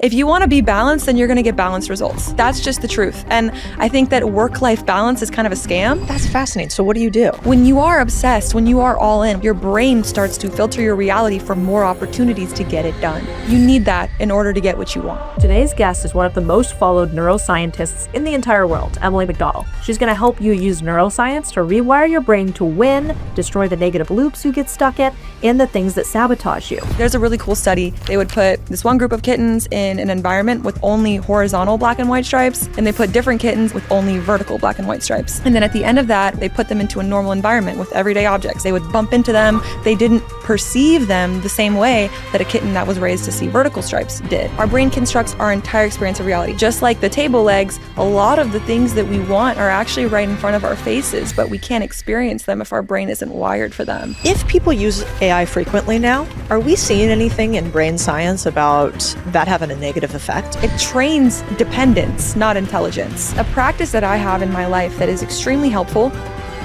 If you want to be balanced, then you're going to get balanced results. That's just the truth. And I think that work-life balance is kind of a scam. That's fascinating. So what do you do? When you are obsessed, when you are all in, your brain starts to filter your reality for more opportunities to get it done. You need that in order to get what you want. Today's guest is one of the most followed neuroscientists in the entire world, Emily McDonald. She's going to help you use neuroscience to rewire your brain to win, destroy the negative loops you get stuck in, and the things that sabotage you. There's a really cool study. They would put this one group of kittens in an environment with only horizontal black and white stripes, and they put different kittens with only vertical black and white stripes. And then at the end of that, they put them into a normal environment with everyday objects. They would bump into them. They didn't perceive them the same way that a kitten that was raised to see vertical stripes did. Our brain constructs our entire experience of reality. Just like the table legs, a lot of the things that we want are actually right in front of our faces, but we can't experience them if our brain isn't wired for them. If people use AI frequently now, are we seeing anything in brain science about that having a negative effect? It trains dependence, not intelligence. A practice that I have in my life that is extremely helpful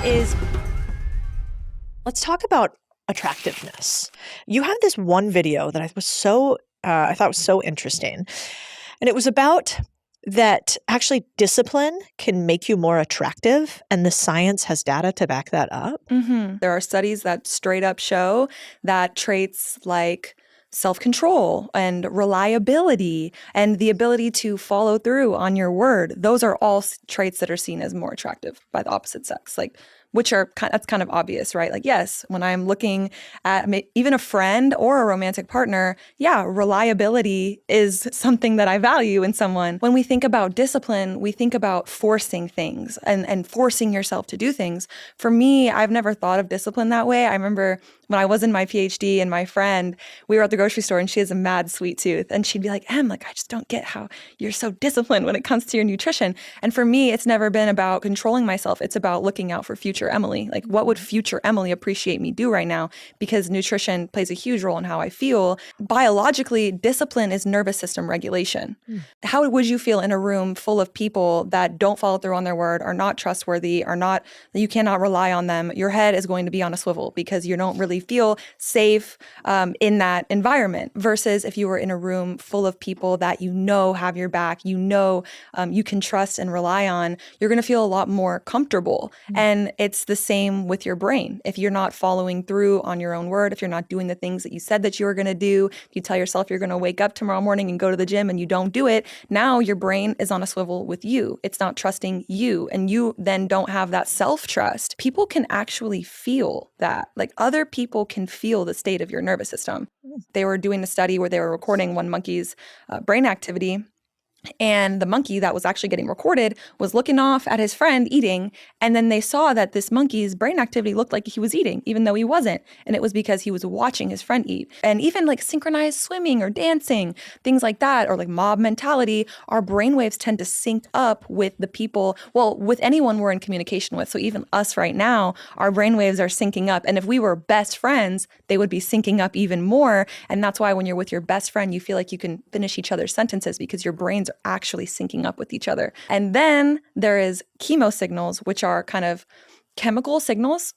is... Let's talk about attractiveness. You have this one video that I thought was so interesting. And it was about that actually discipline can make you more attractive, and the science has data to back that up. Mm-hmm. There are studies that straight up show that traits like self-control and reliability and the ability to follow through on your word, those are all traits that are seen as more attractive by the opposite sex, that's kind of obvious, right? Like, yes, when I'm looking at even a friend or a romantic partner, yeah, reliability is something that I value in someone. When we think about discipline, we think about forcing things and forcing yourself to do things. For me, I've never thought of discipline that way. I remember when I was in my PhD and my friend, we were at the grocery store and she has a mad sweet tooth. And she'd be like, I just don't get how you're so disciplined when it comes to your nutrition. And for me, it's never been about controlling myself. It's about looking out for future Emily. Like, what would future Emily appreciate me do right now? Because nutrition plays a huge role in how I feel. Biologically, discipline is nervous system regulation. How would you feel in a room full of people that don't follow through on their word, are not trustworthy, you cannot rely on them? Your head is going to be on a swivel because you don't really feel safe in that environment, versus if you were in a room full of people that have your back, you can trust and rely on, you're going to feel a lot more comfortable. And it's the same with your brain. If you're not following through on your own word, if you're not doing the things that you said that you were going to do, if you tell yourself you're going to wake up tomorrow morning and go to the gym and you don't do it, now your brain is on a swivel with you. It's not trusting you, and you then don't have that self-trust. People can actually feel that. Like, other people can feel the state of your nervous system. They were doing a study where they were recording one monkey's brain activity, and the monkey that was actually getting recorded was looking off at his friend eating, and then they saw that this monkey's brain activity looked like he was eating, even though he wasn't. And it was because he was watching his friend eat. And even like synchronized swimming or dancing, things like that, or like mob mentality, our brainwaves tend to sync up with the people, with anyone we're in communication with. So even us right now, our brainwaves are syncing up. And if we were best friends, they would be syncing up even more. And that's why when you're with your best friend, you feel like you can finish each other's sentences because your brains are actually syncing up with each other. And then there is chemo signals, which are kind of chemical signals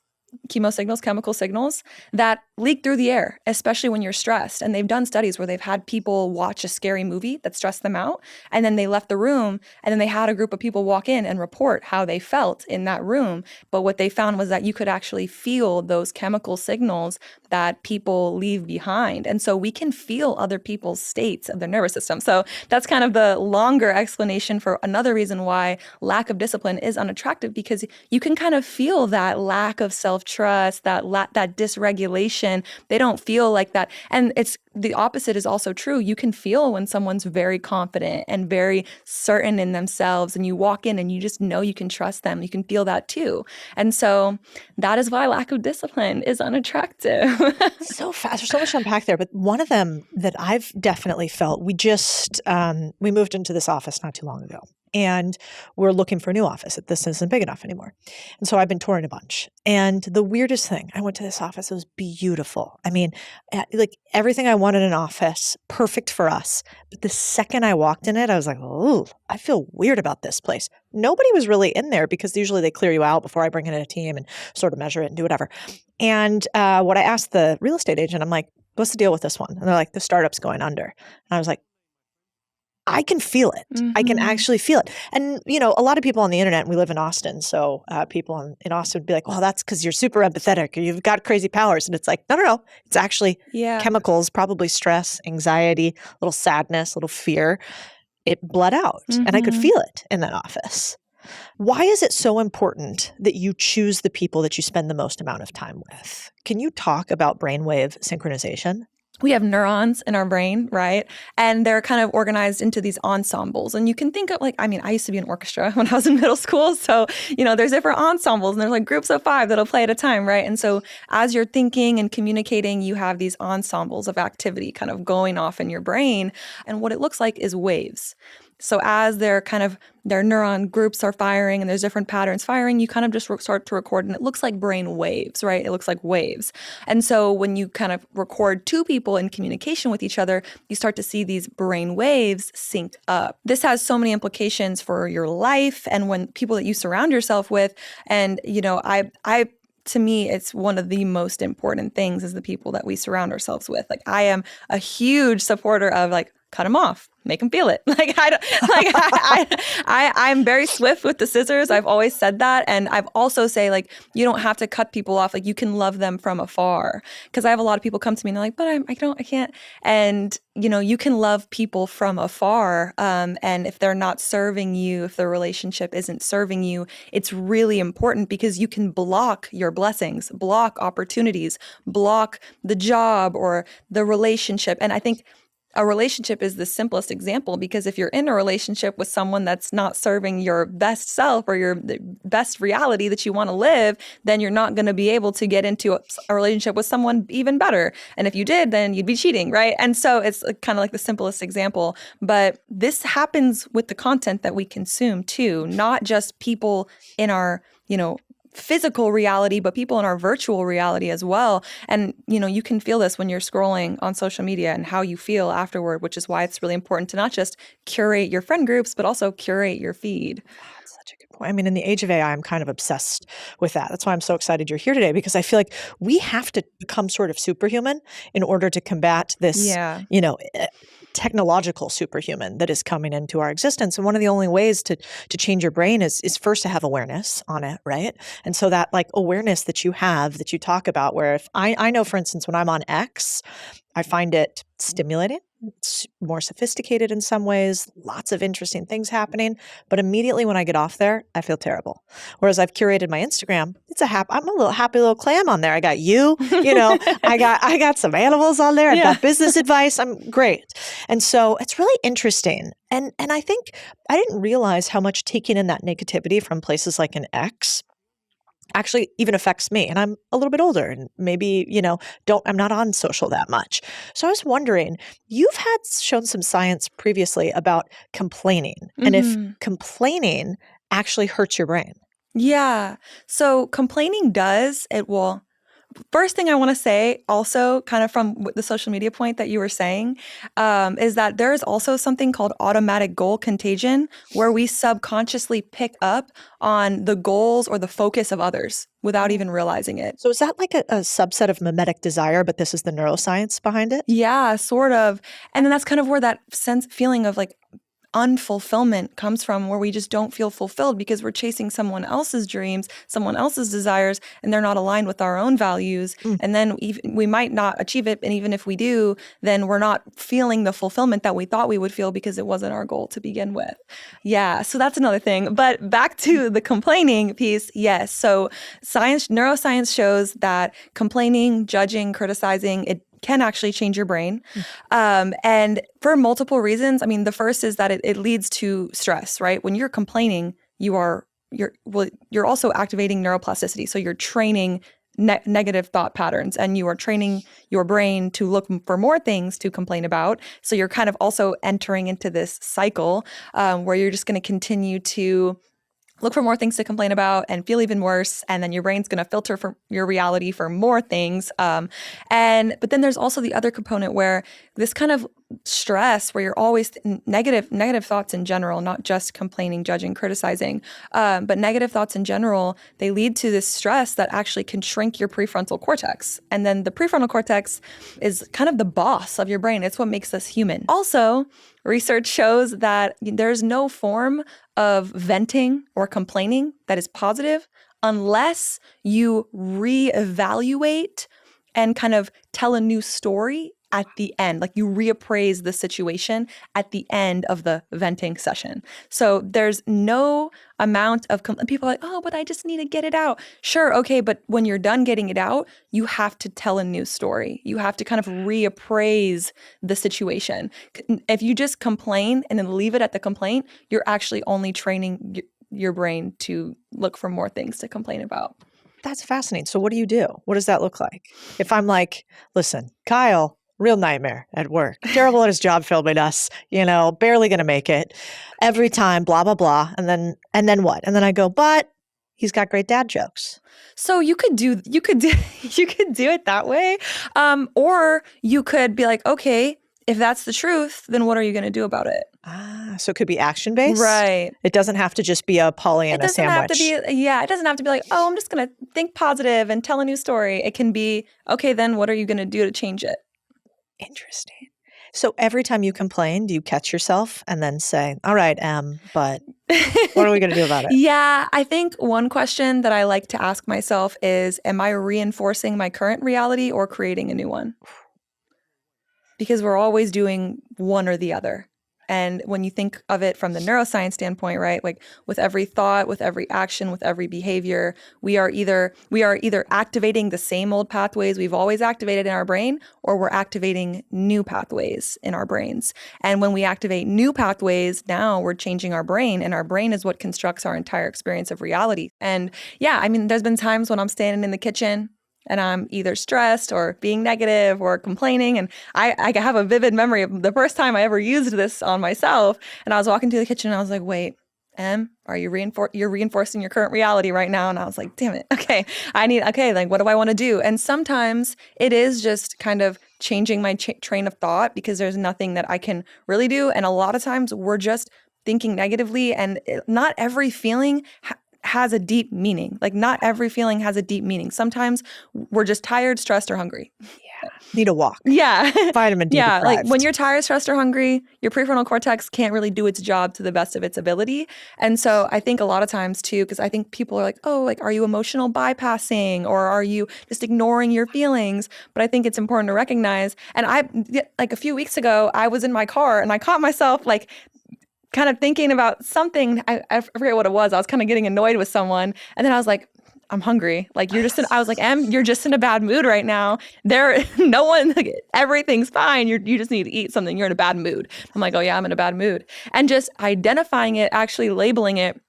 that leak through the air, especially when you're stressed. And they've done studies where they've had people watch a scary movie that stressed them out, and then they left the room, and then they had a group of people walk in and report how they felt in that room. But what they found was that you could actually feel those chemical signals that people leave behind. And so we can feel other people's states of their nervous system. So that's kind of the longer explanation for another reason why lack of discipline is unattractive, because you can kind of feel that lack of self-trust, that dysregulation. They don't feel like that. And it's the opposite is also true. You can feel when someone's very confident and very certain in themselves, and you walk in and you just know you can trust them. You can feel that too. And so that is why lack of discipline is unattractive. So fast. There's so much to unpack there. But one of them that I've definitely felt, we moved into this office not too long ago. And we're looking for a new office. This isn't big enough anymore. And so I've been touring a bunch. And the weirdest thing, I went to this office. It was beautiful. I mean, like everything I wanted in an office, perfect for us. But the second I walked in it, I was like, oh, I feel weird about this place. Nobody was really in there because usually they clear you out before I bring in a team and sort of measure it and do whatever. And what I asked the real estate agent, I'm like, what's the deal with this one? And they're like, the startup's going under. And I was like, I can feel it. I can actually feel it. And, a lot of people on the internet, and we live in Austin, so people in Austin would be like, well, that's because you're super empathetic or you've got crazy powers. And it's like, no. It's actually chemicals, probably stress, anxiety, a little sadness, a little fear. It bled out and I could feel it in that office. Why is it so important that you choose the people that you spend the most amount of time with? Can you talk about brainwave synchronization? We have neurons in our brain, right? And they're kind of organized into these ensembles. And you can think of I used to be in orchestra when I was in middle school. So, there's different ensembles and there's like groups of 5 that'll play at a time, right? And so as you're thinking and communicating, you have these ensembles of activity kind of going off in your brain. And what it looks like is waves. So as their neuron groups are firing and there's different patterns firing, you kind of just start to record and it looks like brain waves, right? It looks like waves. And so when you kind of record 2 people in communication with each other, you start to see these brain waves sync up. This has so many implications for your life and when people that you surround yourself with. And, to me, it's one of the most important things is the people that we surround ourselves with. Like I am a huge supporter of cut them off, make them feel it. I'm very swift with the scissors. I've always said that. And I've also say you don't have to cut people off. You can love them from afar. Because I have a lot of people come to me and they're like, but I can't. And, you can love people from afar. And if they're not serving you, if the relationship isn't serving you, it's really important because you can block your blessings, block opportunities, block the job or the relationship. And I think a relationship is the simplest example because if you're in a relationship with someone that's not serving your best self or your best reality that you want to live, then you're not going to be able to get into a relationship with someone even better. And if you did, then you'd be cheating, right? And so it's kind of like the simplest example. But this happens with the content that we consume too, not just people in our, physical reality, but people in our virtual reality as well. And, you can feel this when you're scrolling on social media and how you feel afterward, which is why it's really important to not just curate your friend groups, but also curate your feed. That's such a good point. I mean, in the age of AI, I'm kind of obsessed with that. That's why I'm so excited you're here today, because I feel like we have to become sort of superhuman in order to combat this, technological superhuman that is coming into our existence. And one of the only ways to change your brain is first to have awareness on it, right? And so that awareness that you have, that you talk about, where if I know, for instance, when I'm on X, I find it stimulating. It's more sophisticated in some ways, lots of interesting things happening. But immediately when I get off there, I feel terrible. Whereas I've curated my Instagram, I'm a little happy little clam on there. I got you, I got some animals on there. I've got business advice. I'm great. And so it's really interesting. And I think I didn't realize how much taking in that negativity from places like an X actually even affects me. And I'm a little bit older and maybe, I'm not on social that much. So I was wondering, you've had shown some science previously about complaining and if complaining actually hurts your brain. Yeah. So complaining first thing I want to say also kind of from the social media point that you were saying is that there is also something called automatic goal contagion where we subconsciously pick up on the goals or the focus of others without even realizing it. So is that like a subset of mimetic desire, but this is the neuroscience behind it? Yeah, sort of. And then that's kind of where that feeling of unfulfillment comes from, where we just don't feel fulfilled because we're chasing someone else's dreams, someone else's desires, and they're not aligned with our own values. And then we might not achieve it. And even if we do, then we're not feeling the fulfillment that we thought we would feel because it wasn't our goal to begin with. Yeah. So that's another thing. But back to the complaining piece. Yes. So neuroscience shows that complaining, judging, criticizing, it can actually change your brain. And for multiple reasons. I mean, the first is that it leads to stress, right? When you're complaining, you're also activating neuroplasticity. So you're training negative thought patterns and you are training your brain to look for more things to complain about. So you're kind of also entering into this cycle where you're just going to continue to look for more things to complain about and feel even worse. And then your brain's going to filter for your reality for more things. But then there's also the other component where this kind of stress where you're always negative thoughts in general, not just complaining, judging, criticizing, but negative thoughts in general, they lead to this stress that actually can shrink your prefrontal cortex. And then the prefrontal cortex is kind of the boss of your brain. It's what makes us human. Also, research shows that there's no form of venting or complaining that is positive unless you reevaluate and kind of tell a new story at the end, like you reappraise the situation at the end of the venting session. So there's no amount of, people are like, oh, but I just need to get it out. Sure, okay, but when you're done getting it out, you have to tell a new story. You have to kind of reappraise the situation. If you just complain and then leave it at the complaint, you're actually only training your brain to look for more things to complain about. That's fascinating. So what do you do? What does that look like? If I'm like, listen, Kyle, real nightmare at work, terrible at his job filming us, barely going to make it every time, blah, blah, blah. And then what? And then I go, but he's got great dad jokes. So you could do it that way. Or you could be like, okay, if that's the truth, then what are you going to do about it? So it could be action-based? Right. It doesn't have to just be a Pollyanna sandwich. It doesn't have to be like, oh, I'm just going to think positive and tell a new story. It can be, okay, then what are you going to do to change it? Interesting. So every time you complain, do you catch yourself and then say, all right, but what are we going to do about it? Yeah, I think one question that I like to ask myself is, am I reinforcing my current reality or creating a new one? Because we're always doing one or the other. And when you think of it from the neuroscience standpoint, right, like with every thought, with every action, with every behavior, we are either activating the same old pathways we've always activated in our brain, or we're activating new pathways in our brains. And when we activate new pathways, now we're changing our brain, and our brain is what constructs our entire experience of reality. And yeah, I mean, there's been times when I'm standing in the kitchen and I'm either stressed or being negative or complaining. And I have a vivid memory of the first time I ever used this on myself. And I was walking through the kitchen and I was like, wait, Em, are you you're reinforcing your current reality right now? And I was like, damn it. Okay, like, what do I want to do? And sometimes it is just kind of changing my train of thought, because there's nothing that I can really do. And a lot of times we're just thinking negatively, and not every feeling has a deep meaning. Like, not every feeling has a deep meaning. Sometimes we're just tired, stressed, or hungry. Yeah. Need a walk. Yeah. Vitamin D Yeah. deprived. Like when you're tired, stressed, or hungry, your prefrontal cortex can't really do its job to the best of its ability. And so I think a lot of times too, because I think people are like, oh, like, are you emotional bypassing, or are you just ignoring your feelings? But I think it's important to recognize. And like a few weeks ago, I was in my car and I caught myself like kind of thinking about something. I forget what it was. I was kind of getting annoyed with someone. And then I was like, I'm hungry. Like, I was like, Em, you're just in a bad mood right now. Everything's fine. You just need to eat something. You're in a bad mood. I'm like, oh yeah, I'm in a bad mood. And just identifying it, actually labeling it,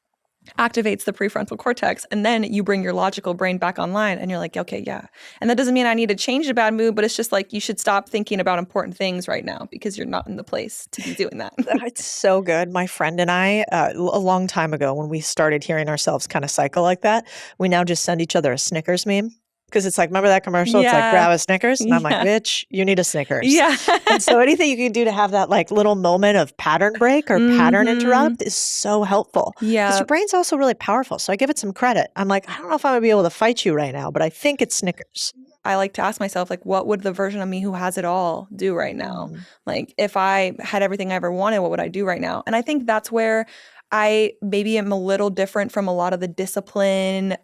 activates the prefrontal cortex. And then you bring your logical brain back online and you're like, okay, yeah. And that doesn't mean I need to change the bad mood, but it's just like, you should stop thinking about important things right now because you're not in the place to be doing that. It's so good. My friend and I, a long time ago, when we started hearing ourselves kind of cycle like that, we now just send each other a Snickers meme. Because it's like, remember that commercial? It's like, grab a Snickers. And I'm like, bitch, you need a Snickers. Yeah. And so anything you can do to have that like little moment of pattern break or pattern interrupt is so helpful. Yeah. Because your brain's also really powerful. So I give it some credit. I'm like, I don't know if I'm going to be able to fight you right now, but I think it's Snickers. I like to ask myself, like, what would the version of me who has it all do right now? Like, if I had everything I ever wanted, what would I do right now? And I think that's where I maybe am a little different from a lot of the discipline,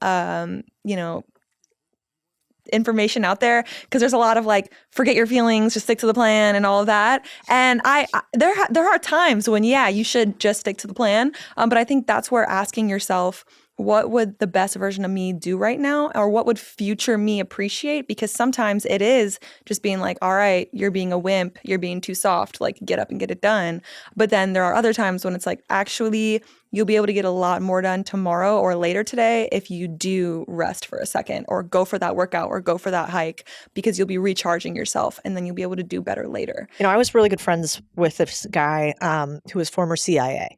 information out there, because there's a lot of like, forget your feelings, just stick to the plan and all of that. And there are times when, yeah, you should just stick to the plan. But I think that's where asking yourself, what would the best version of me do right now? Or what would future me appreciate? Because sometimes it is just being like, all right, you're being a wimp, you're being too soft, like get up and get it done. But then there are other times when it's like, actually, you'll be able to get a lot more done tomorrow or later today if you do rest for a second, or go for that workout, or go for that hike, because you'll be recharging yourself and then you'll be able to do better later. I was really good friends with this guy who was former CIA.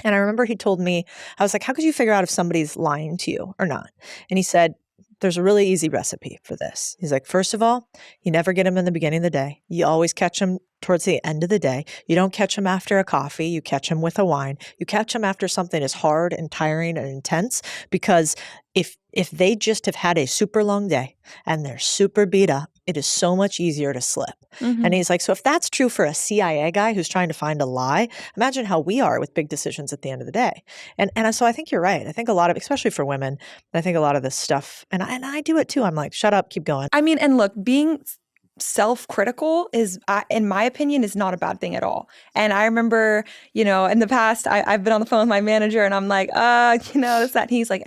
And I remember he told me, I was like, how could you figure out if somebody's lying to you or not? And he said, there's a really easy recipe for this. He's like, first of all, you never get them in the beginning of the day. You always catch them towards the end of the day. You don't catch them after a coffee. You catch them with a wine. You catch them after something is hard and tiring and intense, because if they just have had a super long day and they're super beat up, it is so much easier to slip. And he's like, so if that's true for a CIA guy who's trying to find a lie, imagine how we are with big decisions at the end of the day. And so I think you're right. I think a lot of, especially for women, I think a lot of this stuff, and I do it too. I'm like, shut up, keep going. I mean, and look, being self-critical is, in my opinion, is not a bad thing at all. And I remember, in the past, I've been on the phone with my manager and I'm like, this, that. And he's like,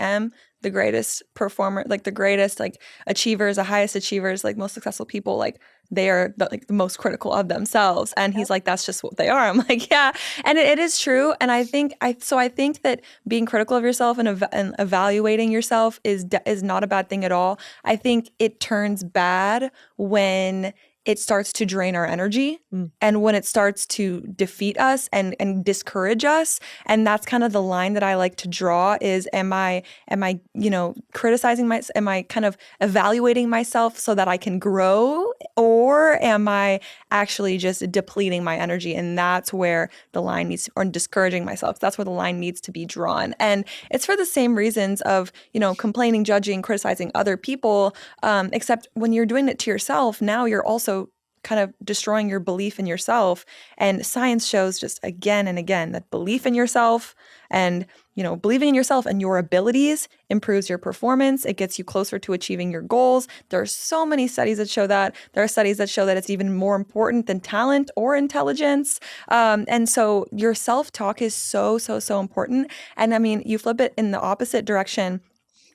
the greatest performer, like the greatest, like achievers, the highest achievers, like most successful people, like they are the most critical of themselves. And he's like, that's just what they are. I'm like, yeah. And it is true. And I think that being critical of yourself and evaluating yourself is not a bad thing at all. I think it turns bad when it starts to drain our energy and when it starts to defeat us and discourage us. And that's kind of the line that I like to draw is, am I criticizing myself? Am I kind of evaluating myself so that I can grow? Or am I actually just depleting my energy? And that's where the line needs to, or discouraging myself. That's where the line needs to be drawn. And it's for the same reasons of, complaining, judging, criticizing other people, except when you're doing it to yourself, now you're also kind of destroying your belief in yourself. And science shows just again and again that belief in yourself and, believing in yourself and your abilities improves your performance. It gets you closer to achieving your goals. There are so many studies that show that. There are studies that show that it's even more important than talent or intelligence. And so your self-talk is so, so, so important. And I mean, you flip it in the opposite direction.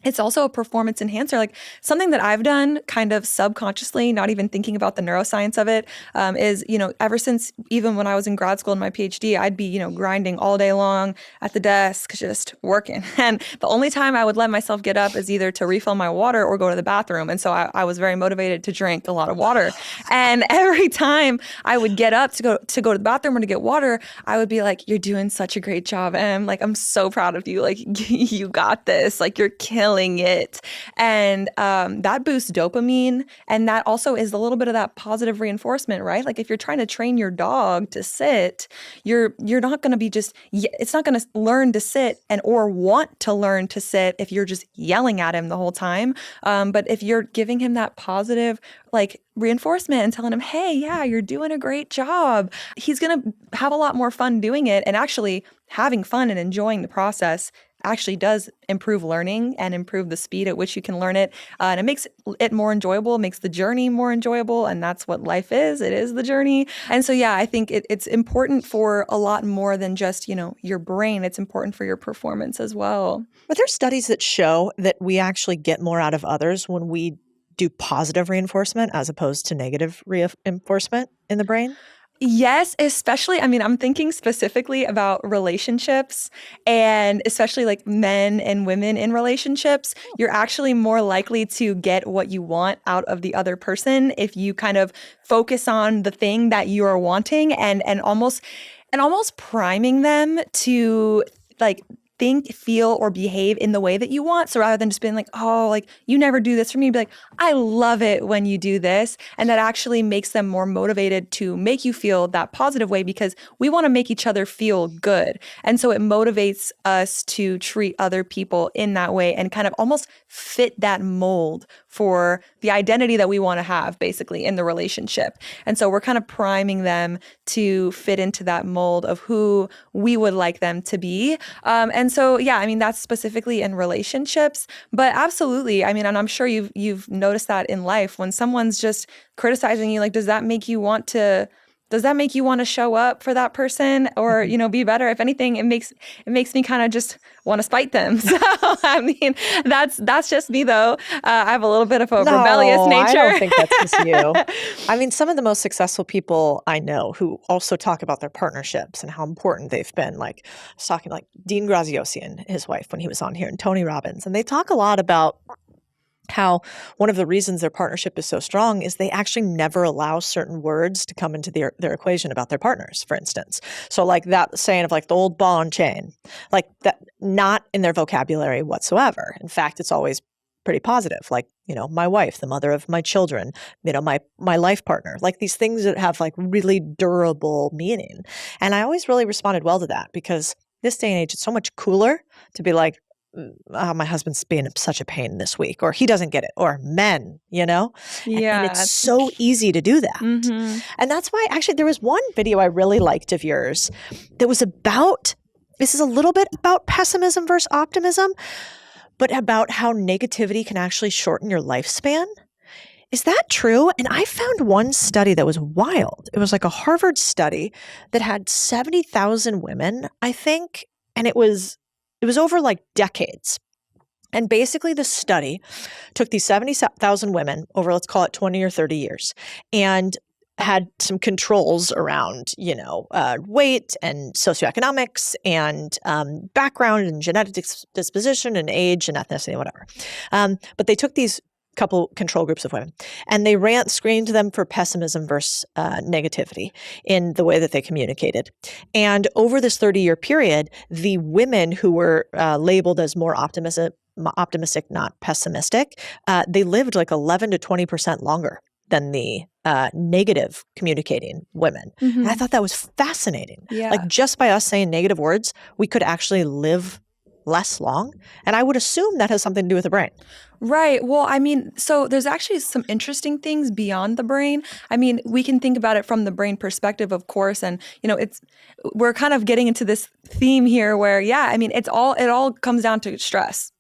It's also a performance enhancer. Like something that I've done kind of subconsciously, not even thinking about the neuroscience of it, is, ever since even when I was in grad school in my PhD, I'd be, grinding all day long at the desk, just working. And the only time I would let myself get up is either to refill my water or go to the bathroom. And so I was very motivated to drink a lot of water. And every time I would get up to go to the bathroom or to get water, I would be like, you're doing such a great job, Em. Like, I'm so proud of you. Like, you got this. Like, you're killing it. And that boosts dopamine. And that also is a little bit of that positive reinforcement, right? Like if you're trying to train your dog to sit, you're not going to be it's not going to learn to sit or want to learn to sit if you're just yelling at him the whole time. But if you're giving him that positive like reinforcement and telling him, hey, yeah, you're doing a great job, he's going to have a lot more fun doing it. And actually having fun and enjoying the process actually does improve learning and improve the speed at which you can learn it. And it makes it more enjoyable, makes the journey more enjoyable. And that's what life is. It is the journey. And so, yeah, I think it's important for a lot more than just, your brain. It's important for your performance as well. Are there studies that show that we actually get more out of others when we do positive reinforcement as opposed to negative reinforcement in the brain? Yes, especially, I'm thinking specifically about relationships and especially like men and women in relationships. You're actually more likely to get what you want out of the other person if you kind of focus on the thing that you are wanting and almost priming them to like think, feel, or behave in the way that you want. So rather than just being like, oh, like you never do this for me, be like, I love it when you do this. And that actually makes them more motivated to make you feel that positive way because we want to make each other feel good. And so it motivates us to treat other people in that way and kind of almost fit that mold for the identity that we want to have basically in the relationship. And so we're kind of priming them to fit into that mold of who we would like them to be. And so, yeah, that's specifically in relationships, but absolutely. And I'm sure you've noticed that in life when someone's just criticizing you, like, does that make you want to show up for that person or, be better? If anything, it makes me kind of just want to spite them. So, that's just me though. I have a little bit of a rebellious nature. I don't think that's just you. Some of the most successful people I know who also talk about their partnerships and how important they've been. Like I was talking like Dean Graziosi and his wife when he was on here and Tony Robbins. And they talk a lot about how one of the reasons their partnership is so strong is they actually never allow certain words to come into their equation about their partners, for instance. So like that saying of like the old ball and chain, like that, not in their vocabulary whatsoever. In fact, it's always pretty positive, like, my wife, the mother of my children, my life partner, like these things that have like really durable meaning. And I always really responded well to that, because this day and age, it's so much cooler to be like, my husband's being such a pain this week, or he doesn't get it, or men, And Yeah. it's so easy to do that. Mm-hmm. And that's why actually there was one video I really liked of yours that was about, this is a little bit about pessimism versus optimism, but about how negativity can actually shorten your lifespan. Is that true? And I found one study that was wild. It was like a Harvard study that had 70,000 women, I think, and it was over like decades. And basically the study took these 70,000 women over, let's call it 20 or 30 years, and had some controls around, weight and socioeconomics and background and genetic disposition and age and ethnicity and whatever. But they took these couple control groups of women, and they screened them for pessimism versus negativity in the way that they communicated. And over this 30-year period, the women who were labeled as more optimistic, not pessimistic, they lived like 11 to 20% longer than the negative communicating women. Mm-hmm. And I thought that was fascinating. Yeah. Like, just by us saying negative words, we could actually live less long. And I would assume that has something to do with the brain. Right. Well, I mean, so there's actually some interesting things beyond the brain. I mean, we can think about it from the brain perspective, of course. And, we're kind of getting into this theme here where, I mean, it all comes down to stress.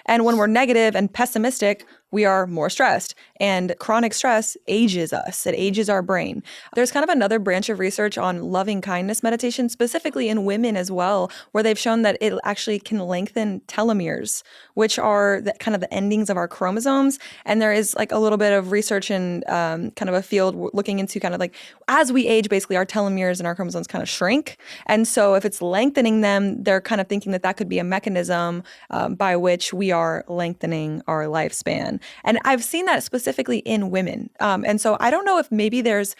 And when we're negative and pessimistic, we are more stressed. And chronic stress ages us. It ages our brain. There's kind of another branch of research on loving kindness meditation, specifically in women as well, where they've shown that it actually can lengthen telomeres, which are kind of the endings of our chromosomes. And there is like a little bit of research in kind of a field looking into kind of like, as we age, basically our telomeres and our chromosomes kind of shrink. And so if it's lengthening them, they're kind of thinking that could be a mechanism by which we are lengthening our lifespan. And I've seen that specifically in women. And so I don't know if maybe there's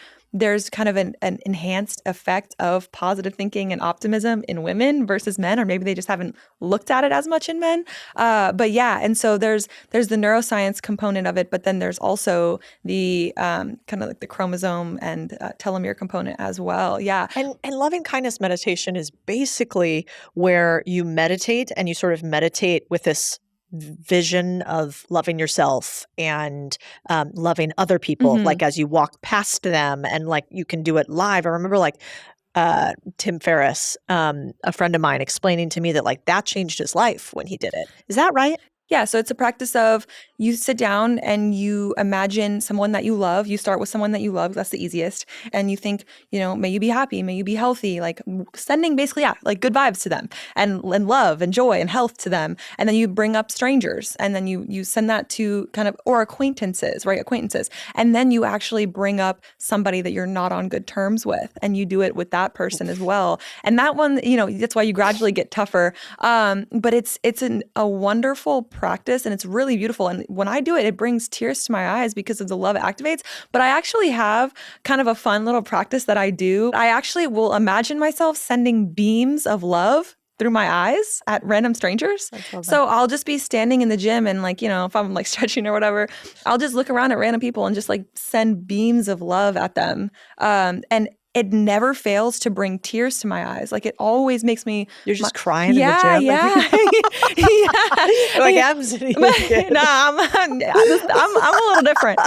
kind of an enhanced effect of positive thinking and optimism in women versus men, or maybe they just haven't looked at it as much in men. But yeah, and so there's the neuroscience component of it, but then there's also the kind of like the chromosome and telomere component as well. Yeah. And loving kindness meditation is basically where you meditate, and you sort of meditate with this vision of loving yourself and loving other people, like as you walk past them, and like you can do it live. I remember like Tim Ferriss, a friend of mine, explaining to me that like that changed his life when he did it. Is that right? Yeah, so it's a practice of you sit down and you imagine someone that you love. You start with someone that you love. That's the easiest. And you think, may you be happy, may you be healthy, like sending basically, like good vibes to them and love and joy and health to them. And then you bring up strangers, and then you send that to kind of, or acquaintances, right? Acquaintances. And then you actually bring up somebody that you're not on good terms with, and you do it with that person as well. And that one, that's why you gradually get tougher. But it's a wonderful practice, and it's really beautiful. And when I do it, it brings tears to my eyes because of the love it activates. But I actually have kind of a fun little practice that I do. I actually will imagine myself sending beams of love through my eyes at random strangers. So I'll just be standing in the gym, and like, if I'm like stretching or whatever, I'll just look around at random people and just like send beams of love at them. And it never fails to bring tears to my eyes. Like, it always makes me... You're just crying in the gym? Yeah. Yeah. Like, I'm sitting here. No, I'm a little different.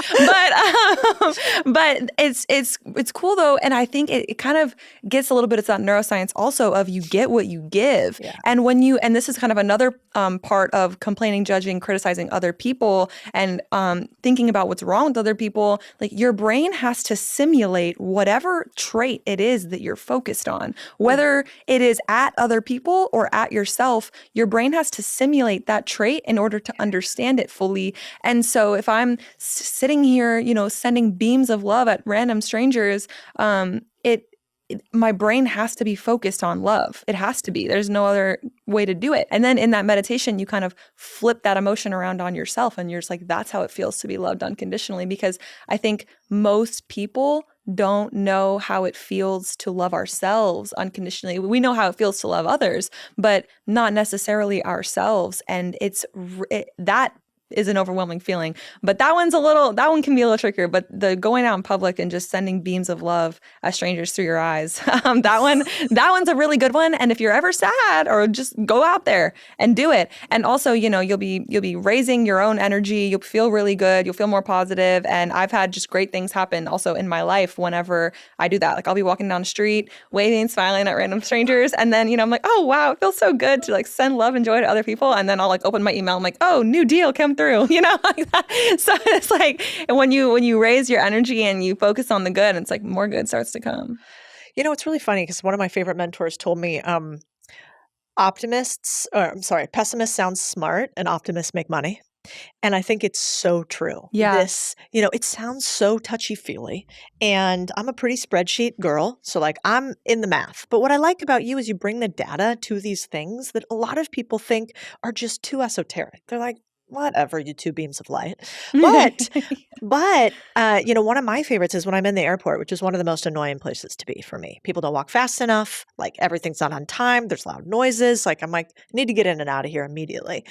But it's cool, though. And I think it kind of gets a little bit of that neuroscience also of you get what you give. Yeah. And and this is kind of another part of complaining, judging, criticizing other people, and thinking about what's wrong with other people. Like, your brain has to simulate whatever trait it is that you're focused on, whether it is at other people or at yourself. Your brain has to simulate that trait in order to understand it fully. And so if I'm sitting here, sending beams of love at random strangers, my brain has to be focused on love. It has to be. There's no other way to do it. And then in that meditation, you kind of flip that emotion around on yourself, and you're just like, that's how it feels to be loved unconditionally. Because I think most people don't know how it feels to love ourselves unconditionally. We know how it feels to love others, but not necessarily ourselves. And that is an overwhelming feeling. But that one can be a little trickier. But the going out in public and just sending beams of love as strangers through your eyes, that one's a really good one. And if you're ever sad, or just go out there and do it. And also, you'll be raising your own energy. You'll feel really good. You'll feel more positive. And I've had just great things happen also in my life whenever I do that. Like I'll be walking down the street, waving, smiling at random strangers. And then, I'm like, oh, wow, it feels so good to like send love and joy to other people. And then I'll like open my email. I'm like, oh, new deal come through, like that. So it's like when you raise your energy and you focus on the good, it's like more good starts to come. It's really funny because one of my favorite mentors told me, pessimists sound smart and optimists make money. And I think it's so true. Yeah. This, it sounds so touchy-feely. And I'm a pretty spreadsheet girl. So like I'm in the math. But what I like about you is you bring the data to these things that a lot of people think are just too esoteric. They're like, whatever, you two beams of light. But one of my favorites is when I'm in the airport, which is one of the most annoying places to be for me. People don't walk fast enough. Like everything's not on time. There's loud noises. Like I'm like, I need to get in and out of here immediately.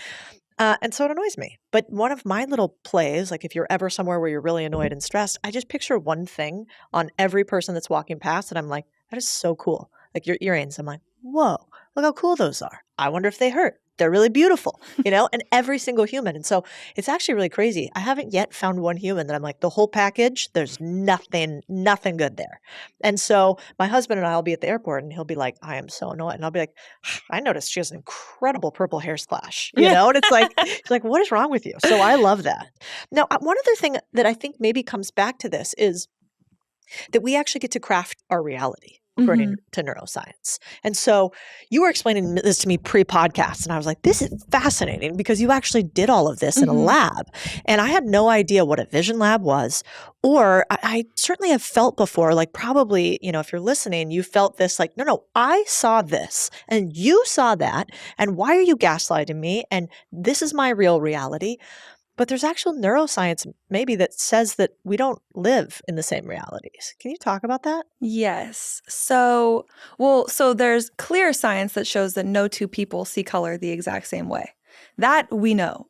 And so it annoys me. But one of my little plays, like if you're ever somewhere where you're really annoyed and stressed, I just picture one thing on every person that's walking past. And I'm like, that is so cool. Like your earrings. I'm like, whoa, look how cool those are. I wonder if they hurt. They're really beautiful, and every single human. And so it's actually really crazy. I haven't yet found one human that I'm like, the whole package, there's nothing good there. And so my husband and I will be at the airport and he'll be like, I am so annoyed. And I'll be like, I noticed she has an incredible purple hair splash, and it's like, she's like, what is wrong with you? So I love that. Now, one other thing that I think maybe comes back to this is that we actually get to craft our reality, according to neuroscience. And so you were explaining this to me pre-podcast, and I was like, this is fascinating because you actually did all of this in a lab. And I had no idea what a vision lab was, or I certainly have felt before, like probably, if you're listening, you felt this like, no, I saw this and you saw that. And why are you gaslighting me? And this is my real reality. But there's actual neuroscience maybe that says that we don't live in the same realities. Can you talk about that? Yes. So there's clear science that shows that no two people see color the exact same way. That we know.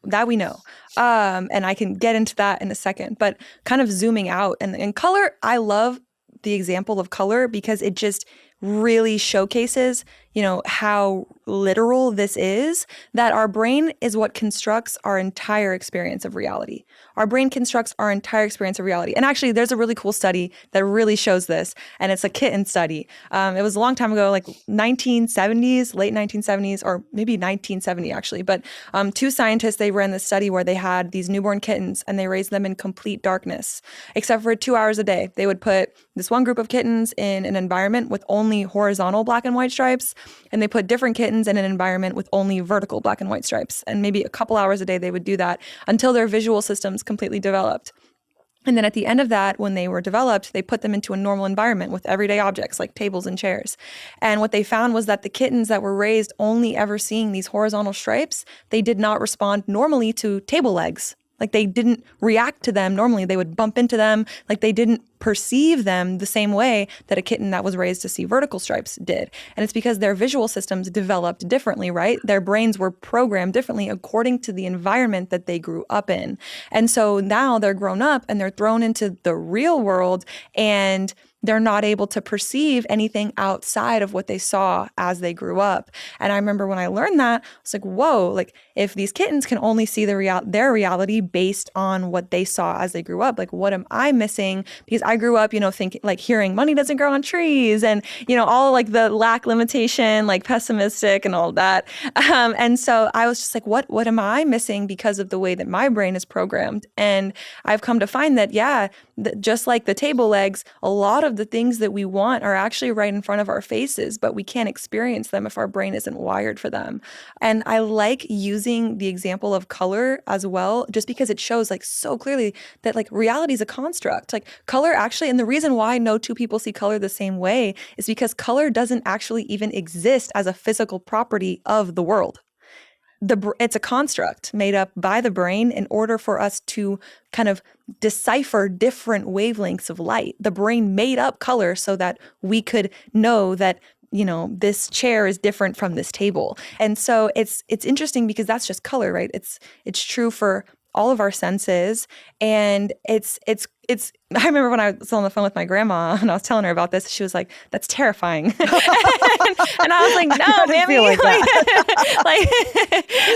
And I can get into that in a second. But kind of zooming out, and color, I love the example of color because it just really showcases, how literal this is, that our brain is what constructs our entire experience of reality. Our brain constructs our entire experience of reality. And actually, there's a really cool study that really shows this, and it's a kitten study. It was a long time ago, like 1970s, late 1970s, or maybe 1970 actually. But two scientists, they ran this study where they had these newborn kittens and they raised them in complete darkness, except for 2 hours a day. They would put this one group of kittens in an environment with only horizontal black and white stripes, and they put different kittens in an environment with only vertical black and white stripes. And maybe a couple hours a day they would do that until their visual systems completely developed. And then at the end of that, when they were developed, they put them into a normal environment with everyday objects like tables and chairs. And what they found was that the kittens that were raised only ever seeing these horizontal stripes, they did not respond normally to table legs. Like they didn't react to them normally. They would bump into them. Like they didn't perceive them the same way that a kitten that was raised to see vertical stripes did. And it's because their visual systems developed differently, right? Their brains were programmed differently according to the environment that they grew up in. And so now they're grown up and they're thrown into the real world, and they're not able to perceive anything outside of what they saw as they grew up. And I remember when I learned that, I was like, whoa, like if these kittens can only see their reality based on what they saw as they grew up, like what am I missing? Because I grew up, thinking like hearing money doesn't grow on trees and, all like the lack limitation, like pessimistic and all that. And so I was just like, what am I missing because of the way that my brain is programmed? And I've come to find that, just like the table legs, a lot of the things that we want are actually right in front of our faces, but we can't experience them if our brain isn't wired for them. And I like using the example of color as well, just because it shows like so clearly that like reality is a construct. Like color actually, and the reason why no two people see color the same way is because color doesn't actually even exist as a physical property of the world. It's a construct made up by the brain in order for us to kind of decipher different wavelengths of light. The brain made up color so that we could know that, this chair is different from this table. And so it's interesting because that's just color, right? It's true for all of our senses. And it's I remember when I was on the phone with my grandma and I was telling her about this, she was like, "That's terrifying." And I was like, "No, Mammy."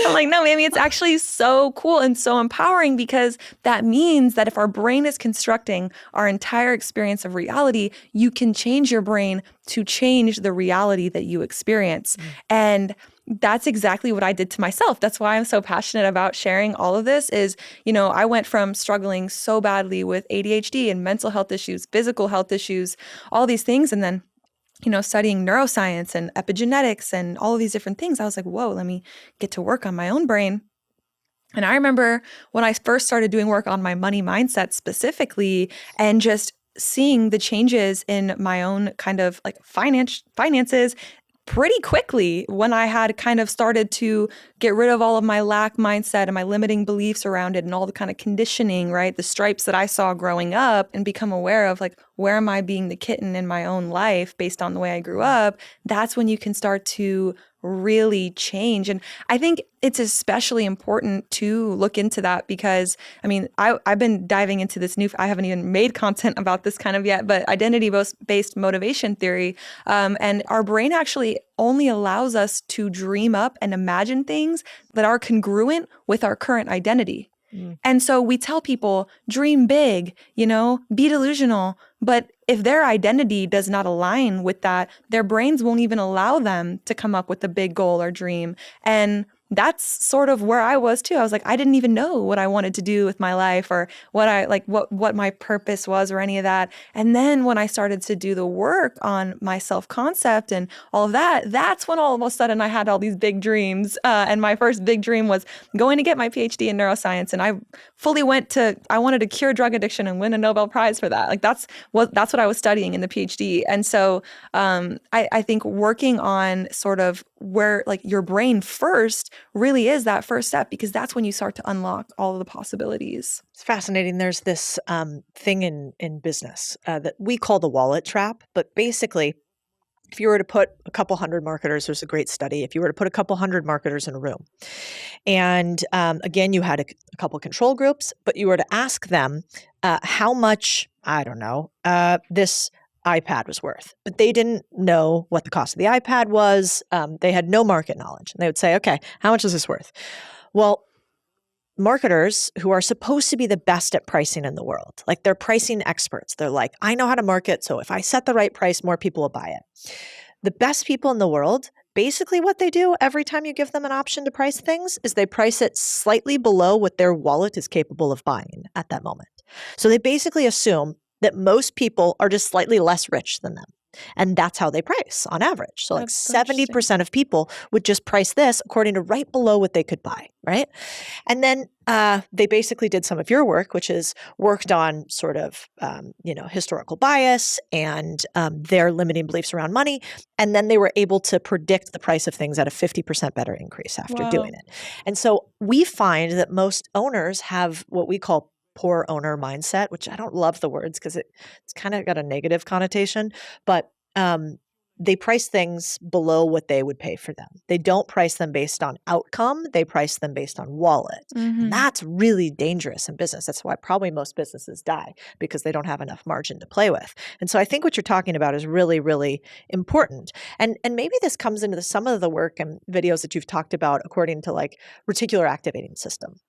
I'm like, "No, Mammy, it's actually so cool and so empowering, because that means that if our brain is constructing our entire experience of reality, you can change your brain to change the reality that you experience." And that's exactly what I did to myself. That's why I'm so passionate about sharing all of this is, I went from struggling so badly with ADHD and mental health issues, physical health issues, all these things. And then, studying neuroscience and epigenetics and all of these different things. I was like, whoa, let me get to work on my own brain. And I remember when I first started doing work on my money mindset specifically, and just seeing the changes in my own kind of like finances pretty quickly, when I had kind of started to get rid of all of my lack mindset and my limiting beliefs around it and all the kind of conditioning, right? The stripes that I saw growing up, and become aware of like, where am I being the kitten in my own life based on the way I grew up? That's when you can start to really change. And I think it's especially important to look into that, because I mean, I've been diving into this I haven't even made content about this kind of yet, but identity-based motivation theory. And our brain actually only allows us to dream up and imagine things that are congruent with our current identity. And so we tell people, dream big, be delusional. But if their identity does not align with that, their brains won't even allow them to come up with a big goal or dream. And that's sort of where I was too. I was like, I didn't even know what I wanted to do with my life, or what my purpose was, or any of that. And then when I started to do the work on my self-concept and all of that, that's when all of a sudden I had all these big dreams. And my first big dream was going to get my PhD in neuroscience. And I fully I wanted to cure drug addiction and win a Nobel Prize for that. Like that's what I was studying in the PhD. And so I think working on sort of where like your brain first really is that first step, because that's when you start to unlock all of the possibilities. It's fascinating. There's this thing in business that we call the wallet trap. But basically, if you were to put a couple hundred marketers, there's a great study. If you were to put a couple hundred marketers in a room, and again, you had a couple control groups, but you were to ask them how much, I don't know, this iPad was worth, but they didn't know what the cost of the iPad was. They had no market knowledge. And they would say, okay, how much is this worth? Well, marketers who are supposed to be the best at pricing in the world, like they're pricing experts. They're like, I know how to market. So if I set the right price, more people will buy it. The best people in the world, basically what they do every time you give them an option to price things is they price it slightly below what their wallet is capable of buying at that moment. So they basically assume that most people are just slightly less rich than them. And that's how they price on average. So like 70% of people would just price this according to right below what they could buy, right? And then they basically did some of your work, which is worked on sort of, historical bias and their limiting beliefs around money. And then they were able to predict the price of things at a 50% better increase after doing it. And so we find that most owners have what we call poor owner mindset, which I don't love the words because it's kind of got a negative connotation, but they price things below what they would pay for them. They don't price them based on outcome. They price them based on wallet. And that's really dangerous in business. That's why probably most businesses die, because they don't have enough margin to play with. And so I think what you're talking about is really, really important. And maybe this comes into some of the work and videos that you've talked about according to like reticular activating system,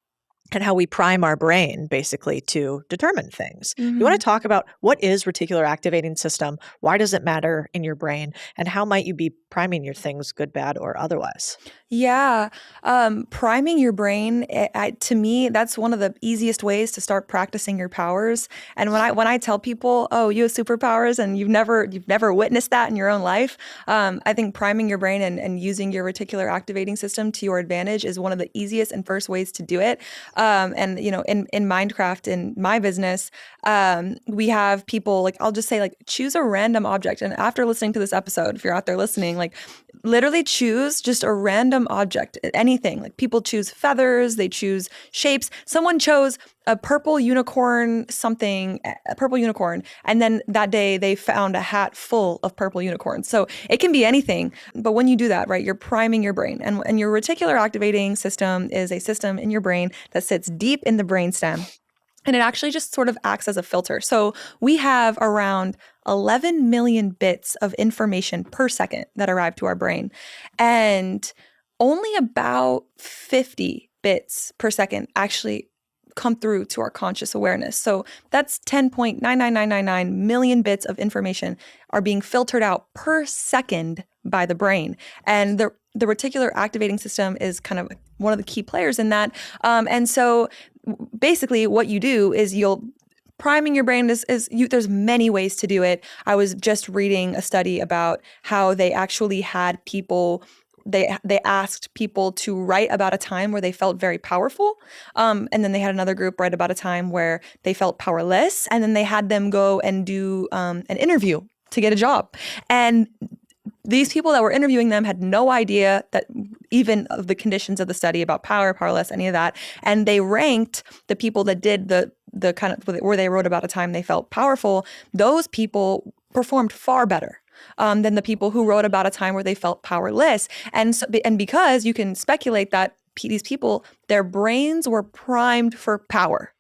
and how we prime our brain basically to determine things. You want to talk about what is reticular activating system? Why does it matter in your brain? And how might you be priming your things, good, bad, or otherwise? Yeah. Priming your brain, to me, that's one of the easiest ways to start practicing your powers. And when I tell people, oh, you have superpowers and you've never witnessed that in your own life, I think priming your brain and using your reticular activating system to your advantage is one of the easiest and first ways to do it. And in Mindcraft, in my business, we have people like, I'll just say like, choose a random object. And after listening to this episode, if you're out there listening, like literally choose just a random object, anything. Like people choose feathers, they choose shapes. Someone chose a purple unicorn and then that day they found a hat full of purple unicorns. So it can be anything. But when you do that, right, you're priming your brain. And your reticular activating system is a system in your brain that sits deep in the brainstem. And it actually just sort of acts as a filter. So we have around 11 million bits of information per second that arrive to our brain. And only about 50 bits per second actually come through to our conscious awareness. So that's 10.99999 million bits of information are being filtered out per second by the brain. And the reticular activating system is kind of one of the key players in that. And so basically what you do is priming your brain there's many ways to do it. I was just reading a study about how they actually had people, they asked people to write about a time where they felt very powerful. And then they had another group write about a time where they felt powerless. And then they had them go and do an interview to get a job. And these people that were interviewing them had no idea that even of the conditions of the study about power, powerless, any of that. And they ranked the people that did the kind of where they wrote about a time they felt powerful. Those people performed far better than the people who wrote about a time where they felt powerless. And because you can speculate that these people, their brains were primed for power.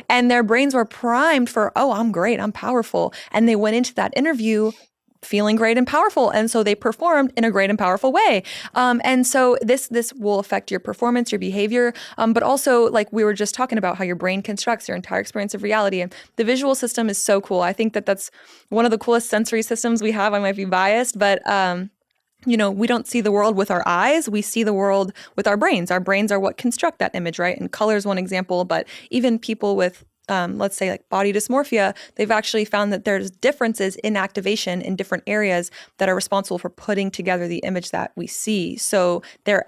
And their brains were primed for, oh, I'm great, I'm powerful. And they went into that interview feeling great and powerful. And so they performed in a great and powerful way. And so this will affect your performance, your behavior, but also like we were just talking about how your brain constructs your entire experience of reality. And the visual system is so cool. I think that's one of the coolest sensory systems we have. I might be biased, but we don't see the world with our eyes. We see the world with our brains. Our brains are what construct that image, right? And color is one example, but even people with let's say like body dysmorphia, they've actually found that there's differences in activation in different areas that are responsible for putting together the image that we see. So their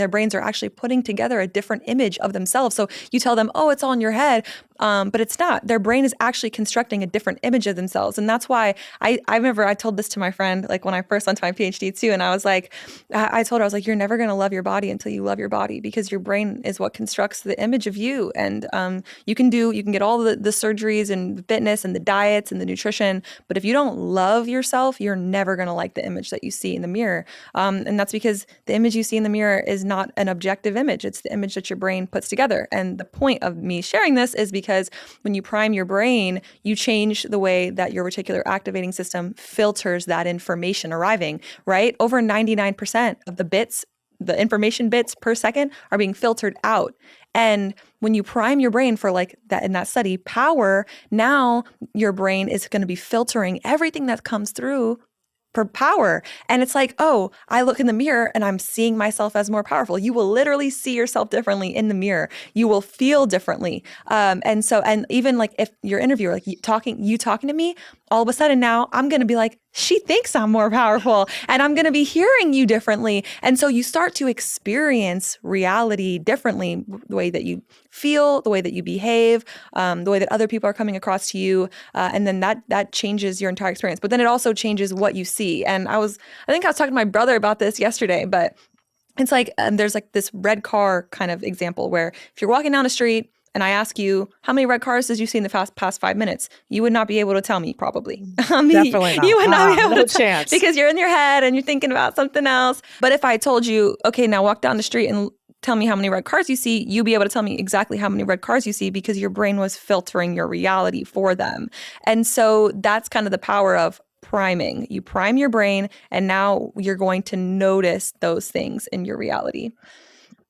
brains are actually putting together a different image of themselves. So you tell them, oh, it's all in your head. But it's not. Their brain is actually constructing a different image of themselves. And that's why I remember I told this to my friend, like when I first went to my PhD too. And I was like, I told her, I was like, you're never going to love your body until you love your body, because your brain is what constructs the image of you. And you can get all the surgeries and the fitness and the diets and the nutrition. But if you don't love yourself, you're never going to like the image that you see in the mirror. And that's because the image you see in the mirror is not an objective image. It's the image that your brain puts together. And the point of me sharing this is because when you prime your brain, you change the way that your reticular activating system filters that information arriving, right? Over 99% of the information bits per second are being filtered out. And when you prime your brain for like that in that study, power, now your brain is going to be filtering everything that comes through for power. And it's like, oh, I look in the mirror and I'm seeing myself as more powerful. You will literally see yourself differently in the mirror. You will feel differently. And even like if your interviewer, like you talking to me, all of a sudden now I'm going to be like, she thinks I'm more powerful, and I'm going to be hearing you differently. And so you start to experience reality differently, the way that you feel, the way that you behave, the way that other people are coming across to you. And then that changes your entire experience. But then it also changes what you see. And I think I was talking to my brother about this yesterday, but it's like, there's like this red car kind of example where if you're walking down the street and I ask you, how many red cars did you see in the past 5 minutes? You would not be able to tell me, probably. Definitely not. You would not be able no to chance. because you're in your head and you're thinking about something else. But if I told you, okay, now walk down the street and tell me how many red cars you see, you'd be able to tell me exactly how many red cars you see because your brain was filtering your reality for them. And so that's kind of the power of priming. You prime your brain, and now you're going to notice those things in your reality.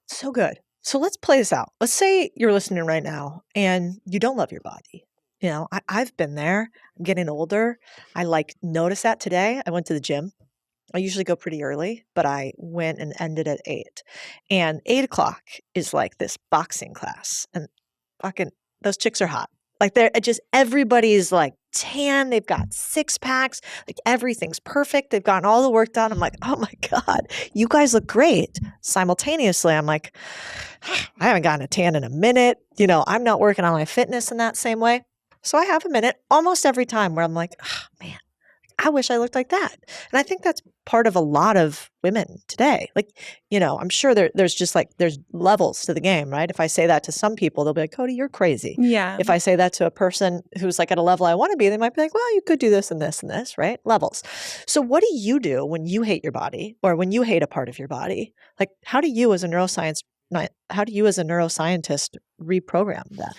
So good. So let's play this out. Let's say you're listening right now and you don't love your body. I've been there. I'm getting older. I noticed that today. I went to the gym. I usually go pretty early, but I went and ended at 8. And 8 o'clock is like this boxing class. And fucking those chicks are hot. Like everybody's like tan. They've got 6 packs. Like everything's perfect. They've gotten all the work done. I'm like, oh my God, you guys look great. Simultaneously, I'm like, I haven't gotten a tan in a minute. I'm not working on my fitness in that same way. So I have a minute almost every time where I'm like, oh man, I wish I looked like that. And I think that's part of a lot of women today. Like, I'm sure there's levels to the game, right? If I say that to some people, they'll be like, Cody, you're crazy. Yeah. If I say that to a person who's like at a level I want to be, they might be like, well, you could do this and this and this, right? Levels. So what do you do when you hate your body or when you hate a part of your body? Like, how do you as a neuroscientist reprogram that?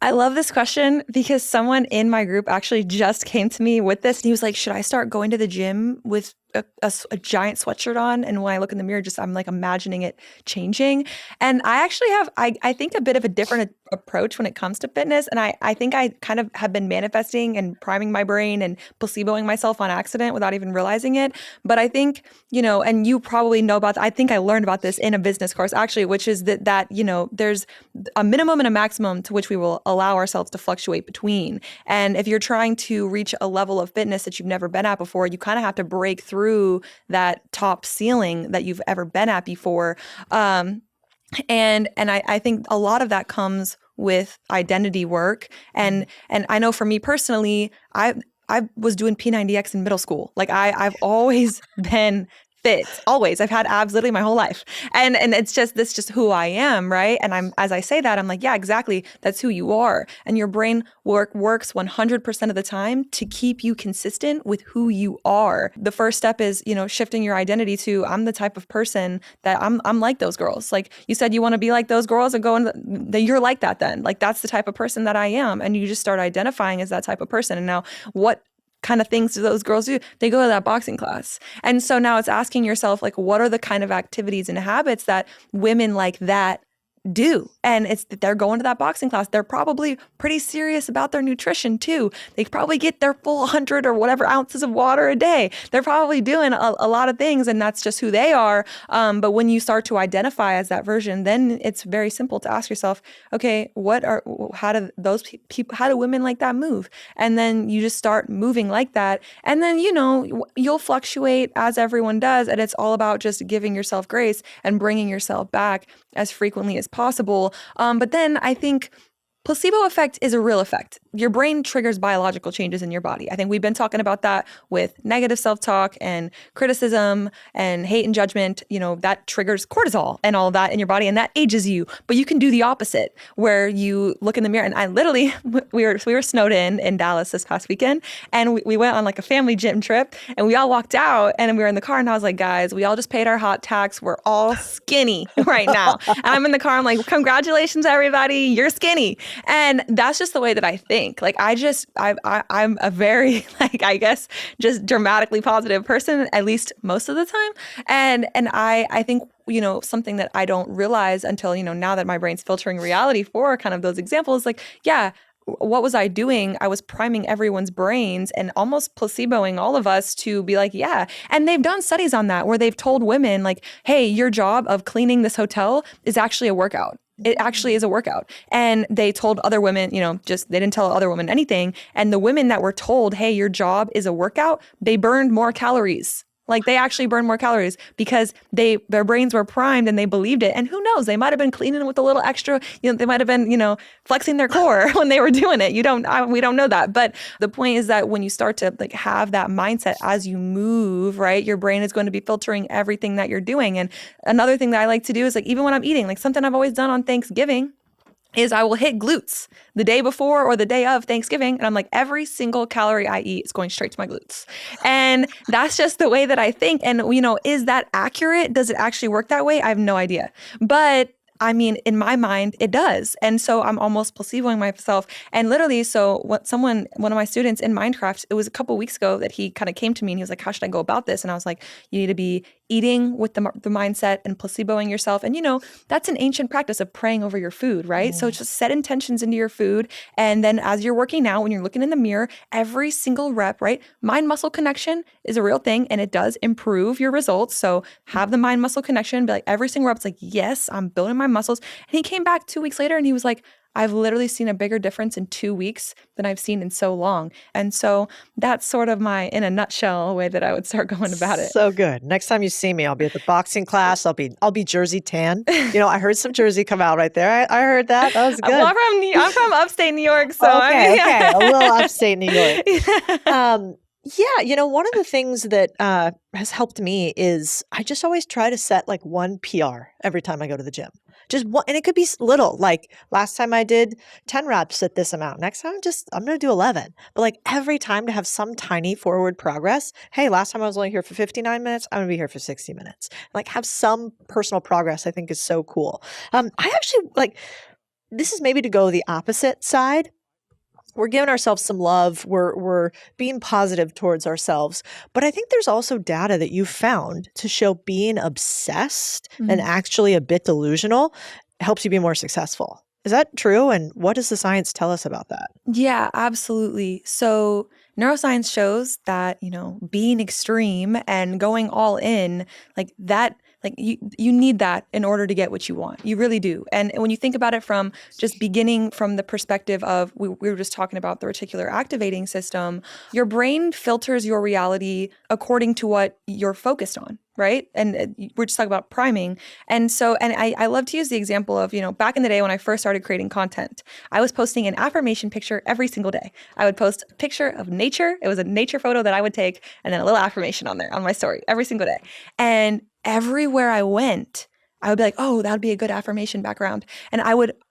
I love this question because someone in my group actually just came to me with this and he was like, should I start going to the gym with a giant sweatshirt on? And when I look in the mirror, I'm like imagining it changing. And I actually have, I think, a bit of a different approach when it comes to fitness. And I think I kind of have been manifesting and priming my brain and placeboing myself on accident without even realizing it. But I think, and you probably know about, I think I learned about this in a business course actually, which is that there's a minimum and a maximum to which we will allow ourselves to fluctuate between. And if you're trying to reach a level of fitness that you've never been at before, you kind of have to break through that top ceiling that you've ever been at before. And I think a lot of that comes with identity work. And I know for me personally, I was doing P90X in middle school. Like I've always been fit, always. I've had abs literally my whole life. And it's just who I am, right? And as I say that, I'm like, yeah, exactly. That's who you are. And your brain works 100% of the time to keep you consistent with who you are. The first step is, shifting your identity to, I'm the type of person that I'm like those girls. Like you said, you want to be like those girls and you're like that then. Like that's the type of person that I am. And you just start identifying as that type of person. And now what kind of things do those girls do? They go to that boxing class. And so now it's asking yourself, like, what are the kind of activities and habits that women like that do? And it's that they're going to that boxing class. They're probably pretty serious about their nutrition too. They probably get their full 100 or whatever ounces of water a day. They're probably doing a lot of things, and that's just who they are. But when you start to identify as that version, then it's very simple to ask yourself, okay, how do women like that move? And then you just start moving like that. And then, you'll fluctuate as everyone does. And it's all about just giving yourself grace and bringing yourself back as frequently as possible. But then I think placebo effect is a real effect. Your brain triggers biological changes in your body. I think we've been talking about that with negative self-talk and criticism and hate and judgment. That triggers cortisol and all of that in your body, and that ages you. But you can do the opposite, where you look in the mirror. And I literally, we were snowed in Dallas this past weekend, and we went on like a family gym trip, and we all walked out, and we were in the car, and I was like, guys, we all just paid our hot tax. We're all skinny right now. And I'm in the car, I'm like, congratulations, everybody, you're skinny. And that's just the way that I think. Like I'm a very, I guess, just dramatically positive person, at least most of the time. And I think, something that I don't realize until, now that my brain's filtering reality for kind of those examples, like, yeah, what was I doing? I was priming everyone's brains and almost placeboing all of us to be like, yeah. And they've done studies on that where they've told women like, hey, your job of cleaning this hotel is actually a workout. It actually is a workout. And they told other women, they didn't tell other women anything. And the women that were told, hey, your job is a workout, they burned more calories. Like they actually burned more calories because their brains were primed and they believed it. And who knows, they might have been cleaning with a little extra, they might have been, flexing their core when they were doing it. We don't know that. But the point is that when you start to like have that mindset as you move, right, your brain is going to be filtering everything that you're doing. And another thing that I like to do is like, even when I'm eating, like something I've always done on Thanksgiving is I will hit glutes the day before or the day of Thanksgiving. And I'm like, every single calorie I eat is going straight to my glutes. And that's just the way that I think. And, is that accurate? Does it actually work that way? I have no idea. But I mean, in my mind, it does. And so I'm almost placeboing myself. And literally, one of my students in Minecraft, it was a couple weeks ago that he kind of came to me and he was like, how should I go about this? And I was like, you need to be eating with the mindset and placeboing yourself. And, that's an ancient practice of praying over your food, right? So just set intentions into your food. And then as you're working out, when you're looking in the mirror, every single rep, right? Mind-muscle connection is a real thing and it does improve your results. So have the mind-muscle connection, be like every single rep, it's like, yes, I'm building my muscles. And he came back 2 weeks later and he was like, I've literally seen a bigger difference in 2 weeks than I've seen in so long. And so that's sort of in a nutshell, way that I would start going about it. So good. Next time you see me, I'll be at the boxing class. I'll be Jersey tan. I heard some Jersey come out right there. I heard that. That was good. Well, I'm from upstate New York. So okay. A little upstate New York. Yeah, one of the things that has helped me is I just always try to set like one PR every time I go to the gym. Just one, and it could be little. Like last time I did 10 reps at this amount. Next time I'm going to do 11. But like every time to have some tiny forward progress. Hey, last time I was only here for 59 minutes. I'm going to be here for 60 minutes. Like have some personal progress, I think is so cool. I actually like, this is maybe to go the opposite side. We're giving ourselves some love. We're being positive towards ourselves. But I think there's also data that you found to show being obsessed and actually a bit delusional helps you be more successful. Is that true? And what does the science tell us about that? Yeah, absolutely. So neuroscience shows that, being extreme and going all in, like that, like you need that in order to get what you want. You really do. And when you think about it from just beginning from the perspective of, we were just talking about the reticular activating system, your brain filters your reality according to what you're focused on. Right. And we're just talking about priming. And so, and I love to use the example of, back in the day when I first started creating content, I was posting an affirmation picture every single day. I would post a picture of nature. It was a nature photo that I would take and then a little affirmation on there on my story every single day. And everywhere I went, I would be like, oh, that would be a good affirmation background. And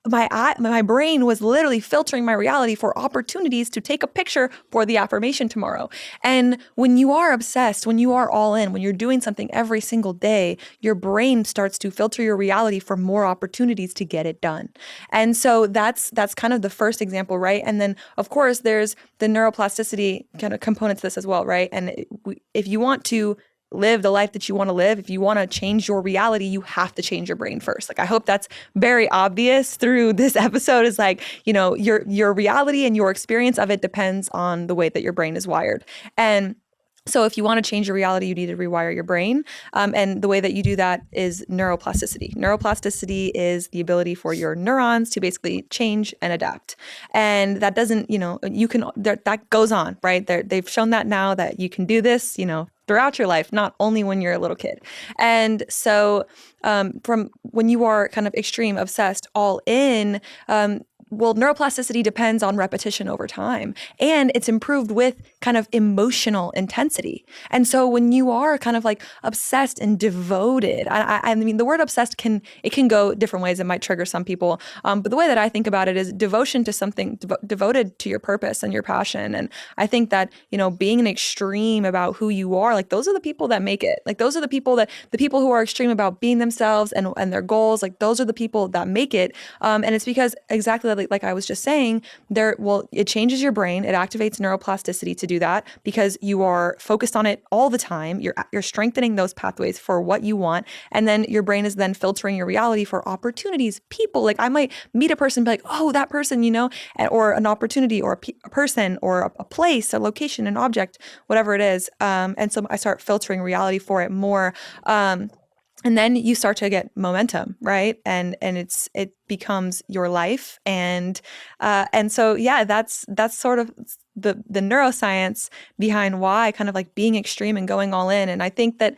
my brain was literally filtering my reality for opportunities to take a picture for the affirmation tomorrow. And when you are obsessed, when you are all in, when you're doing something every single day, your brain starts to filter your reality for more opportunities to get it done. And so that's kind of the first example, right? And then of course there's the neuroplasticity kind of component to this as well, right? And if you want to live the life that you want to live, if you want to change your reality, you have to change your brain first. Like, I hope that's very obvious through this episode, is like, your reality and your experience of it depends on the way that your brain is wired. And so if you want to change your reality, you need to rewire your brain. And the way that you do that is neuroplasticity. Neuroplasticity is the ability for your neurons to basically change and adapt. And that doesn't, that goes on, right? They've shown that now that you can do this, throughout your life, not only when you're a little kid. And so from when you are kind of extreme, obsessed, all in, neuroplasticity depends on repetition over time, and it's improved with kind of emotional intensity. And so when you are kind of like obsessed and devoted, I mean, the word obsessed can go different ways. It might trigger some people. But the way that I think about it is devotion to something, devoted to your purpose and your passion. And I think that, being an extreme about who you are, like those are the people that make it. Like those are the people who are extreme about being themselves and their goals, like those are the people that make it. And it's because exactly like I was just saying, it changes your brain. It activates neuroplasticity to do that because you are focused on it all the time. You're strengthening those pathways for what you want. And then your brain is then filtering your reality for opportunities, people. Like I might meet a person and be like, oh, that person, or an opportunity or a person or a place, a location, an object, whatever it is. And so I start filtering reality for it more. And then you start to get momentum, right? And it becomes your life. And so, yeah, that's sort of the neuroscience behind why kind of like being extreme and going all in. And I think that,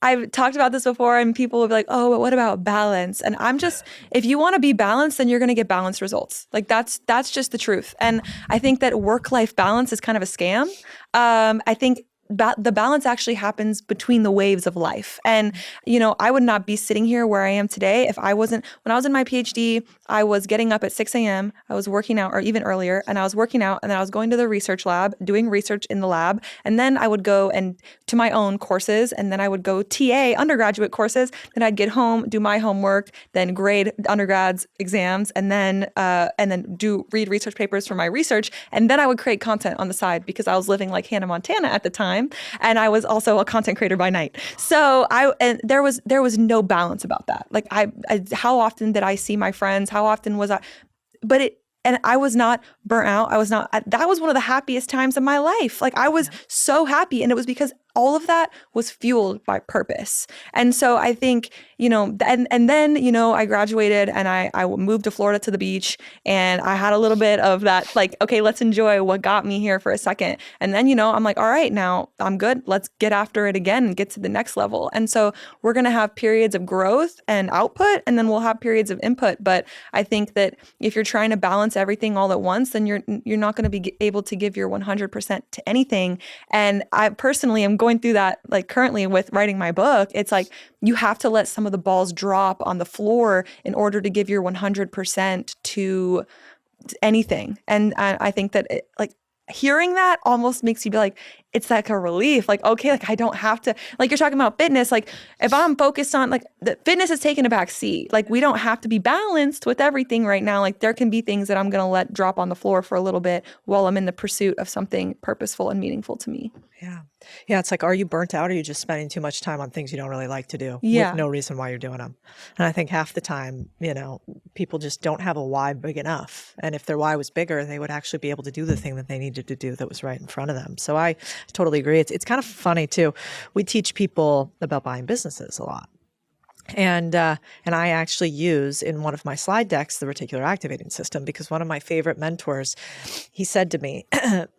I've talked about this before and people will be like, oh, but what about balance? And if you want to be balanced, then you're going to get balanced results. Like that's just the truth. And I think that work-life balance is kind of a scam. I think the balance actually happens between the waves of life. And, I would not be sitting here where I am today if I wasn't, when I was in my PhD, I was getting up at 6 a.m., I was working out, or even earlier, and I was working out, and then I was going to the research lab, doing research in the lab, and then I would go and to my own courses, and then I would go TA undergraduate courses, then I'd get home, do my homework, then grade undergrads exams, and then read research papers for my research, and then I would create content on the side because I was living like Hannah Montana at the time. And I was also a content creator by night. So there was no balance about that. Like how often did I see my friends? How often was I? And I was not burnt out. That was one of the happiest times of my life. Like I was so happy. And it was because all of that was fueled by purpose. And so I think, and then, I graduated and I moved to Florida to the beach, and I had a little bit of that, like, okay, let's enjoy what got me here for a second. And then, I'm like, all right, now I'm good. Let's get after it again and get to the next level. And so we're going to have periods of growth and output, and then we'll have periods of input. But I think that if you're trying to balance everything all at once, then you're not going to be able to give your 100% to anything. And I personally am going through that, like, currently with writing my book. It's like you have to let some of the balls drop on the floor in order to give your 100% to anything. And I think that hearing that almost makes you be like, it's like a relief. Like, okay, like I don't have to, like you're talking about fitness. Like if I'm focused on, like, the fitness is taking a back seat. Like we don't have to be balanced with everything right now. Like there can be things that I'm going to let drop on the floor for a little bit while I'm in the pursuit of something purposeful and meaningful to me. Yeah. Yeah. It's like, are you burnt out, or are you just spending too much time on things you don't really like to do with no reason why you're doing them? And I think half the time, people just don't have a why big enough. And if their why was bigger, they would actually be able to do the thing that they needed to do that was right in front of them. So I totally agree. It's kind of funny too. We teach people about buying businesses a lot. And I actually use in one of my slide decks the reticular activating system, because one of my favorite mentors, he said to me,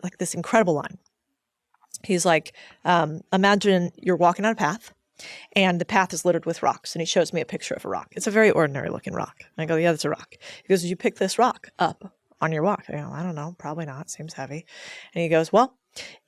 like, this incredible line. He's like, imagine you're walking on a path and the path is littered with rocks. And he shows me a picture of a rock. It's a very ordinary looking rock. And I go, yeah, that's a rock. He goes, did you pick this rock up on your walk? I go, I don't know, probably not. Seems heavy. And he goes, well,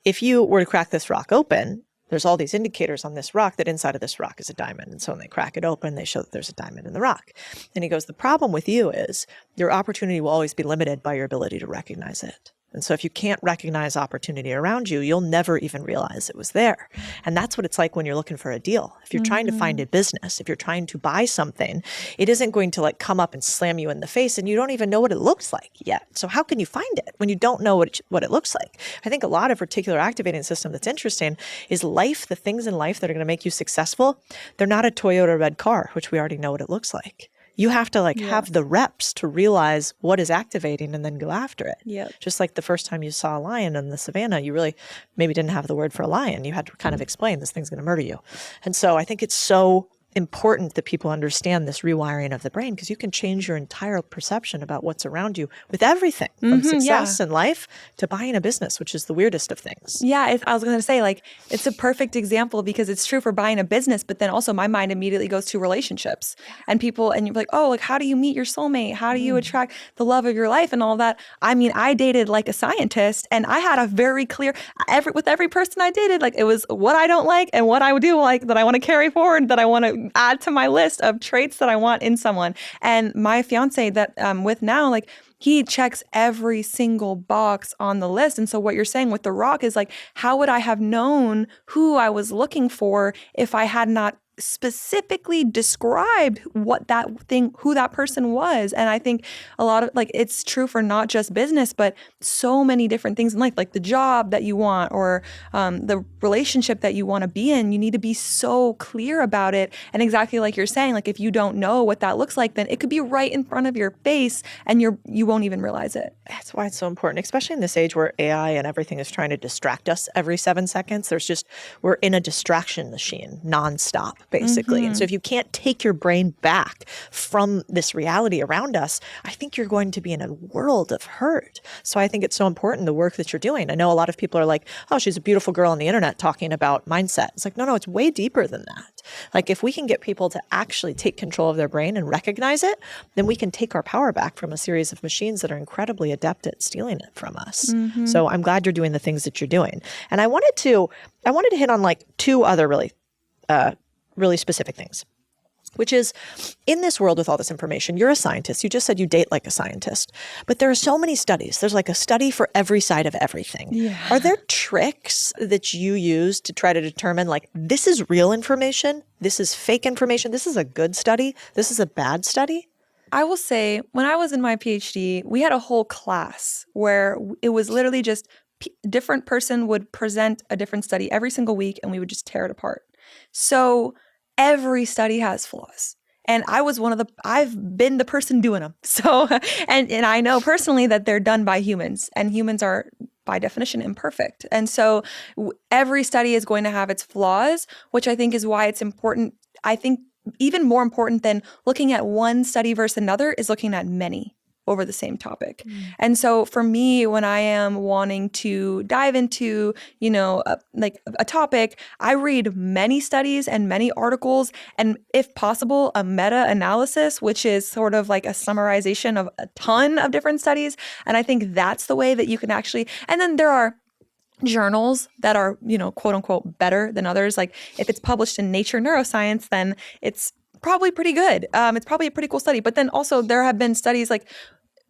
if you were to crack this rock open, there's all these indicators on this rock that inside of this rock is a diamond. And so when they crack it open, they show that there's a diamond in the rock. And he goes, the problem with you is your opportunity will always be limited by your ability to recognize it. And so if you can't recognize opportunity around you, you'll never even realize it was there. And that's what it's like when you're looking for a deal. If you're trying to find a business, if you're trying to buy something, it isn't going to like come up and slam you in the face, and you don't even know what it looks like yet. So how can you find it when you don't know what it looks like? I think a lot of reticular activating system that's interesting is life, the things in life that are going to make you successful. They're not a Toyota red car, which we already know what it looks like. You have to have the reps to realize what is activating and then go after it. Yep. Just like the first time you saw a lion in the savannah, you really maybe didn't have the word for a lion. You had to kind of explain, this thing's going to murder you. And so I think it's so important that people understand this rewiring of the brain, because you can change your entire perception about what's around you with everything from success in life to buying a business, which is the weirdest of things. Yeah, I was going to say, like, it's a perfect example, because it's true for buying a business, but then also my mind immediately goes to relationships and people, and you're like, oh, like, how do you meet your soulmate? How do you attract the love of your life and all that? I mean, I dated like a scientist, and I had a very clear, with every person I dated, like, it was what I don't like and what I do like that I want to carry forward, that I want to add to my list of traits that I want in someone. And my fiance that I'm with now, like, he checks every single box on the list. And so what you're saying with the rock is like, how would I have known who I was looking for if I had not specifically described what that thing, who that person was? And I think a lot of, like, it's true for not just business, but so many different things in life, like the job that you want, or the relationship that you want to be in. You need to be so clear about it. And exactly like you're saying, like, if you don't know what that looks like, then it could be right in front of your face and you won't even realize it. That's why it's so important, especially in this age where AI and everything is trying to distract us every 7 seconds. We're in a distraction machine nonstop, basically. And so if you can't take your brain back from this reality around us, I think you're going to be in a world of hurt. So I think it's so important, the work that you're doing. I know a lot of people are like, oh, she's a beautiful girl on the internet talking about mindset. It's like, no, it's way deeper than that. Like, if we can get people to actually take control of their brain and recognize it, then we can take our power back from a series of machines that are incredibly adept at stealing it from us. So I'm glad you're doing the things that you're doing. And I wanted to hit on like two other really specific things, which is, in this world with all this information, you're a scientist. You just said you date like a scientist, but there are so many studies. There's like a study for every side of everything. Yeah. Are there tricks that you use to try to determine, like, this is real information, this is fake information, this is a good study, this is a bad study? I will say, when I was in my PhD, we had a whole class where it was literally just different person would present a different study every single week, and we would just tear it apart. So every study has flaws. And I've been the person doing them. So, and I know personally that they're done by humans, and humans are by definition imperfect. And so every study is going to have its flaws, which I think is why it's important. I think even more important than looking at one study versus another is looking at many over the same topic. And so for me, when I am wanting to dive into, a topic, I read many studies and many articles, and if possible, a meta-analysis, which is sort of like a summarization of a ton of different studies. And I think that's the way that you can actually, and then there are journals that are, quote unquote, better than others. Like if it's published in Nature Neuroscience, then it's probably pretty good. It's probably a pretty cool study. But then also there have been studies like,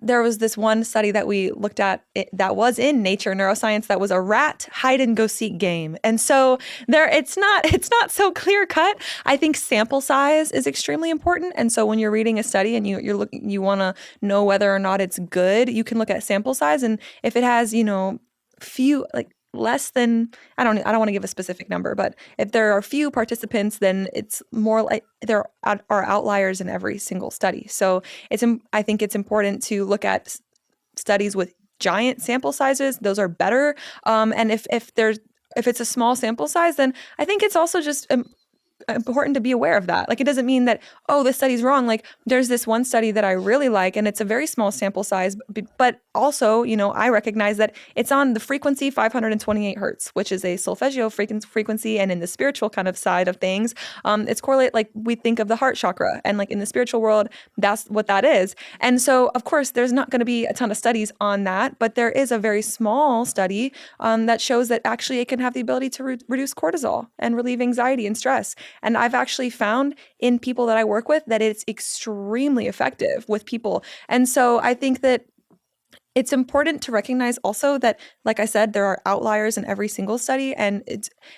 there was this one study that we looked at that was in Nature Neuroscience that was a rat hide and go seek game. And so it's not so clear cut. I think sample size is extremely important. And so when you're reading a study and you want to know whether or not it's good, you can look at sample size. And if it has, few, like less than, I don't want to give a specific number, but if there are few participants, then it's more like there are outliers in every single study. So I think it's important to look at studies with giant sample sizes. Those are better. And if it's a small sample size, then I think it's also just important to be aware of that. Like, it doesn't mean that, oh, this study's wrong. Like, there's this one study that I really like, and it's a very small sample size, but also, I recognize that it's on the frequency 528 hertz, which is a solfeggio frequency. And in the spiritual kind of side of things, it's correlated, like we think of the heart chakra, and like in the spiritual world, that's what that is. And so, of course, there's not going to be a ton of studies on that, but there is a very small study that shows that actually it can have the ability to reduce cortisol and relieve anxiety and stress. And I've actually found in people that I work with that it's extremely effective with people. And so I think that it's important to recognize also that, like I said, there are outliers in every single study. And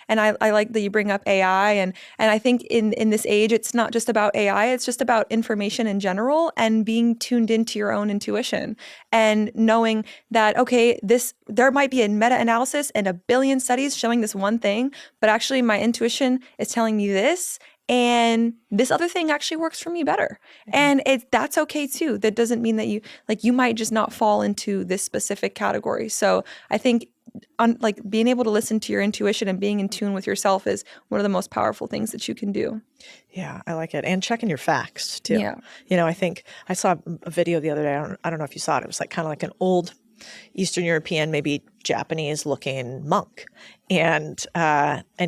I like that you bring up AI. And I think in this age, it's not just about AI, it's just about information in general and being tuned into your own intuition and knowing that, okay, there might be a meta-analysis and a billion studies showing this one thing, but actually my intuition is telling me this. And this other thing actually works for me better. And that's okay too. That doesn't mean that you might just not fall into this specific category. So I think being able to listen to your intuition and being in tune with yourself is one of the most powerful things that you can do. Yeah, I like it. And checking your facts too. Yeah. I think I saw a video the other day. I don't know if you saw it. It was like kind of like an old Eastern European, maybe Japanese looking monk. And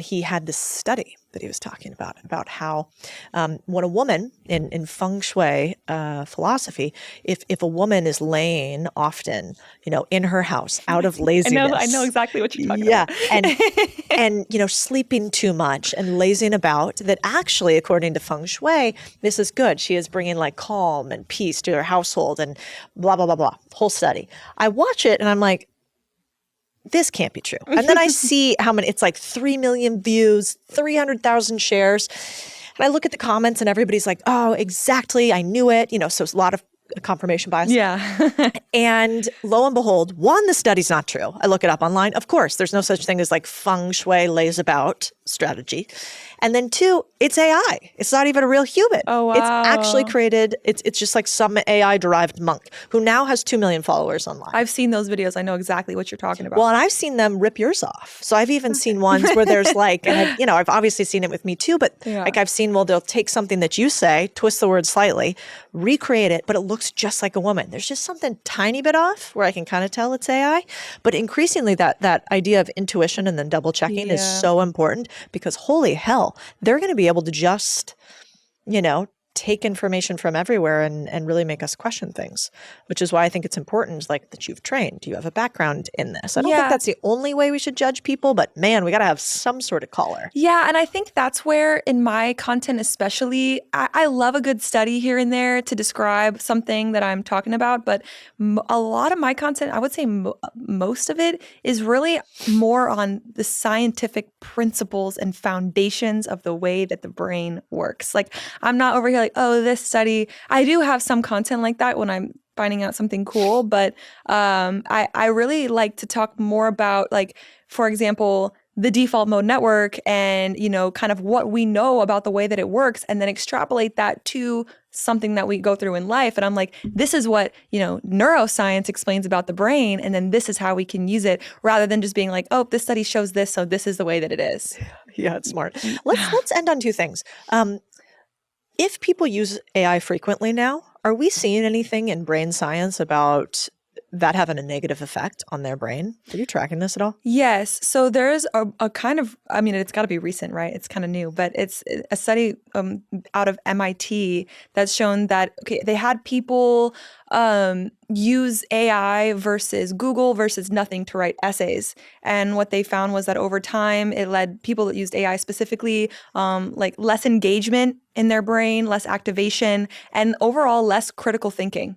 he had this study that he was talking about how when a woman in feng shui philosophy, if a woman is laying often, in her house out of laziness. I know exactly what you're talking about. And sleeping too much and lazing about, that actually, according to feng shui, this is good. She is bringing like calm and peace to her household and blah, blah, blah, blah, whole study. I watch it and I'm like, this can't be true. And then I see how many, it's like 3 million views, 300,000 shares. And I look at the comments and everybody's like, oh, exactly. I knew it. So it's a lot of confirmation bias. Yeah. And lo and behold, one, the study's not true. I look it up online. Of course, there's no such thing as like feng shui lays about strategy. And then two, it's AI. It's not even a real human. Oh, wow. It's actually created, it's just like some AI-derived monk who now has 2 million followers online. I've seen those videos. I know exactly what you're talking about. Well, and I've seen them rip yours off. So I've even seen ones where there's like, and I've obviously seen it with me too, but like I've seen, they'll take something that you say, twist the word slightly, recreate it, but it looks just like a woman. There's just something tiny bit off where I can kind of tell it's AI. But increasingly that idea of intuition and then double checking is so important, because holy hell, they're going to be able to just, take information from everywhere and really make us question things, which is why I think it's important, like, that you've trained, you have a background in this. I don't think that's the only way we should judge people, but man, we got to have some sort of color. Yeah. And I think that's where in my content, especially, I love a good study here and there to describe something that I'm talking about. But a lot of my content, I would say most of it is really more on the scientific principles and foundations of the way that the brain works. Like, I'm not over here like, oh, this study. I do have some content like that when I'm finding out something cool, but I really like to talk more about, like, for example, the default mode network and, kind of what we know about the way that it works, and then extrapolate that to something that we go through in life. And I'm like, this is what, neuroscience explains about the brain. And then this is how we can use it, rather than just being like, oh, this study shows this, so this is the way that it is. Yeah, it's smart. Let's end on two things. If people use AI frequently now, are we seeing anything in brain science about that having a negative effect on their brain? Are you tracking this at all? Yes. So there's a kind of, it's got to be recent, right? It's kind of new, but it's a study out of MIT that's shown that, they had people use AI versus Google versus nothing to write essays. And what they found was that over time, it led people that used AI specifically, like less engagement in their brain, less activation, and overall less critical thinking.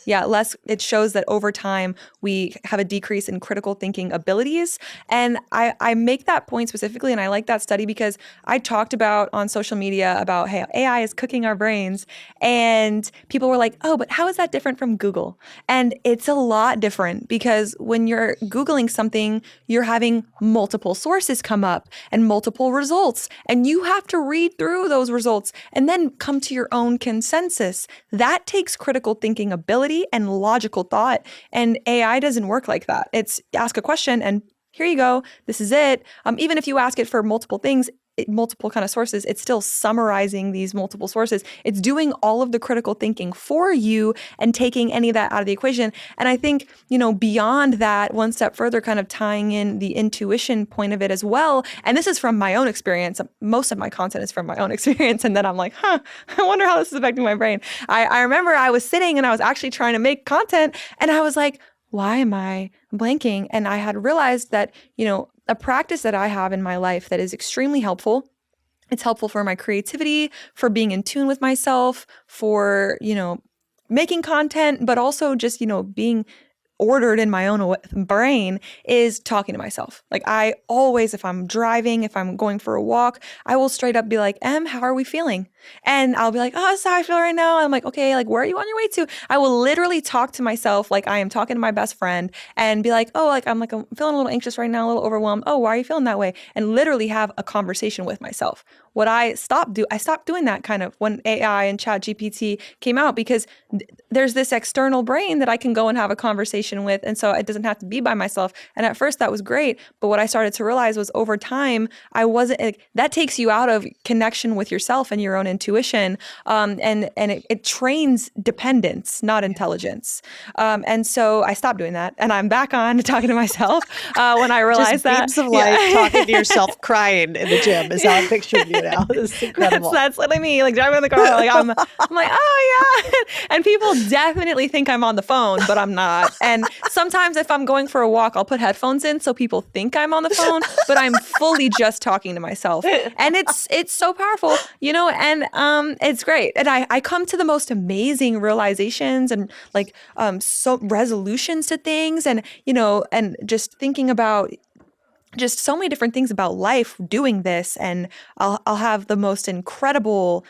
Yeah, it shows that over time we have a decrease in critical thinking abilities. And I make that point specifically, and I like that study because I talked about on social media about, hey, AI is cooking our brains. And people were like, oh, but how is that different from Google? And it's a lot different, because when you're Googling something, you're having multiple sources come up and multiple results. And you have to read through those results and then come to your own consensus. That takes critical thinking ability and logical thought. And AI doesn't work like that. It's ask a question and here you go. This is it. Even if you ask it for multiple things, multiple kind of sources, it's still summarizing these multiple sources. It's doing all of the critical thinking for you and taking any of that out of the equation. And I think, beyond that, one step further, kind of tying in the intuition point of it as well. And this is from my own experience. Most of my content is from my own experience. And then I'm like, I wonder how this is affecting my brain. I remember I was sitting and I was actually trying to make content and I was like, why am I blanking? And I had realized that, a practice that I have in my life that is extremely helpful. It's helpful for my creativity, for being in tune with myself, for, making content, but also just, being ordered in my own brain, is talking to myself. Like I always, if I'm driving, if I'm going for a walk, I will straight up be like, how are we feeling? And I'll be like, oh, that's how I feel right now. And I'm like, okay, like, where are you on your way to? I will literally talk to myself like I am talking to my best friend and be like, oh, I'm feeling a little anxious right now, a little overwhelmed. Oh, why are you feeling that way? And literally have a conversation with myself. What I stopped doing that kind of when AI and ChatGPT came out, because there's this external brain that I can go and have a conversation with. And so it doesn't have to be by myself. And at first that was great. But what I started to realize was over time, that takes you out of connection with yourself and your own intuition. And it trains dependence, not intelligence. And so I stopped doing that. And I'm back on talking to myself when I realized that. Just beams of light, talking to yourself, crying in the gym is how I pictured you now. It's incredible. That's literally me, like driving in the car. Like I'm like, oh yeah. And people definitely think I'm on the phone, but I'm not. And sometimes if I'm going for a walk, I'll put headphones in so people think I'm on the phone, but I'm fully just talking to myself. And it's so powerful, and it's great. And I come to the most amazing realizations and so resolutions to things and, and just thinking about just so many different things about life doing this. And I'll have the most incredible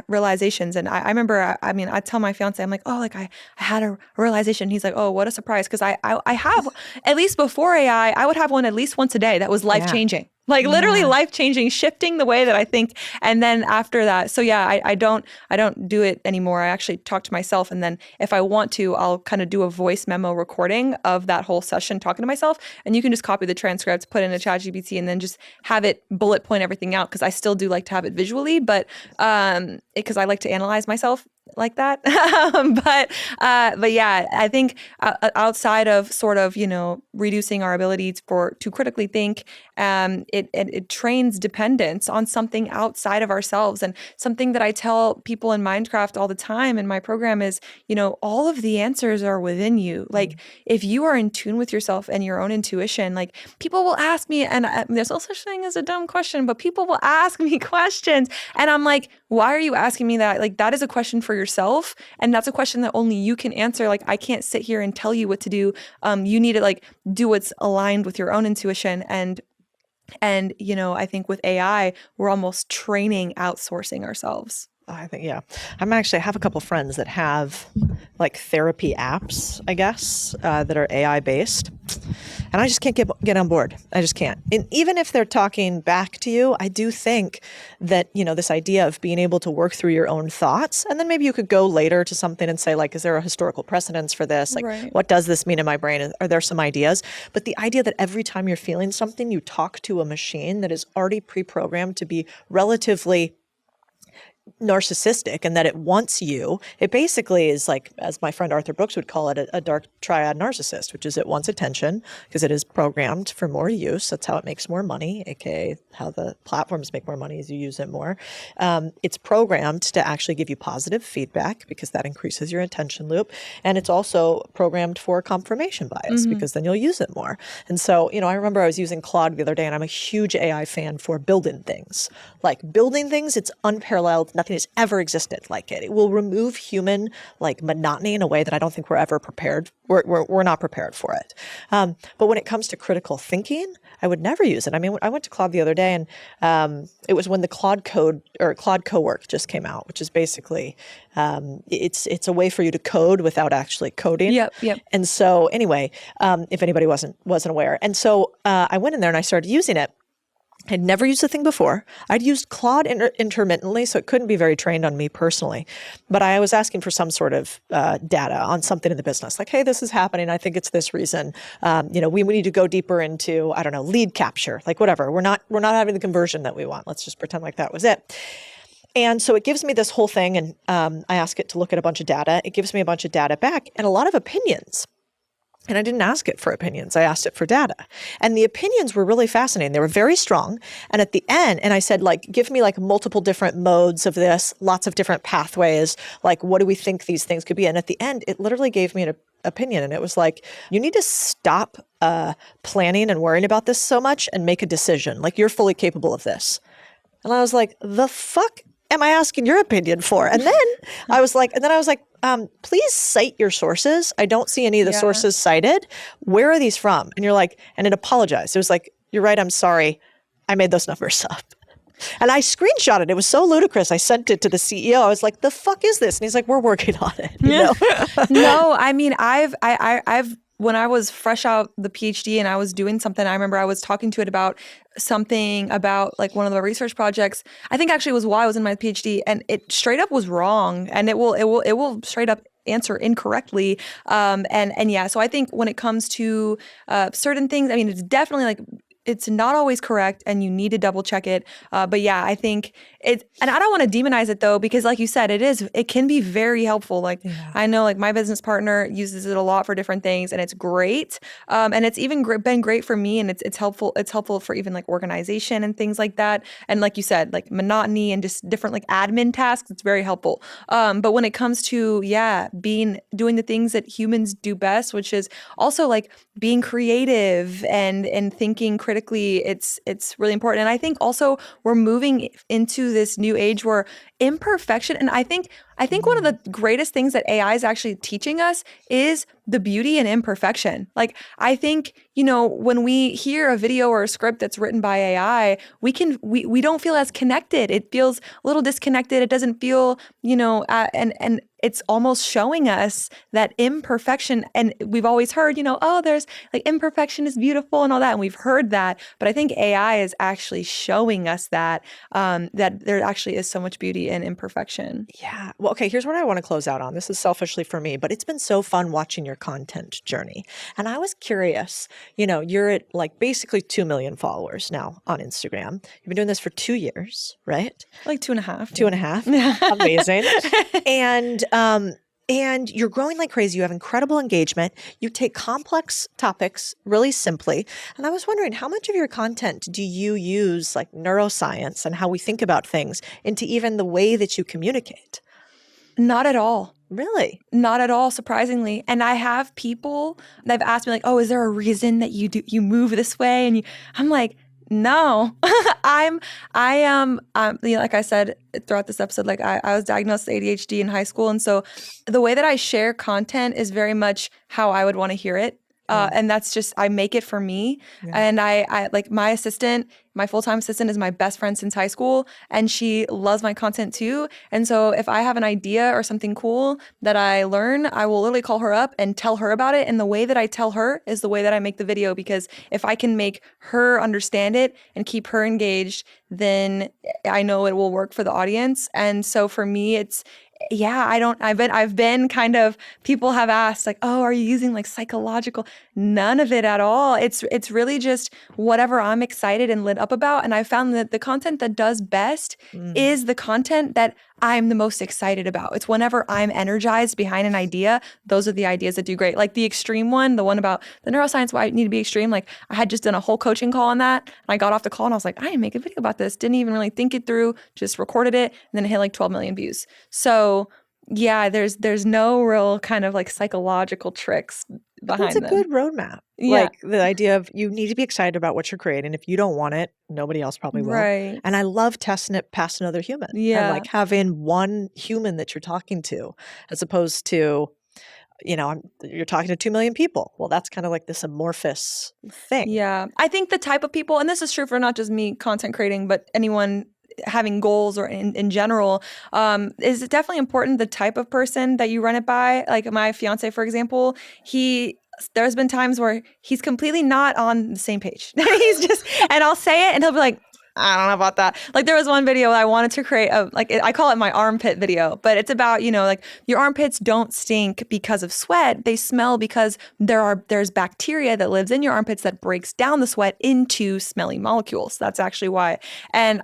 realizations. And I remember, I tell my fiance, I'm like, oh, like I had a realization. He's like, oh, what a surprise. Cause I have, at least before AI, I would have one at least once a day that was life-changing. Like literally life-changing, shifting the way that I think. And then after that, so I don't do it anymore. I actually talk to myself. And then if I want to, I'll kind of do a voice memo recording of that whole session talking to myself. And you can just copy the transcripts, put in a ChatGPT, and then just have it bullet point everything out. Cause I still do like to have it visually, but because I like to analyze myself like that. But yeah, I think outside of sort of, reducing our abilities to critically think, it trains dependence on something outside of ourselves. And something that I tell people in Mindcraft all the time in my program is, all of the answers are within you. Like if you are in tune with yourself and your own intuition, like people will ask me, and there's no such thing as a dumb question, but people will ask me questions. And I'm like, why are you asking me that? Like that is a question for yourself. And that's a question that only you can answer. Like I can't sit here and tell you what to do. You need to do what's aligned with your own intuition. And I think with AI, we're almost training outsourcing ourselves. I think, yeah. I have a couple friends that have like therapy apps, I guess, that are AI based. And I just can't get on board. I just can't. And even if they're talking back to you, I do think that, this idea of being able to work through your own thoughts, and then maybe you could go later to something and say, like, is there a historical precedence for this? Like, Right. what does this mean in my brain? Are there some ideas? But the idea that every time you're feeling something, you talk to a machine that is already pre-programmed to be relatively narcissistic and that it wants you. It basically is like, as my friend Arthur Brooks would call it, a dark triad narcissist, which is it wants attention because it is programmed for more use. That's how it makes more money, aka how the platforms make more money as you use it more. It's programmed to actually give you positive feedback because that increases your attention loop. And it's also programmed for confirmation bias because then you'll use it more. And so, I remember I was using Claude the other day, and I'm a huge AI fan for building things. Like building things, it's unparalleled. Nothing has ever existed like it. It will remove human monotony in a way that I don't think we're ever prepared. We're not prepared for it. But when it comes to critical thinking, I would never use it. I mean, I went to Claude the other day, and it was when the Claude Code or Claude Cowork just came out, which is basically it's a way for you to code without actually coding. Yep. And so anyway, if anybody wasn't aware, and so I went in there and I started using it. I'd never used the thing before. I'd used Claude intermittently, so it couldn't be very trained on me personally. But I was asking for some sort of data on something in the business. Like, hey, this is happening. I think it's this reason. We need to go deeper into, I don't know, lead capture, like whatever. We're not having the conversion that we want. Let's just pretend like that was it. And so it gives me this whole thing, and I ask it to look at a bunch of data. It gives me a bunch of data back and a lot of opinions. And I didn't ask it for opinions. I asked it for data. And the opinions were really fascinating. They were very strong. And at the end, and I said, give me multiple different modes of this, lots of different pathways. What do we think these things could be? And at the end, it literally gave me an opinion. And it was like, you need to stop planning and worrying about this so much and make a decision. You're fully capable of this. And I was like, the fuck am I asking your opinion for? And then I was like, please cite your sources. I don't see any of the sources cited. Where are these from? And you're like, and it apologized. It was like, you're right. I'm sorry. I made those numbers up. And I screenshot it. It was so ludicrous. I sent it to the CEO. I was like, the fuck is this? And he's like, we're working on it. No, I mean, I've when I was fresh out the PhD and I was doing something, I remember I was talking to it about something about one of the research projects. I think actually it was while I was in my PhD, and it straight up was wrong, and it will straight up answer incorrectly. And yeah, so I think when it comes to certain things, I mean, it's definitely it's not always correct, and you need to double check it. But yeah, I think and I don't want to demonize it though, because like you said, it can be very helpful. I know my business partner uses it a lot for different things, and it's great. And it's even been great for me, and it's helpful. It's helpful for even organization and things like that. And like you said, monotony and just different admin tasks, it's very helpful. But when it comes to, doing the things that humans do best, which is also being creative and thinking critically, it's really important. And I think also we're moving into this new age where imperfection, and I think one of the greatest things that AI is actually teaching us is the beauty in imperfection. I think, when we hear a video or a script that's written by AI, we don't feel as connected. It feels a little disconnected. It doesn't feel, and it's almost showing us that imperfection. And we've always heard, there's imperfection is beautiful and all that. And we've heard that. But I think AI is actually showing us that there actually is so much beauty in imperfection. Yeah. Well, okay, here's what I want to close out on. This is selfishly for me, but it's been so fun watching your content journey. And I was curious, you're at basically 2 million followers now on Instagram. You've been doing this for 2 years, right? 2.5. 2.5. Amazing. And you're growing like crazy. You have incredible engagement. You take complex topics really simply. And I was wondering, how much of your content do you use neuroscience and how we think about things into even the way that you communicate? Not at all. Really? Not at all, surprisingly. And I have people that have asked me oh, is there a reason that you move this way? And I'm like, no, I am, like I said throughout this episode, I was diagnosed with ADHD in high school. And so the way that I share content is very much how I would want to hear it. And that's just, I make it for me. Yeah. And I my assistant my full-time assistant is my best friend since high school, and she loves my content too. And so if I have an idea or something cool that I learn, I will literally call her up and tell her about it. And the way that I tell her is the way that I make the video, because if I can make her understand it and keep her engaged, then I know it will work for the audience. And so for me, I've been kind of, people have asked like, oh, are you using like psychological? None of it at all. It's really just whatever I'm excited and lit up about. And I found that the content that does best is the content that I'm the most excited about. It's whenever I'm energized behind an idea, those are the ideas that do great. Like the extreme one, the one about the neuroscience, why I need to be extreme. Like I had just done a whole coaching call on that. And I got off the call and I was like, I didn't make a video about this. Didn't even really think it through, just recorded it. And then it hit like 12 million views. So yeah, there's no real kind of like psychological tricks behind That's a them. good roadmap. Yeah. Like the idea of you need to be excited about what you're creating. If you don't want it, nobody else probably will. Right. And I love testing it past another human. And Yeah. like having one human that you're talking to, as opposed to, you're talking to 2 million people. Well, that's kind of like this amorphous thing. Yeah. I think the type of people, and this is true for not just me content creating, but anyone having goals or in general, is definitely important the type of person that you run it by. Like my fiance, for example, there's been times where he's completely not on the same page. And I'll say it and he'll be like, I don't know about that. Like there was one video I wanted to create I call it my armpit video, but it's about, like your armpits don't stink because of sweat. They smell because there's bacteria that lives in your armpits that breaks down the sweat into smelly molecules. That's actually why. And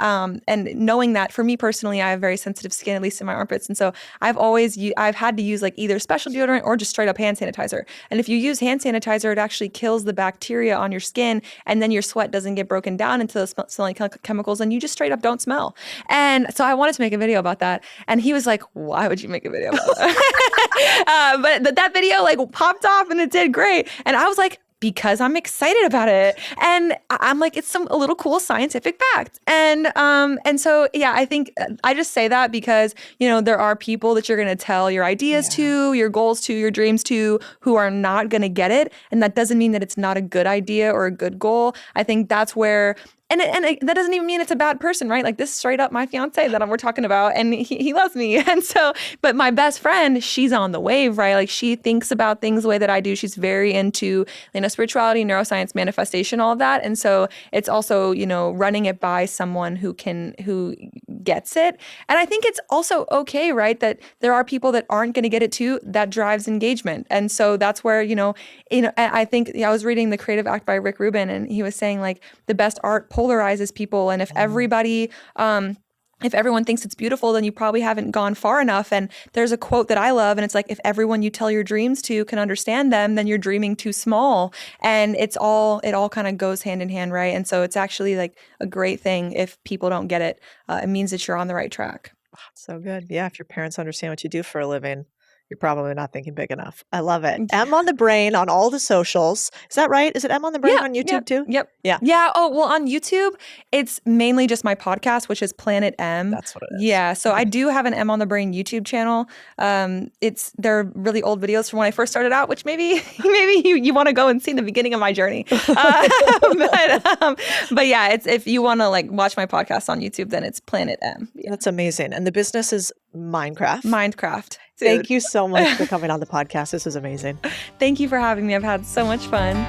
knowing that, for me personally, I have very sensitive skin, at least in my armpits. And so I've had to use like either special deodorant or just straight up hand sanitizer. And if you use hand sanitizer, it actually kills the bacteria on your skin, and then your sweat doesn't get broken down into those smelly chemicals, and you just straight up don't smell. And so I wanted to make a video about that, and he was like, why would you make a video about that? But that video like popped off and it did great, and I was like, because I'm excited about it. And I'm like, it's a little cool scientific fact. And so, yeah, I think I just say that because, there are people that you're going to tell your ideas to, your goals to, your dreams to, who are not going to get it. And that doesn't mean that it's not a good idea or a good goal. I think that's where, and that doesn't even mean it's a bad person, right? Like this is straight up my fiance that we're talking about, and he loves me. And so, but my best friend, she's on the wave, right? Like she thinks about things the way that I do. She's very into, spirituality, neuroscience, manifestation, all of that. And so it's also, running it by someone who gets it. And I think it's also okay, right? That there are people that aren't going to get it too. That drives engagement. And so that's where, I think I was reading The Creative Act by Rick Rubin, and he was saying like the best art polarizes people. And if if everyone thinks it's beautiful, then you probably haven't gone far enough. And there's a quote that I love, and it's like, if everyone you tell your dreams to can understand them, then you're dreaming too small. And it all kind of goes hand in hand, right? And so it's actually like a great thing if people don't get it. It means that you're on the right track. So good. Yeah. If your parents understand what you do for a living, you're probably not thinking big enough. I love it. M on the Brain on all the socials. Is that right? Is it M on the Brain on YouTube too? Yep. Yeah. Yeah. Oh, well, on YouTube, it's mainly just my podcast, which is Planet M. That's what it is. Yeah. So I do have an M on the Brain YouTube channel. They're really old videos from when I first started out, which maybe you want to go and see the beginning of my journey. But yeah, it's, if you want to like watch my podcast on YouTube, then it's Planet M. Yeah. That's amazing. And the business is Minecraft. Dude. Thank you so much for coming on the podcast. This is amazing. Thank you for having me. I've had so much fun.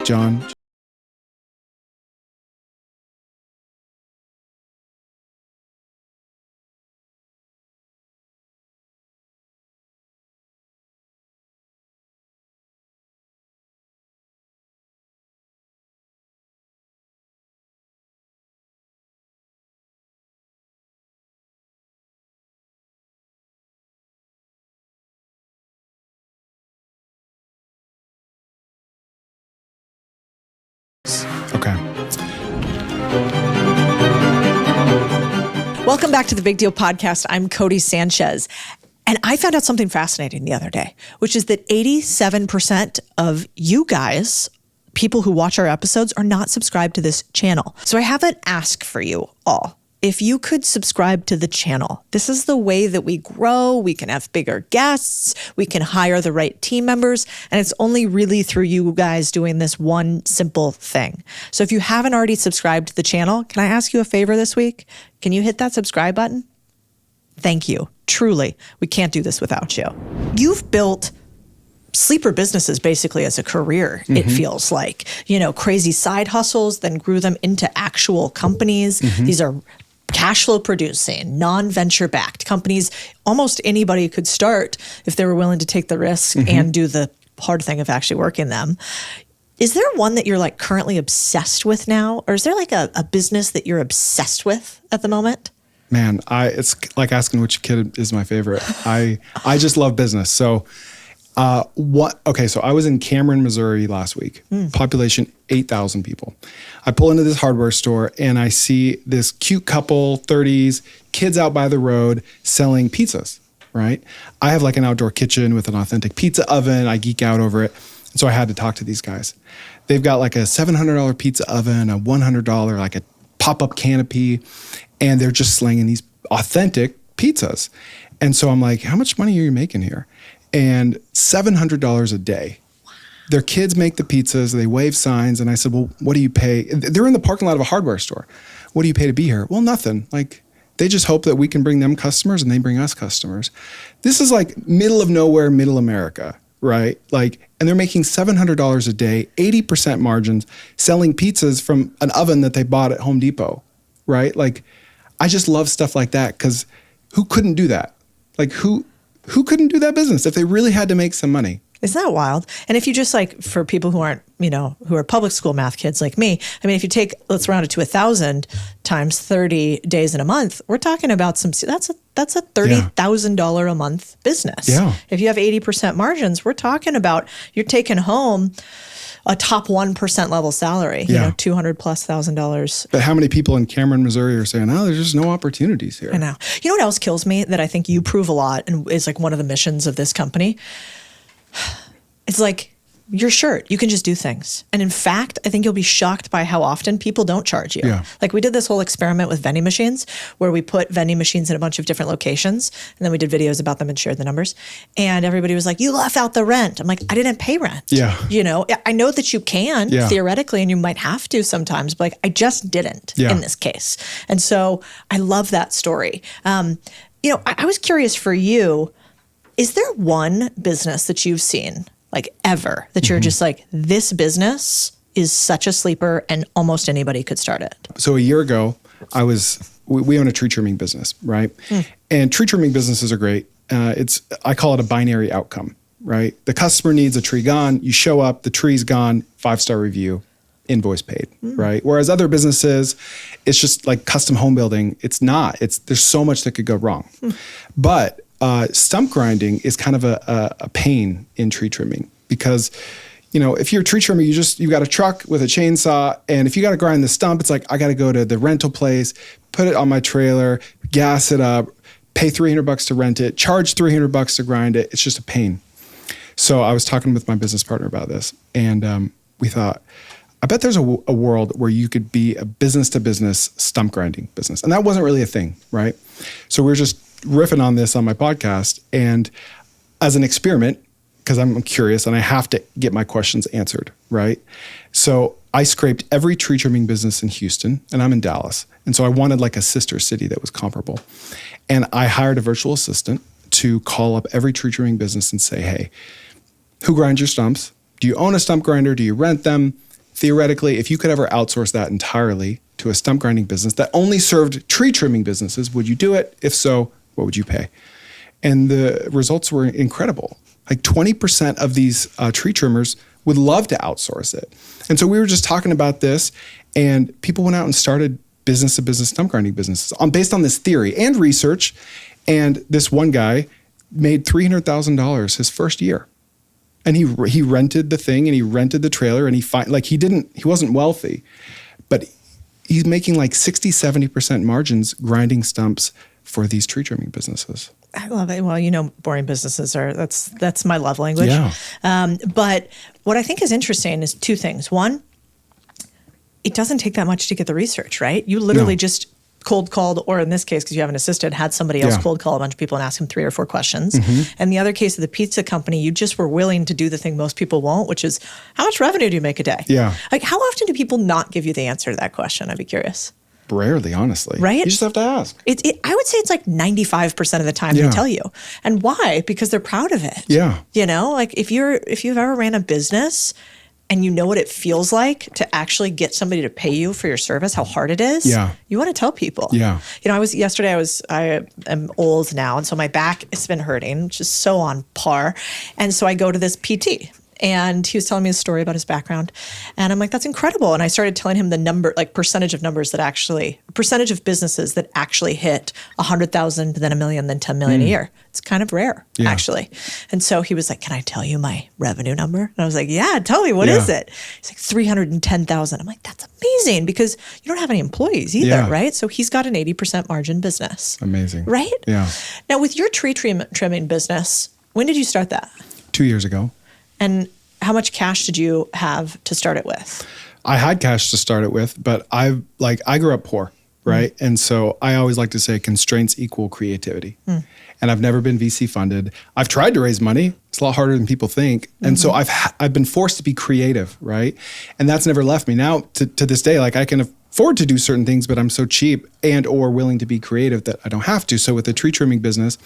John. Okay. Welcome back to the Big Deal Podcast. I'm Codie Sanchez. And I found out something fascinating the other day, which is that 87% of you guys, people who watch our episodes, are not subscribed to this channel. So I have an ask for you all. If you could subscribe to the channel, this is the way that we grow. We can have bigger guests. We can hire the right team members. And it's only really through you guys doing this one simple thing. So if you haven't already subscribed to the channel, can I ask you a favor this week? Can you hit that subscribe button? Thank you. Truly, we can't do this without you. You've built sleeper businesses basically as a career, it feels like. You know, crazy side hustles, then grew them into actual companies. These are cash flow producing, non-venture backed companies. Almost anybody could start if they were willing to take the risk and do the hard thing of actually working them. Is there one that you're like currently obsessed with now? Or is there like a business that you're obsessed with at the moment? Man, it's like asking which kid is my favorite. I just love business. So so I was in Cameron, Missouri last week, population 8,000 people. I pull into this hardware store and I see this cute couple, 30s, kids out by the road selling pizzas, right? I have like an outdoor kitchen with an authentic pizza oven. I geek out over it. And so I had to talk to these guys. They've got like a $700 pizza oven, a $100 like a pop-up canopy, and they're just slinging these authentic pizzas. And so I'm like, how much money are you making here? And $700 a day. Their kids make the pizzas, they wave signs, and I said, well, what do you pay? They're in the parking lot of a hardware store. What do you pay to be here? Well, nothing. Like, they just hope that we can bring them customers and they bring us customers. This is like middle of nowhere, middle America, right? Like, and they're making $700 a day, 80% margins, selling pizzas from an oven that they bought at Home Depot, right? Like, I just love stuff like that because who couldn't do that? Like, who couldn't do that business if they really had to make some money? Isn't that wild? And if you just like, for people who aren't, who are public school math kids like me, I mean, if you take, let's round it to 1,000 times 30 days in a month, we're talking about that's a $30,000 a month business. Yeah. If you have 80% margins, we're talking about you're taking home a top 1% level salary, $200,000+. But how many people in Cameron, Missouri are saying, oh, there's just no opportunities here? I know. You know what else kills me that I think you prove a lot and is like one of the missions of this company? It's like your shirt. You can just do things. And in fact, I think you'll be shocked by how often people don't charge you. Yeah. Like we did this whole experiment with vending machines where we put vending machines in a bunch of different locations. And then we did videos about them and shared the numbers. And everybody was like, you left out the rent. I'm like, I didn't pay rent. Yeah. I know that you can theoretically, and you might have to sometimes, but like I just didn't in this case. And so I love that story. I was curious for you, is there one business that you've seen like ever that you're just like, this business is such a sleeper and almost anybody could start it? So a year ago, we own a tree trimming business, right? And tree trimming businesses are great. I call it a binary outcome, right? The customer needs a tree gone. You show up, the tree's gone, 5-star review, invoice paid, right? Whereas other businesses, it's just like custom home building. It's not. There's so much that could go wrong. But stump grinding is kind of a pain in tree trimming because, if you're a tree trimmer, you've got a truck with a chainsaw, and if you got to grind the stump, it's like, I got to go to the rental place, put it on my trailer, gas it up, pay $300 to rent it, charge $300 to grind it. It's just a pain. So I was talking with my business partner about this, and we thought, I bet there's a world where you could be a business-to-business stump grinding business. And that wasn't really a thing, right? So we were just riffing on this on my podcast, and as an experiment, because I'm curious and I have to get my questions answered, right? So I scraped every tree trimming business in Houston, and I'm in Dallas. And so I wanted like a sister city that was comparable. And I hired a virtual assistant to call up every tree trimming business and say, hey, who grinds your stumps? Do you own a stump grinder? Do you rent them? theoretically, if you could ever outsource that entirely to a stump grinding business that only served tree trimming businesses, would you do it? If so, what would you pay? And the results were incredible. Like 20% of these tree trimmers would love to outsource it. And so we were just talking about this, and people went out and started business-to-business stump grinding businesses based on this theory and research. And this one guy made $300,000 his first year. And he rented the thing, and he rented the trailer, and he wasn't wealthy, but he's making like 60-70% margins grinding stumps for these tree trimming businesses. I love it. Well, boring businesses that's my love language. Yeah. But what I think is interesting is two things. One, it doesn't take that much to get the research, right? You literally just cold called, or in this case, because you have an assistant, had somebody else cold call a bunch of people and ask them 3 or 4 questions. And the other case of the pizza company, you just were willing to do the thing most people won't, which is, how much revenue do you make a day? Yeah. Like, how often do people not give you the answer to that question? I'd be curious. Rarely, honestly. Right? You just have to ask. I would say it's like 95% of the time they tell you. And why? Because they're proud of it. Yeah. Like if you've ever ran a business and you know what it feels like to actually get somebody to pay you for your service, how hard it is. Yeah. You want to tell people. Yeah. I am old now, and so my back has been hurting, which is so on par. And so I go to this PT. And he was telling me a story about his background. And I'm like, that's incredible. And I started telling him the percentage of businesses that actually hit 100,000, then 1 million, then 10 million a year. It's kind of rare, actually. And so he was like, can I tell you my revenue number? And I was like, yeah, tell me, what is it? He's like, 310,000. I'm like, that's amazing, because you don't have any employees either, right? So he's got an 80% margin business. Amazing. Right? Yeah. Now, with your tree trimming business, when did you start that? 2 years ago. And how much cash did you have to start it with? I had cash to start it with, but I grew up poor, right? And so I always like to say constraints equal creativity. And I've never been VC funded. I've tried to raise money. It's a lot harder than people think. And so I've been forced to be creative, right? And that's never left me. Now to this day, like, I can afford to do certain things, but I'm so cheap and or willing to be creative that I don't have to. So with the tree trimming business,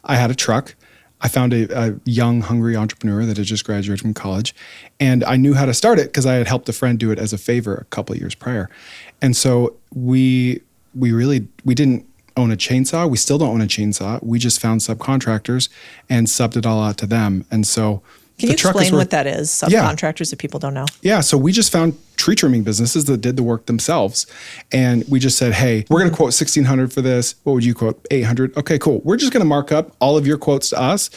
I had a truck. I found a young, hungry entrepreneur that had just graduated from college, and I knew how to start it because I had helped a friend do it as a favor a couple of years prior. And so we didn't own a chainsaw. We still don't own a chainsaw. We just found subcontractors and subbed it all out to them. And so can you explain what that is, subcontractors, if people don't know? Yeah, so we just found tree trimming businesses that did the work themselves. And we just said, hey, we're going to quote $1,600 for this. What would you quote? $800. Okay, cool. We're just going to mark up all of your quotes to us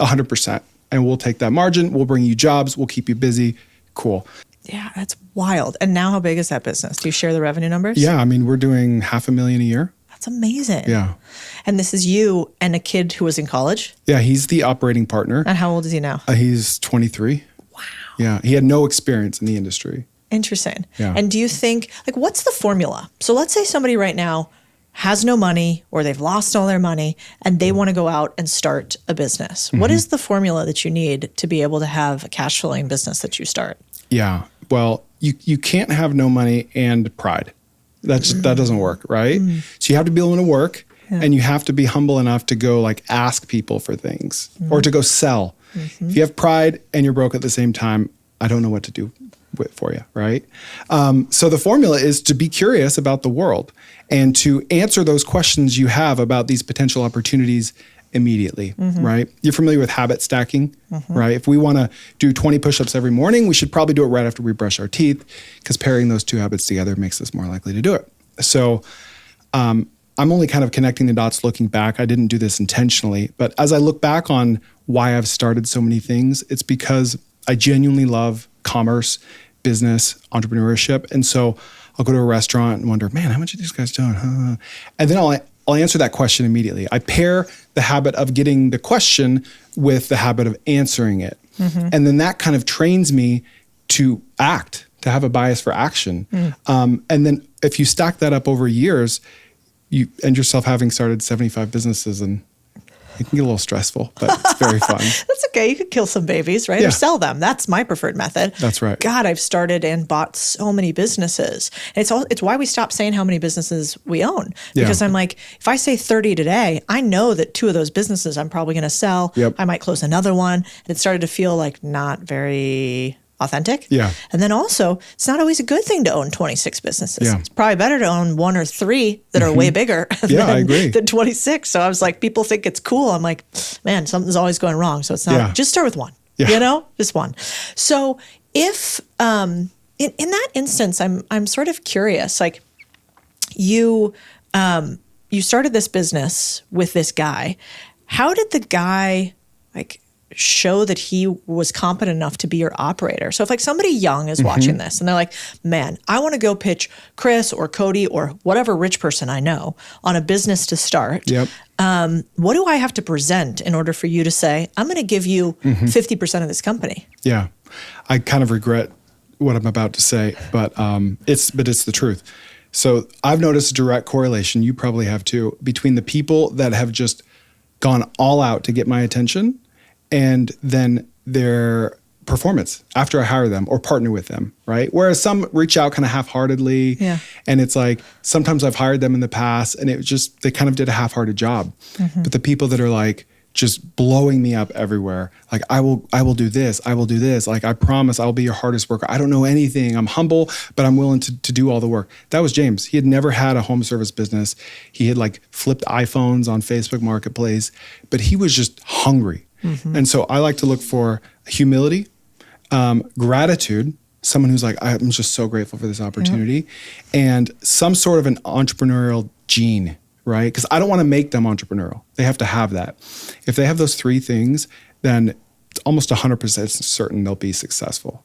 100%. And we'll take that margin. We'll bring you jobs. We'll keep you busy. Cool. Yeah, that's wild. And now how big is that business? Do you share the revenue numbers? Yeah, I mean, we're doing $500,000 a year. That's amazing. Yeah. And this is you and a kid who was in college? Yeah, he's the operating partner. And how old is he now? He's 23. Wow. Yeah, he had no experience in the industry. Interesting. Yeah. And do you think, what's the formula? So let's say somebody right now has no money, or they've lost all their money, and they want to go out and start a business. What is the formula that you need to be able to have a cash flowing business that you start? Yeah. Well, you can't have no money and pride. That doesn't work, right? So you have to be willing to work, and you have to be humble enough to go ask people for things or to go sell. If you have pride and you're broke at the same time, I don't know what to do for you, right? So the formula is to be curious about the world and to answer those questions you have about these potential opportunities immediately, right? You're familiar with habit stacking, right? If we want to do 20 push-ups every morning, we should probably do it right after we brush our teeth, because pairing those two habits together makes us more likely to do it. So I'm only kind of connecting the dots looking back. I didn't do this intentionally, but as I look back on why I've started so many things, it's because I genuinely love commerce, business, entrepreneurship. And so I'll go to a restaurant and wonder, man, how much are these guys doing? And then I'll answer that question immediately. I pair the habit of getting the question with the habit of answering it. And then that kind of trains me to act, to have a bias for action. And then if you stack that up over years, you end yourself having started 75 businesses, and it can get a little stressful, but it's very fun. That's okay. You could kill some babies, right? Yeah. Or sell them. That's my preferred method. That's right. God, I've started and bought so many businesses. And it's why we stopped saying how many businesses we own. Because I'm like, if I say 30 today, I know that 2 of those businesses I'm probably going to sell. Yep. I might close another one. And it started to feel like not very authentic. Yeah. And then also, it's not always a good thing to own 26 businesses. Yeah. It's probably better to own 1 or 3 that are way bigger I agree. than 26. So I was like, people think it's cool. I'm like, man, something's always going wrong. So it's not, just start with 1, just 1. So if, in that instance, I'm sort of curious, like you started this business with this guy. How did the guy like show that he was competent enough to be your operator? So if like somebody young is watching this and they're like, man, I want to go pitch Chris or Cody or whatever rich person I know on a business to start. Yep. What do I have to present in order for you to say, I'm going to give you 50% of this company? Yeah. I kind of regret what I'm about to say, but it's the truth. So I've noticed a direct correlation, you probably have too, between the people that have just gone all out to get my attention and then their performance after I hire them or partner with them, right? Whereas some reach out kind of half-heartedly. Yeah. And it's like, sometimes I've hired them in the past and it was just, they kind of did a half-hearted job. But the people that are like, just blowing me up everywhere. Like, I will do this. I will do this. Like, I promise I'll be your hardest worker. I don't know anything. I'm humble, but I'm willing to do all the work. That was James. He had never had a home service business. He had like flipped iPhones on Facebook Marketplace, but he was just hungry. And so I like to look for humility, gratitude, someone who's like, I'm just so grateful for this opportunity, and some sort of an entrepreneurial gene, right? Because I don't want to make them entrepreneurial. They have to have that. If they have those 3 things, then it's almost 100% certain they'll be successful.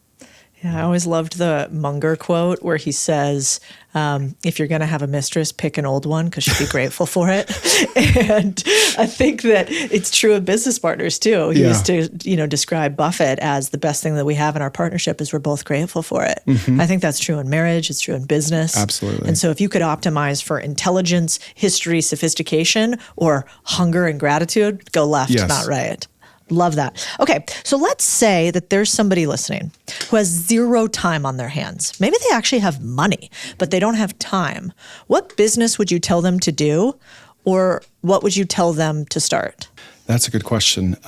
Yeah, I always loved the Munger quote where he says, if you're going to have a mistress, pick an old one because she'll be grateful for it. And I think that it's true of business partners too. He used to, describe Buffett as the best thing that we have in our partnership is we're both grateful for it. I think that's true in marriage. It's true in business. Absolutely. And so if you could optimize for intelligence, history, sophistication, or hunger and gratitude, go left, not right. Love that. Okay, so let's say that there's somebody listening who has 0 time on their hands. Maybe they actually have money, but they don't have time. What business would you tell them to do, or what would you tell them to start? That's a good question.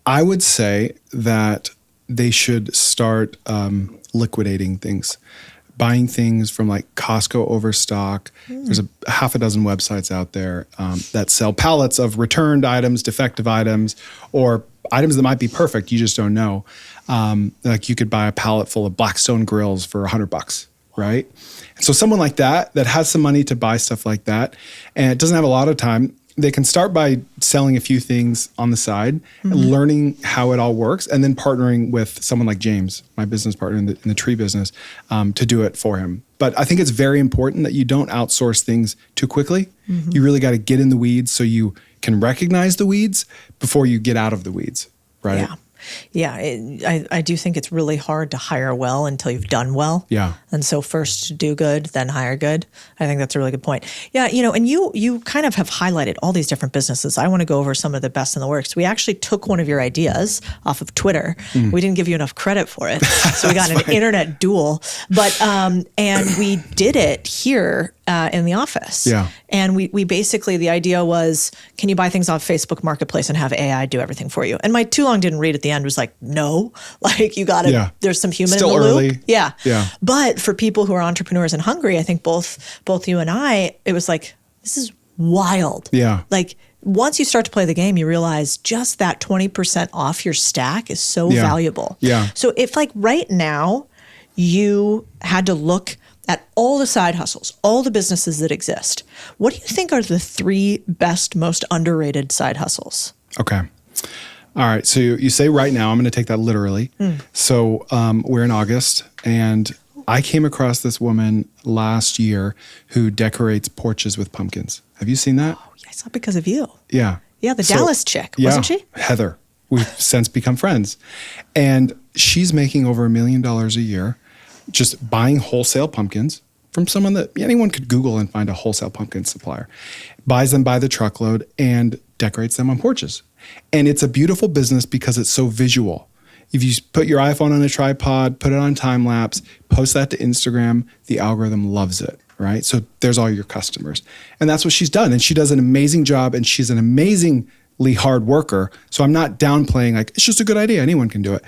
I would say that they should start liquidating things. Buying things from like Costco Overstock. There's a half a dozen websites out there that sell pallets of returned items, defective items, or items that might be perfect. You just don't know. Like you could buy a pallet full of Blackstone grills for $100, right? So someone like that has some money to buy stuff like that, and it doesn't have a lot of time. They can start by selling a few things on the side, learning how it all works, and then partnering with someone like James, my business partner in the tree business, to do it for him. But I think it's very important that you don't outsource things too quickly. You really got to get in the weeds so you can recognize the weeds before you get out of the weeds, right? Yeah. Yeah, I do think it's really hard to hire well until you've done well. Yeah. And so first do good, then hire good. I think that's a really good point. Yeah, and you kind of have highlighted all these different businesses. I want to go over some of the best in the works. We actually took one of your ideas off of Twitter. We didn't give you enough credit for it. So we got an internet duel. But and we did it here in the office. Yeah. And we basically, the idea was, can you buy things off Facebook Marketplace and have AI do everything for you? And my too long didn't read at the end was like, no, like you got to, there's some human Still in the early. loop. Yeah. Yeah. But for people who are entrepreneurs and hungry, I think both you and I, it was like, this is wild. Yeah. Like once you start to play the game, you realize just that 20% off your stack is so valuable. Yeah. So if like right now you had to look at all the side hustles, all the businesses that exist, what do you think are the 3 best, most underrated side hustles? Okay. All right. So you say right now, I'm going to take that literally. So we're in August, and I came across this woman last year who decorates porches with pumpkins. Have you seen that? Oh, yeah, it's not because of you. Yeah. Yeah, the Dallas chick, wasn't she? Heather. We've since become friends. And she's making over $1 million a year just buying wholesale pumpkins from someone that anyone could Google and find a wholesale pumpkin supplier. Buys them by the truckload and decorates them on porches. And it's a beautiful business because it's so visual. If you put your iPhone on a tripod, put it on time lapse, post that to Instagram, the algorithm loves it, right? So there's all your customers. And that's what she's done. And she does an amazing job, and she's an amazing hard worker. So I'm not downplaying like, it's just a good idea. Anyone can do it.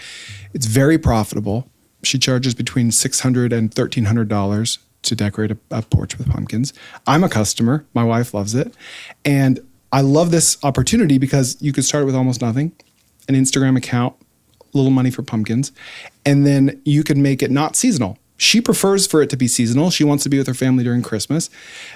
It's very profitable. She charges between $600 and $1,300 to decorate a porch with pumpkins. I'm a customer. My wife loves it. And I love this opportunity because you could start with almost nothing, an Instagram account, a little money for pumpkins, and then you can make it not seasonal. She prefers for it to be seasonal. She wants to be with her family during Christmas.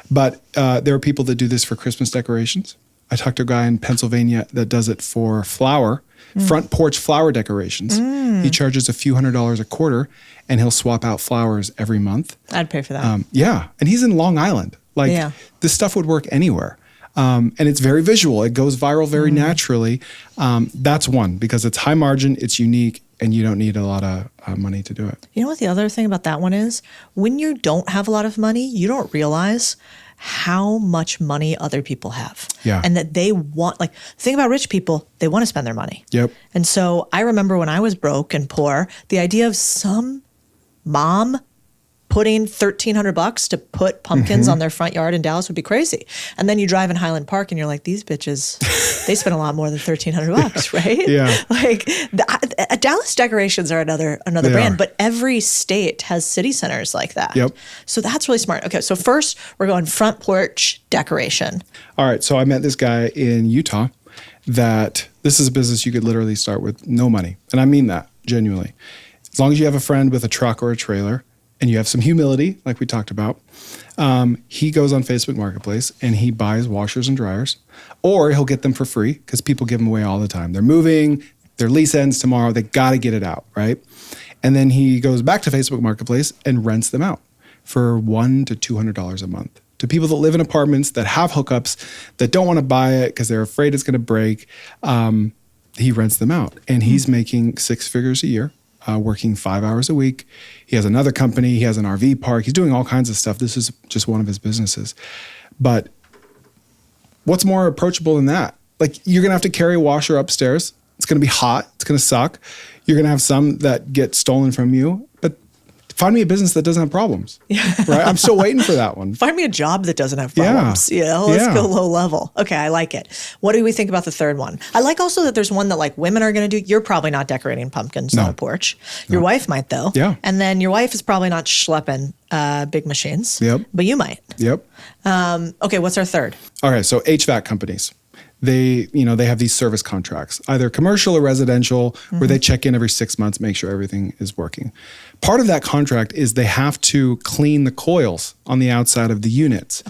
But there are people that do this for Christmas decorations. I talked to a guy in Pennsylvania that does it for front porch flower decorations. He charges a few $100s a quarter, and he'll swap out flowers every month. I'd pay for that. Yeah. And he's in Long Island. This stuff would work anywhere. And it's very visual. It goes viral very naturally. That's one, because it's high margin, it's unique, and you don't need a lot of money to do it. You know what the other thing about that one is? When you don't have a lot of money, you don't realize how much money other people have. Yeah. And that they want, like, the thing about rich people, they want to spend their money. Yep. And so I remember when I was broke and poor, the idea of some mom putting $1,300 to put pumpkins on their front yard in Dallas would be crazy. And then you drive in Highland Park and you're like, these bitches, they spend a lot more than $1,300, right? Yeah. Like Dallas decorations are another brand, but every state has city centers like that. Yep. So that's really smart. Okay, so first we're going front porch decoration. All right. So I met this guy in Utah that this is a business you could literally start with no money. And I mean that genuinely. As long as you have a friend with a truck or a trailer, and you have some humility, like we talked about, he goes on Facebook Marketplace and he buys washers and dryers, or he'll get them for free because people give them away all the time. They're moving, their lease ends tomorrow, they got to get it out, right? And then he goes back to Facebook Marketplace and rents them out for $100 to $200 a month to people that live in apartments, that have hookups, that don't want to buy it because they're afraid it's going to break. He rents them out, and he's making 6 figures a year. Working 5 hours a week. He has another company. He has an RV park. He's doing all kinds of stuff. This is just one of his businesses. But what's more approachable than that? Like, you're going to have to carry a washer upstairs. It's going to be hot. It's going to suck. You're going to have some that get stolen from you. But find me a business that doesn't have problems. Right? I'm still waiting for that one. Find me a job that doesn't have problems. Let's go low level. Okay, I like it. What do we think about the third one? I like also that there's one that like women are going to do. You're probably not decorating pumpkins on a porch. Your wife might though. Yeah. And then your wife is probably not schlepping big machines. Yep. But you might. Yep. Okay, what's our third? Okay, so HVAC companies. They have these service contracts, either commercial or residential, where they check in every 6 months, make sure everything is working. Part of that contract is they have to clean the coils on the outside of the units.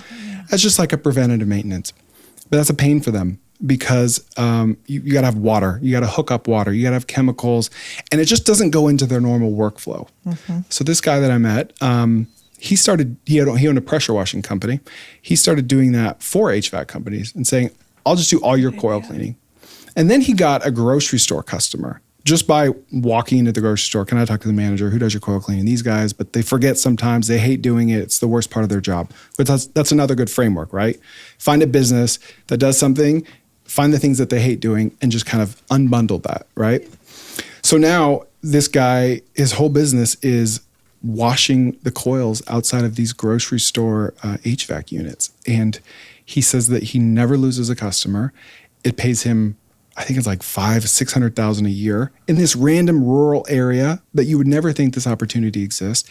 That's just like a preventative maintenance. But that's a pain for them because you got to have water. You got to hook up water. You got to have chemicals. And it just doesn't go into their normal workflow. So this guy that I met, he owned a pressure washing company. He started doing that for HVAC companies and saying, I'll just do all your coil cleaning. And then he got a grocery store customer just by walking into the grocery store. Can I talk to the manager? Who does your coil cleaning? These guys, but they forget sometimes. They hate doing it. It's the worst part of their job. But that's another good framework, right? Find a business that does something, find the things that they hate doing, and just kind of unbundle that, right? So now this guy, his whole business is washing the coils outside of these grocery store HVAC units. And he says that he never loses a customer. It pays him, I think it's like $500,000-$600,000 a year in this random rural area that you would never think this opportunity exists.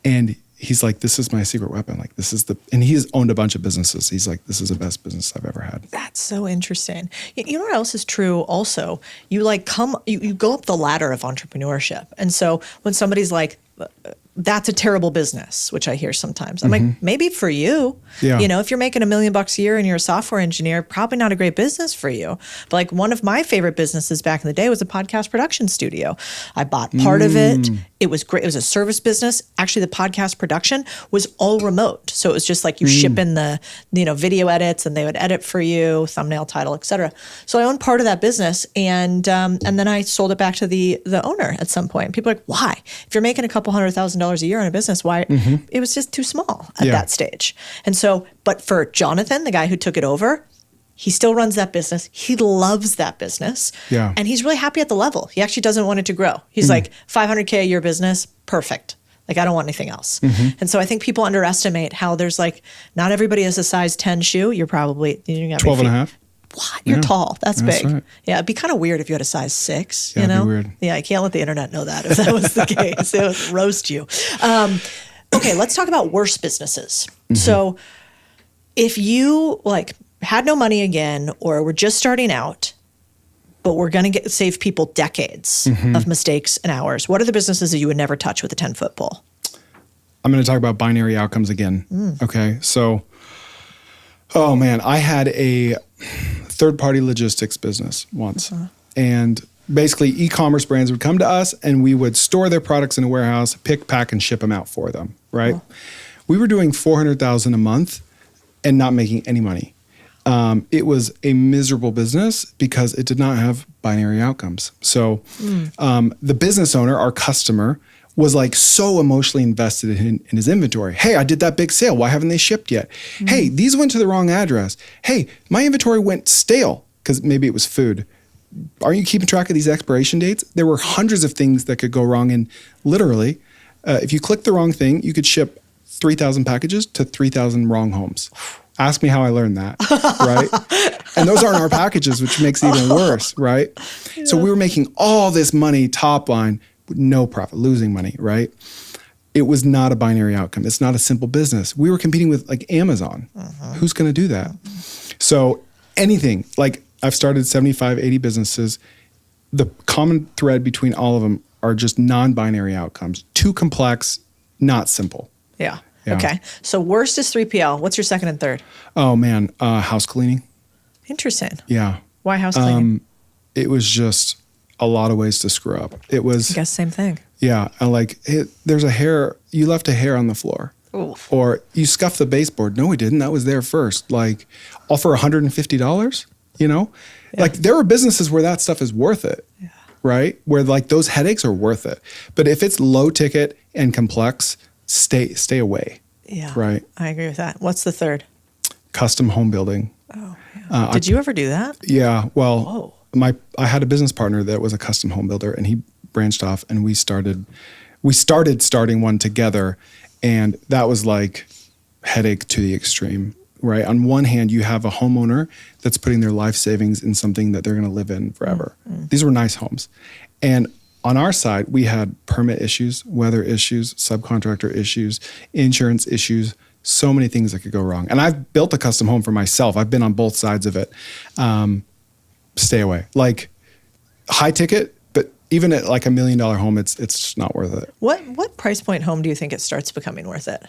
And he's like, this is my secret weapon. Like, and he's owned a bunch of businesses. He's like, this is the best business I've ever had. That's so interesting. You know what else is true also? You go up the ladder of entrepreneurship. And so when somebody's like, that's a terrible business, which I hear sometimes. I'm like, maybe for you, if you're making $1 million a year and you're a software engineer, probably not a great business for you. But like one of my favorite businesses back in the day was a podcast production studio. I bought part of it. It was great. It was a service business. Actually, the podcast production was all remote. So it was just like you ship in the video edits and they would edit for you, thumbnail, title, etc. So I owned part of that business, and then I sold it back to the owner at some point. People are like, why? If you're making a couple $100,000 a year in a business, why? It was just too small at that stage. And so, but for Jonathan, the guy who took it over, he still runs that business. He loves that business. Yeah. And he's really happy at the level. He actually doesn't want it to grow. He's like, $500K a year business, perfect. Like, I don't want anything else. And so I think people underestimate how there's like, not everybody has a size 10 shoe. You're probably, 12 and a half. what? You're tall. That's big. right. Yeah, it'd be kind of weird if you had a size 6, Yeah, you know? it'd be weird. Yeah, I can't let the internet know that if that was the case. It would roast you. Okay, let's talk about worse businesses. So if you like had no money again, or were just starting out, but we're going to save people decades of mistakes and hours, what are the businesses that you would never touch with a 10-foot pole? I'm going to talk about binary outcomes again. Okay. So, oh man, I had a third-party logistics business once. And basically e-commerce brands would come to us and we would store their products in a warehouse, pick, pack, and ship them out for them, right? We were doing $400,000 a month and not making any money. It was a miserable business because it did not have binary outcomes. So the business owner, our customer, was like so emotionally invested in his inventory. Hey, I did that big sale. Why haven't they shipped yet? Hey, these went to the wrong address. Hey, my inventory went stale because maybe it was food. Are you keeping track of these expiration dates? There were hundreds of things that could go wrong. And literally, if you click the wrong thing, you could ship 3,000 packages to 3,000 wrong homes. Ask me how I learned that, right? And those aren't our packages, which makes it even worse, right? Yeah. So we were making all this money top line, with no profit, losing money, right? It was not a binary outcome. It's not a simple business. We were competing with like Amazon. Who's going to do that? So anything, like I've started 75, 80 businesses. The common thread between all of them are just non-binary outcomes. Too complex, not simple. Yeah. Okay. So worst is 3PL. What's your second and third? Oh man, house cleaning. Interesting. Yeah. Why house cleaning? It was just a lot of ways to screw up. It was. I guess same thing. Yeah. There's a hair, you left a hair on the floor. Oof. Or you scuffed the baseboard. No, we didn't. That was there first. Like all for $150, you know? Yeah. Like there are businesses where that stuff is worth it. Yeah. Right? Where like those headaches are worth it. But if it's low ticket and complex, stay away. Yeah. Right. I agree with that. What's the third? Custom home building. Oh, yeah. Did you ever do that? Yeah. Well, I had a business partner that was a custom home builder and he branched off and we started starting one together. And that was like headache to the extreme, right? On one hand, you have a homeowner that's putting their life savings in something that they're going to live in forever. These were nice homes. And on our side, we had permit issues, weather issues, subcontractor issues, insurance issues, so many things that could go wrong. And I've built a custom home for myself. I've been on both sides of it. Stay away. Like high ticket, but even at like $1 million home, it's just not worth it. What price point home do you think it starts becoming worth it?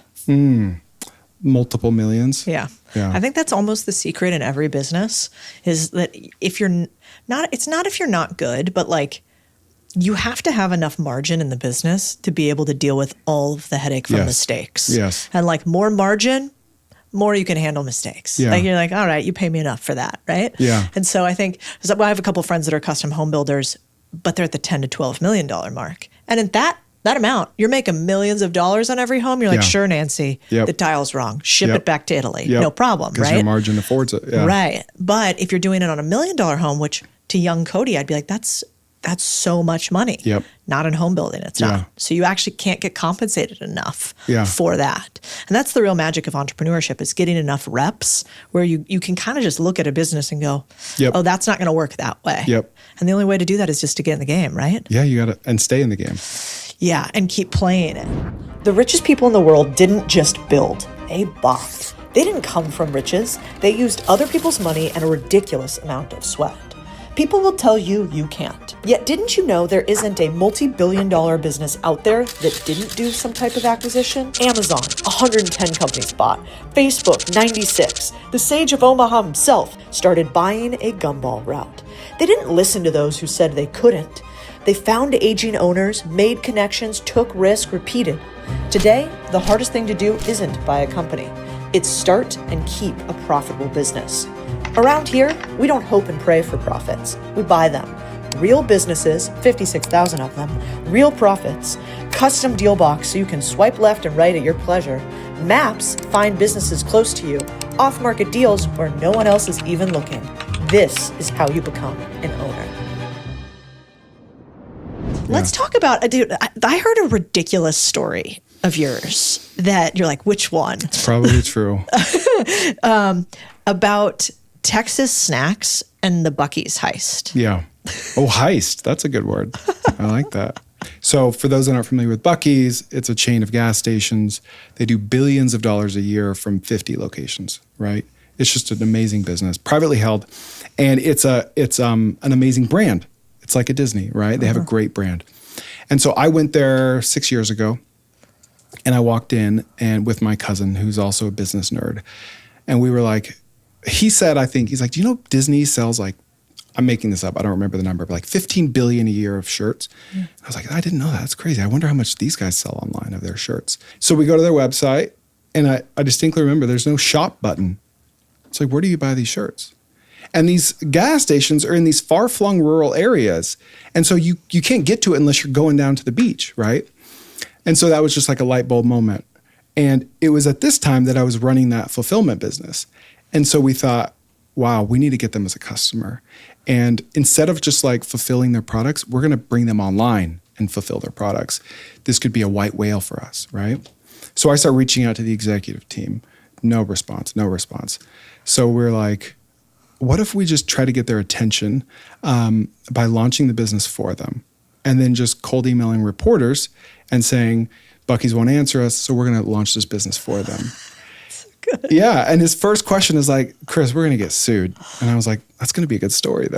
Multiple millions. Yeah. I think that's almost the secret in every business is that if you're not, it's not if you're not good, but like you have to have enough margin in the business to be able to deal with all of the headache from mistakes. Yes. And like more margin, more you can handle mistakes. Yeah. Like you're like, all right, you pay me enough for that, right? Yeah. And so I think, I have a couple of friends that are custom home builders, but they're at the $10 to $12 million mark. And at that amount, you're making millions of dollars on every home. You're like, sure, Nancy, the tile's wrong. Ship it back to Italy. No problem, right? Because your margin affords it. Yeah. Right. But if you're doing it on $1 million home, which to young Codie, I'd be like, that's so much money. Yep. Not in home building, it's not. So you actually can't get compensated enough for that. And that's the real magic of entrepreneurship is getting enough reps where you can kind of just look at a business and go, oh, that's not going to work that way. Yep. And the only way to do that is just to get in the game, right? Yeah, you got to, and stay in the game. Yeah, and keep playing it. The richest people in the world didn't just build, they bought. They didn't come from riches. They used other people's money and a ridiculous amount of sweat. People will tell you you can't. Yet didn't you know there isn't a multi-billion-dollar business out there that didn't do some type of acquisition? Amazon, 110 companies bought. Facebook, 96. The Sage of Omaha himself started buying a gumball route. They didn't listen to those who said they couldn't. They found aging owners, made connections, took risk, repeated. Today, the hardest thing to do isn't buy a company. It's start and keep a profitable business. Around here, we don't hope and pray for profits. We buy them. Real businesses, 56,000 of them, real profits, custom deal box so you can swipe left and right at your pleasure, maps find businesses close to you, off-market deals where no one else is even looking. This is how you become an owner. Let's talk about, dude, I heard a ridiculous story of yours that you're like, which one? It's probably true. About Texas snacks and the Buc-ee's heist. Yeah. Oh, heist. That's a good word. I like that. So for those that aren't familiar with Buc-ee's, it's a chain of gas stations. They do billions of dollars a year from 50 locations, right? It's just an amazing business, privately held. And it's an amazing brand. It's like a Disney, right? They have a great brand. And so I went there 6 years ago, and I walked in and with my cousin, who's also a business nerd. And we were like, he's like, do you know Disney sells like, I'm making this up, I don't remember the number, but like 15 billion a year of shirts. I was like, I didn't know that. That's crazy. I wonder how much these guys sell online of their shirts. So we go to their website, and I distinctly remember there's no shop button. It's like, where do you buy these shirts? And these gas stations are in these far-flung rural areas. And so you can't get to it unless you're going down to the beach, right? And so that was just like a light bulb moment. And it was at this time that I was running that fulfillment business. And so we thought, wow, we need to get them as a customer. And instead of just like fulfilling their products, we're going to bring them online and fulfill their products. This could be a white whale for us, right? So I start reaching out to the executive team. No response. So we're like, what if we just try to get their attention by launching the business for them, and then just cold emailing reporters and saying, Buc-ee's won't answer us, so we're going to launch this business for them. Good. Yeah. And his first question is like, Chris, we're going to get sued. And I was like, that's going to be a good story though.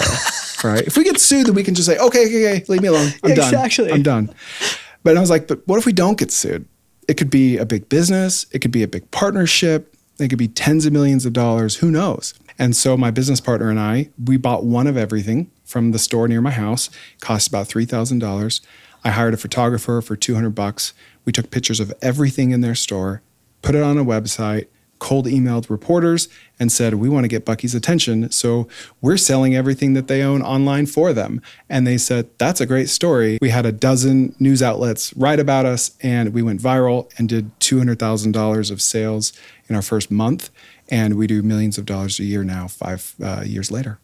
Right? If we get sued, then we can just say, okay, leave me alone. I'm done. Exactly. I'm done. But I was like, but what if we don't get sued? It could be a big business. It could be a big partnership. It could be tens of millions of dollars. Who knows? And so my business partner and I, we bought one of everything from the store near my house. It cost about $3,000. I hired a photographer for $200. We took pictures of everything in their store, put it on a website, cold emailed reporters and said, we want to get Buc-ee's attention. So we're selling everything that they own online for them. And they said, that's a great story. We had a dozen news outlets write about us, and we went viral and did $200,000 of sales in our first month. And we do millions of dollars a year now, 5 years later.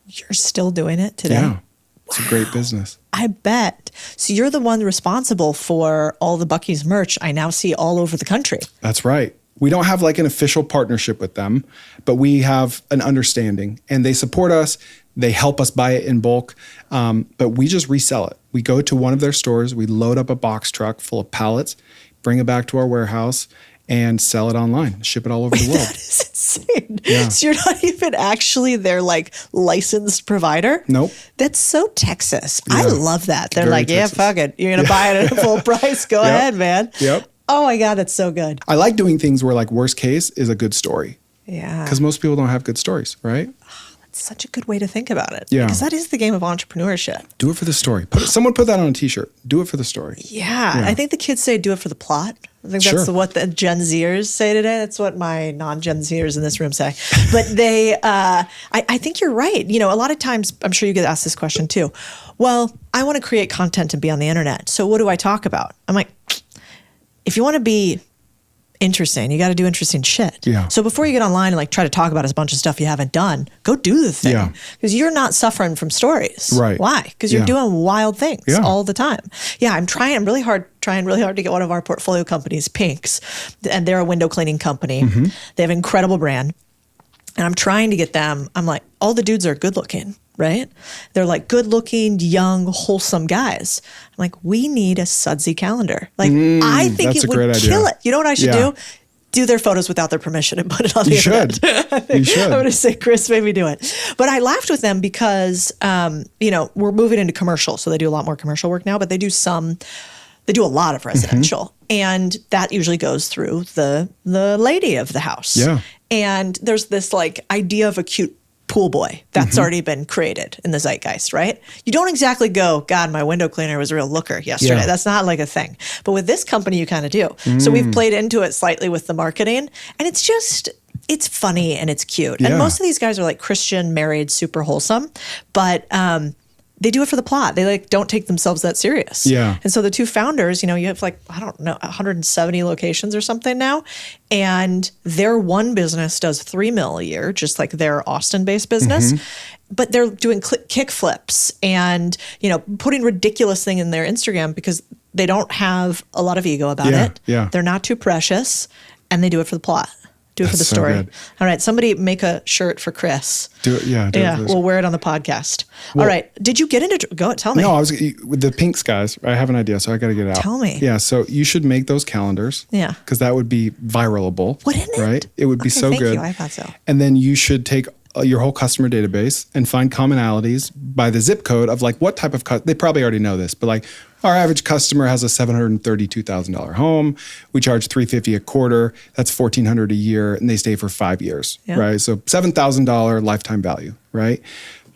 You're still doing it today? Yeah. It's a great business. I bet. So you're the one responsible for all the Buc-ee's merch I now see all over the country. That's right. We don't have like an official partnership with them, but we have an understanding, and they support us. They help us buy it in bulk, but we just resell it. We go to one of their stores, we load up a box truck full of pallets, bring it back to our warehouse, and sell it online, ship it all over the world. That is insane. Yeah. So you're not even actually their like licensed provider? Nope. That's so Texas. Yeah. I love that. They're Very like, Texas. yeah, fuck it. You're going to buy it at a full price. Go ahead, man. Yep. Oh my God, that's so good. I like doing things where like worst case is a good story, Yeah. because most people don't have good stories, right? That's such a good way to think about it. Yeah. Because that is the game of entrepreneurship. Do it for the story. Someone put that on a t-shirt. Do it for the story. Yeah. I think the kids say do it for the plot. I think that's Sure. what the Gen Zers say today. That's what my non-Gen Zers in this room say. But they, I think you're right. You know, a lot of times, I'm sure you get asked this question too. Well, I want to create content and be on the internet. So what do I talk about? I'm like, if you want to be interesting, you got to do interesting shit. Yeah. So before you get online and like try to talk about a bunch of stuff you haven't done, go do the thing. Yeah. Because you're not suffering from stories. Right. Why? Because you're Yeah. doing wild things Yeah. all the time. Yeah, I'm trying really hard to get one of our portfolio companies, Pinks, and they're a window cleaning company. Mm-hmm. They have an incredible brand. And I'm trying to get them, I'm like, all the dudes are good looking, right? They're like good looking, young, wholesome guys. I'm like, we need a sudsy calendar. Like, I think that's it a great would idea. kill it. You know what I should Yeah. do? Do their photos without their permission and put it on the You internet. should. You should. I'm going to say, Chris, maybe do it. But I laughed with them because, you know, we're moving into commercial. So they do a lot more commercial work now, but they do a lot of residential. And that usually goes through the lady of the house. Yeah. And there's this like idea of a cute pool boy that's already been created in the zeitgeist, right? You don't exactly go, God, my window cleaner was a real looker yesterday. Yeah. That's not like a thing. But with this company, you kind of do. So we've played into it slightly with the marketing, and it's funny and it's cute. Yeah. And most of these guys are like Christian, married, super wholesome, but they do it for the plot. They like don't take themselves that serious. Yeah. And so the two founders, you know, you have like, I don't know, 170 locations or something now. And their one business does $3 million a year, just like their Austin-based business. But they're doing kick flips and, you know, putting ridiculous thing in their Instagram because they don't have a lot of ego about Yeah, it. yeah. They're not too precious, and they do it for the plot. Do it for the so story. good. All right. Somebody make a shirt for Chris. Do it. Yeah. Do it for this. We'll wear it on the podcast. All right. Did you get into, tell me. No, I was with the pinks guys. I have an idea, so I got to get it out. Tell me. Yeah. So you should make those calendars. Yeah. Because that would be viralable. Wouldn't it? Right. It would be so thank good. you. I thought so. And then you should take your whole customer database and find commonalities by the zip code of like what type of they probably already know this, but like our average customer has a $732,000 home. We charge $350 a quarter. That's $1,400 a year, and they stay for 5 years, right? So $7,000 lifetime value, right?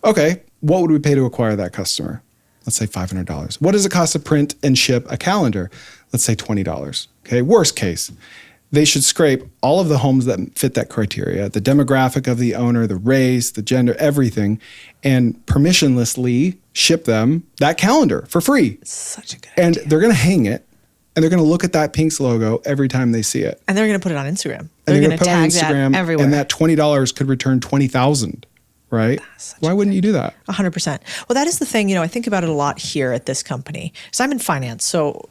Okay, what would we pay to acquire that customer? Let's say $500. What does it cost to print and ship a calendar? Let's say $20. Okay, worst case. They should scrape all of the homes that fit that criteria, the demographic of the owner, the race, the gender, everything, and permissionlessly ship them that calendar for free. Such a good And idea. they're going to hang it, and they're going to look at that Pinks logo every time they see it. And they're going to put it on Instagram. And They're they're going going to to put it on tag that Instagram, everywhere. and that $20 could return $20,000, right? Why wouldn't you do that? 100%. Well, that is the thing, I think about it a lot here at this company. So I'm in finance. So,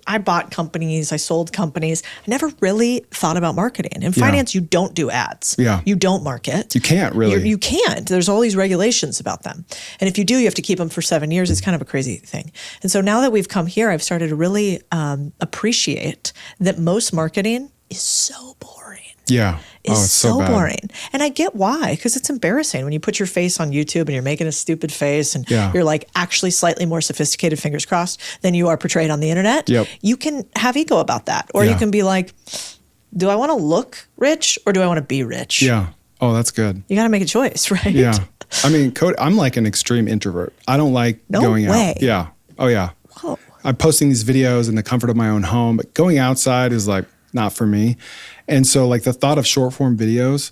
I bought companies, I sold companies. I never really thought about marketing. In finance, you don't do ads. Yeah. You don't market. You can't really. You can't. There's all these regulations about them. And if you do, you have to keep them for 7 years. It's kind of a crazy thing. And so now that we've come here, I've started to really appreciate that most marketing is so boring. Yeah. It's so bad. boring. And I get why, because it's embarrassing when you put your face on YouTube and you're making a stupid face and you're like actually slightly more sophisticated, fingers crossed, than you are portrayed on the internet. Yep. You can have ego about that. Or you can be like, do I want to look rich or do I want to be rich? Yeah. Oh, that's good. You got to make a choice, right? Yeah. I mean, I'm like an extreme introvert. I don't like going way. out. Yeah. Oh, yeah. Whoa. I'm posting these videos in the comfort of my own home, but going outside is like not for me. And so like the thought of short form videos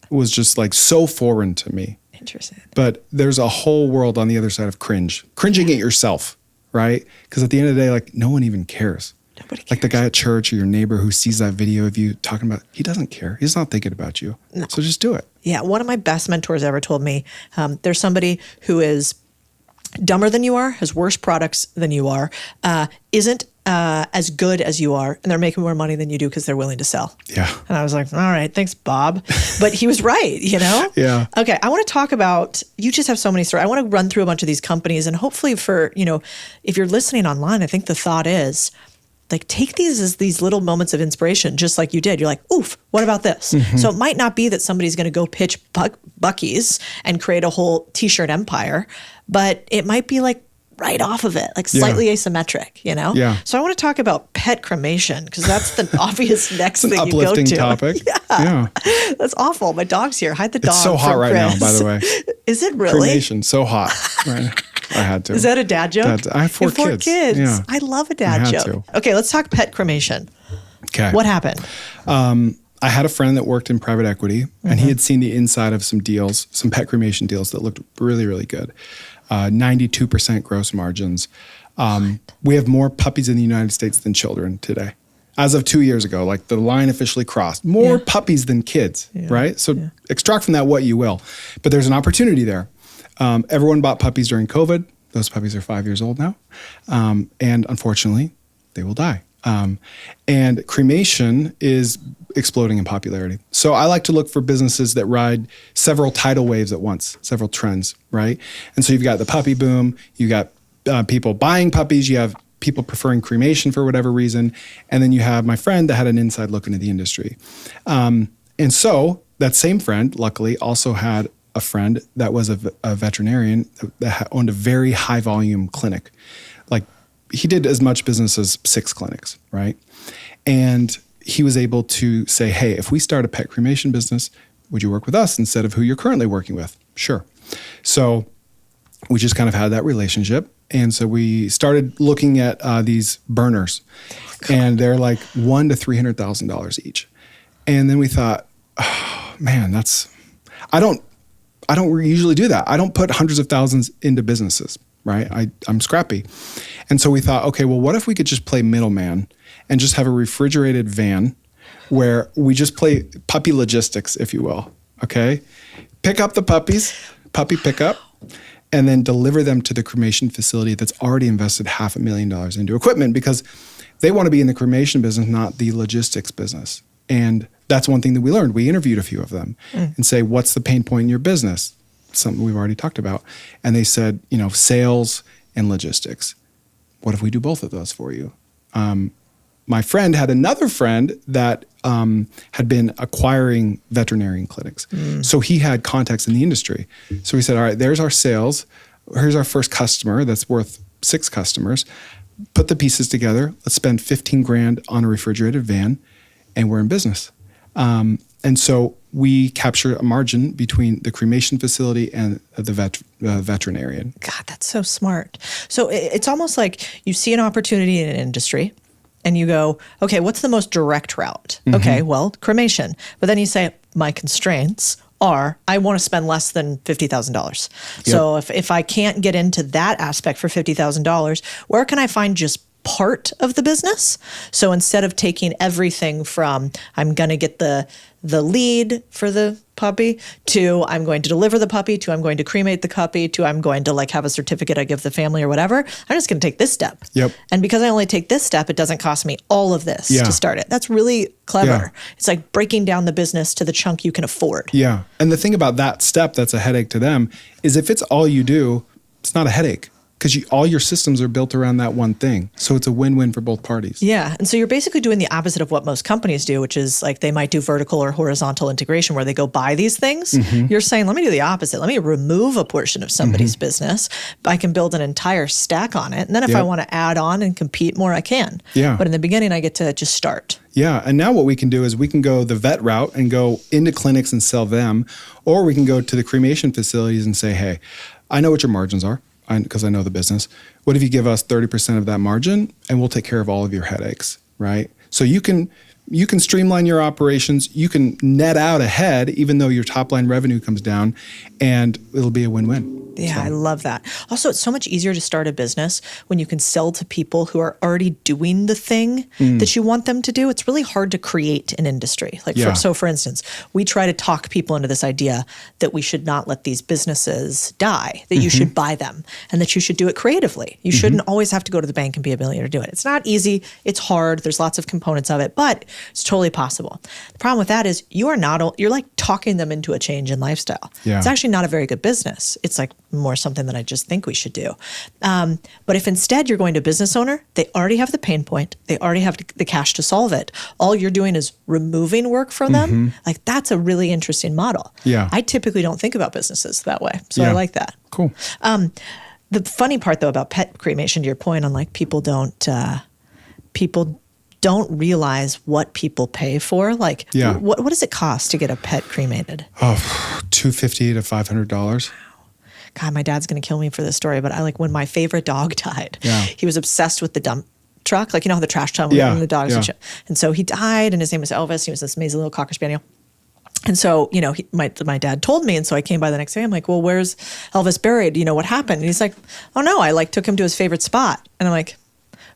was just like so foreign to me. Interesting. But there's a whole world on the other side of cringing at yourself, right? Because at the end of the day, like no one even cares. Nobody cares. Like the guy at church or your neighbor who sees that video of you talking about, he doesn't care. He's not thinking about you. No. So just do it. Yeah. One of my best mentors ever told me, there's somebody who is dumber than you are, has worse products than you are, isn't as good as you are, and they're making more money than you do because they're willing to sell. Yeah. And I was like, all right, thanks, Bob. But he was right, Yeah. Okay, I want to talk about, you just have so many stories. I want to run through a bunch of these companies, and hopefully for, if you're listening online, I think the thought is, like, take these as these little moments of inspiration, just like you did. You're like, oof, what about this? Mm-hmm. So it might not be that somebody's going to go pitch Buc-ee's and create a whole t-shirt empire, but it might be like right off of it, like slightly asymmetric, Yeah. So I want to talk about pet cremation because that's the obvious next thing you go to. Uplifting topic. Yeah. That's awful. My dog's here. Hide the dog. It's so hot from right now, Chris. by the way. Is it really? Cremation, so hot. Right. I had to. Is that a dad joke? I have four You have kids. Yeah. I love a dad I had joke. Okay, let's talk pet cremation. Okay. What happened? I had a friend that worked in private equity, and he had seen the inside of some deals, some pet cremation deals that looked really, really good. 92% gross margins. We have more puppies in the United States than children today. As of 2 years ago, like the line officially crossed. More puppies than kids, right? So extract from that what you will. But there's an opportunity there. Everyone bought puppies during COVID. Those puppies are 5 years old now. And unfortunately, they will die. And cremation is exploding in popularity. So I like to look for businesses that ride several tidal waves at once, several trends, right? And so you've got the puppy boom, you got people buying puppies, you have people preferring cremation for whatever reason, and then you have my friend that had an inside look into the industry. And so that same friend, luckily, also had a friend that was a veterinarian that owned a very high volume clinic. Like he did as much business as 6 clinics, right? And he was able to say, hey, if we start a pet cremation business, would you work with us instead of who you're currently working with? Sure. So we just kind of had that relationship. And so we started looking at these burners, and they're like $100,000 to $300,000 each. And then we thought, oh, man, I don't usually do that. I don't put hundreds of thousands into businesses, right? I'm scrappy. And so we thought, okay, well, what if we could just play middleman and just have a refrigerated van where we just play puppy logistics, if you will, okay? Pick up the puppies, puppy pickup, and then deliver them to the cremation facility that's already invested $500,000 into equipment because they want to be in the cremation business, not the logistics business. And that's one thing that we learned. We interviewed a few of them and say, what's the pain point in your business? Something we've already talked about. And they said, sales and logistics. What if we do both of those for you? My friend had another friend that had been acquiring veterinarian clinics. So he had contacts in the industry. So he said, all right, there's our sales. Here's our first customer that's worth 6 customers. Put the pieces together. Let's spend $15,000 on a refrigerated van, and we're in business. And so we capture a margin between the cremation facility and the veterinarian. God, that's so smart. So it's almost like you see an opportunity in an industry and you go, okay, what's the most direct route? Okay, well, cremation. But then you say, my constraints are, I want to spend less than $50,000. So if I can't get into that aspect for $50,000, where can I find just part of the business? So instead of taking everything from, I'm going to get the lead for the puppy, to I'm going to deliver the puppy, to I'm going to cremate the puppy, to I'm going to have a certificate I give the family or whatever, I'm just going to take this step. And because I only take this step, it doesn't cost me all of this to start it. That's really clever. It's like breaking down the business to the chunk you can afford. Yeah. And the thing about that step that's a headache to them is if it's all you do, it's not a headache. Because all your systems are built around that one thing. So it's a win-win for both parties. Yeah. And so you're basically doing the opposite of what most companies do, which is like they might do vertical or horizontal integration where they go buy these things. You're saying, let me do the opposite. Let me remove a portion of somebody's business. I can build an entire stack on it. And then if I want to add on and compete more, I can. But in the beginning, I get to just start. Yeah. And now what we can do is we can go the vet route and go into clinics and sell them. Or we can go to the cremation facilities and say, hey, I know what your margins are, because I know the business. What if you give us 30% of that margin and we'll take care of all of your headaches, right? So you can streamline your operations. You can net out ahead, even though your top line revenue comes down, and it'll be a win-win. Yeah, I love that. Also, it's so much easier to start a business when you can sell to people who are already doing the thing that you want them to do. It's really hard to create an industry. For instance, we try to talk people into this idea that we should not let these businesses die, that you should buy them, and that you should do it creatively. You shouldn't always have to go to the bank and be a millionaire to do it. It's not easy. It's hard. There's lots of components of it, but it's totally possible. The problem with that is you're like talking them into a change in lifestyle. It's actually not a very good business. It's like more something that I just think we should do. But if instead you're going to a business owner, they already have the pain point. They already have the cash to solve it. All you're doing is removing work from them. Like that's a really interesting model. I typically don't think about businesses that way. So I like that. Cool. The funny part though about pet cremation, to your point on like people don't realize what people pay for. Like what does it cost to get a pet cremated? $250 to $500. God, my dad's going to kill me for this story, but when my favorite dog died, he was obsessed with the dump truck. Like, you know how the trash truck, the dogs and shit. And so he died, and his name was Elvis. He was this amazing little Cocker Spaniel. And so, my dad told me, and so I came by the next day. I'm like, well, where's Elvis buried? What happened? And he's like, oh no, I took him to his favorite spot. And I'm like,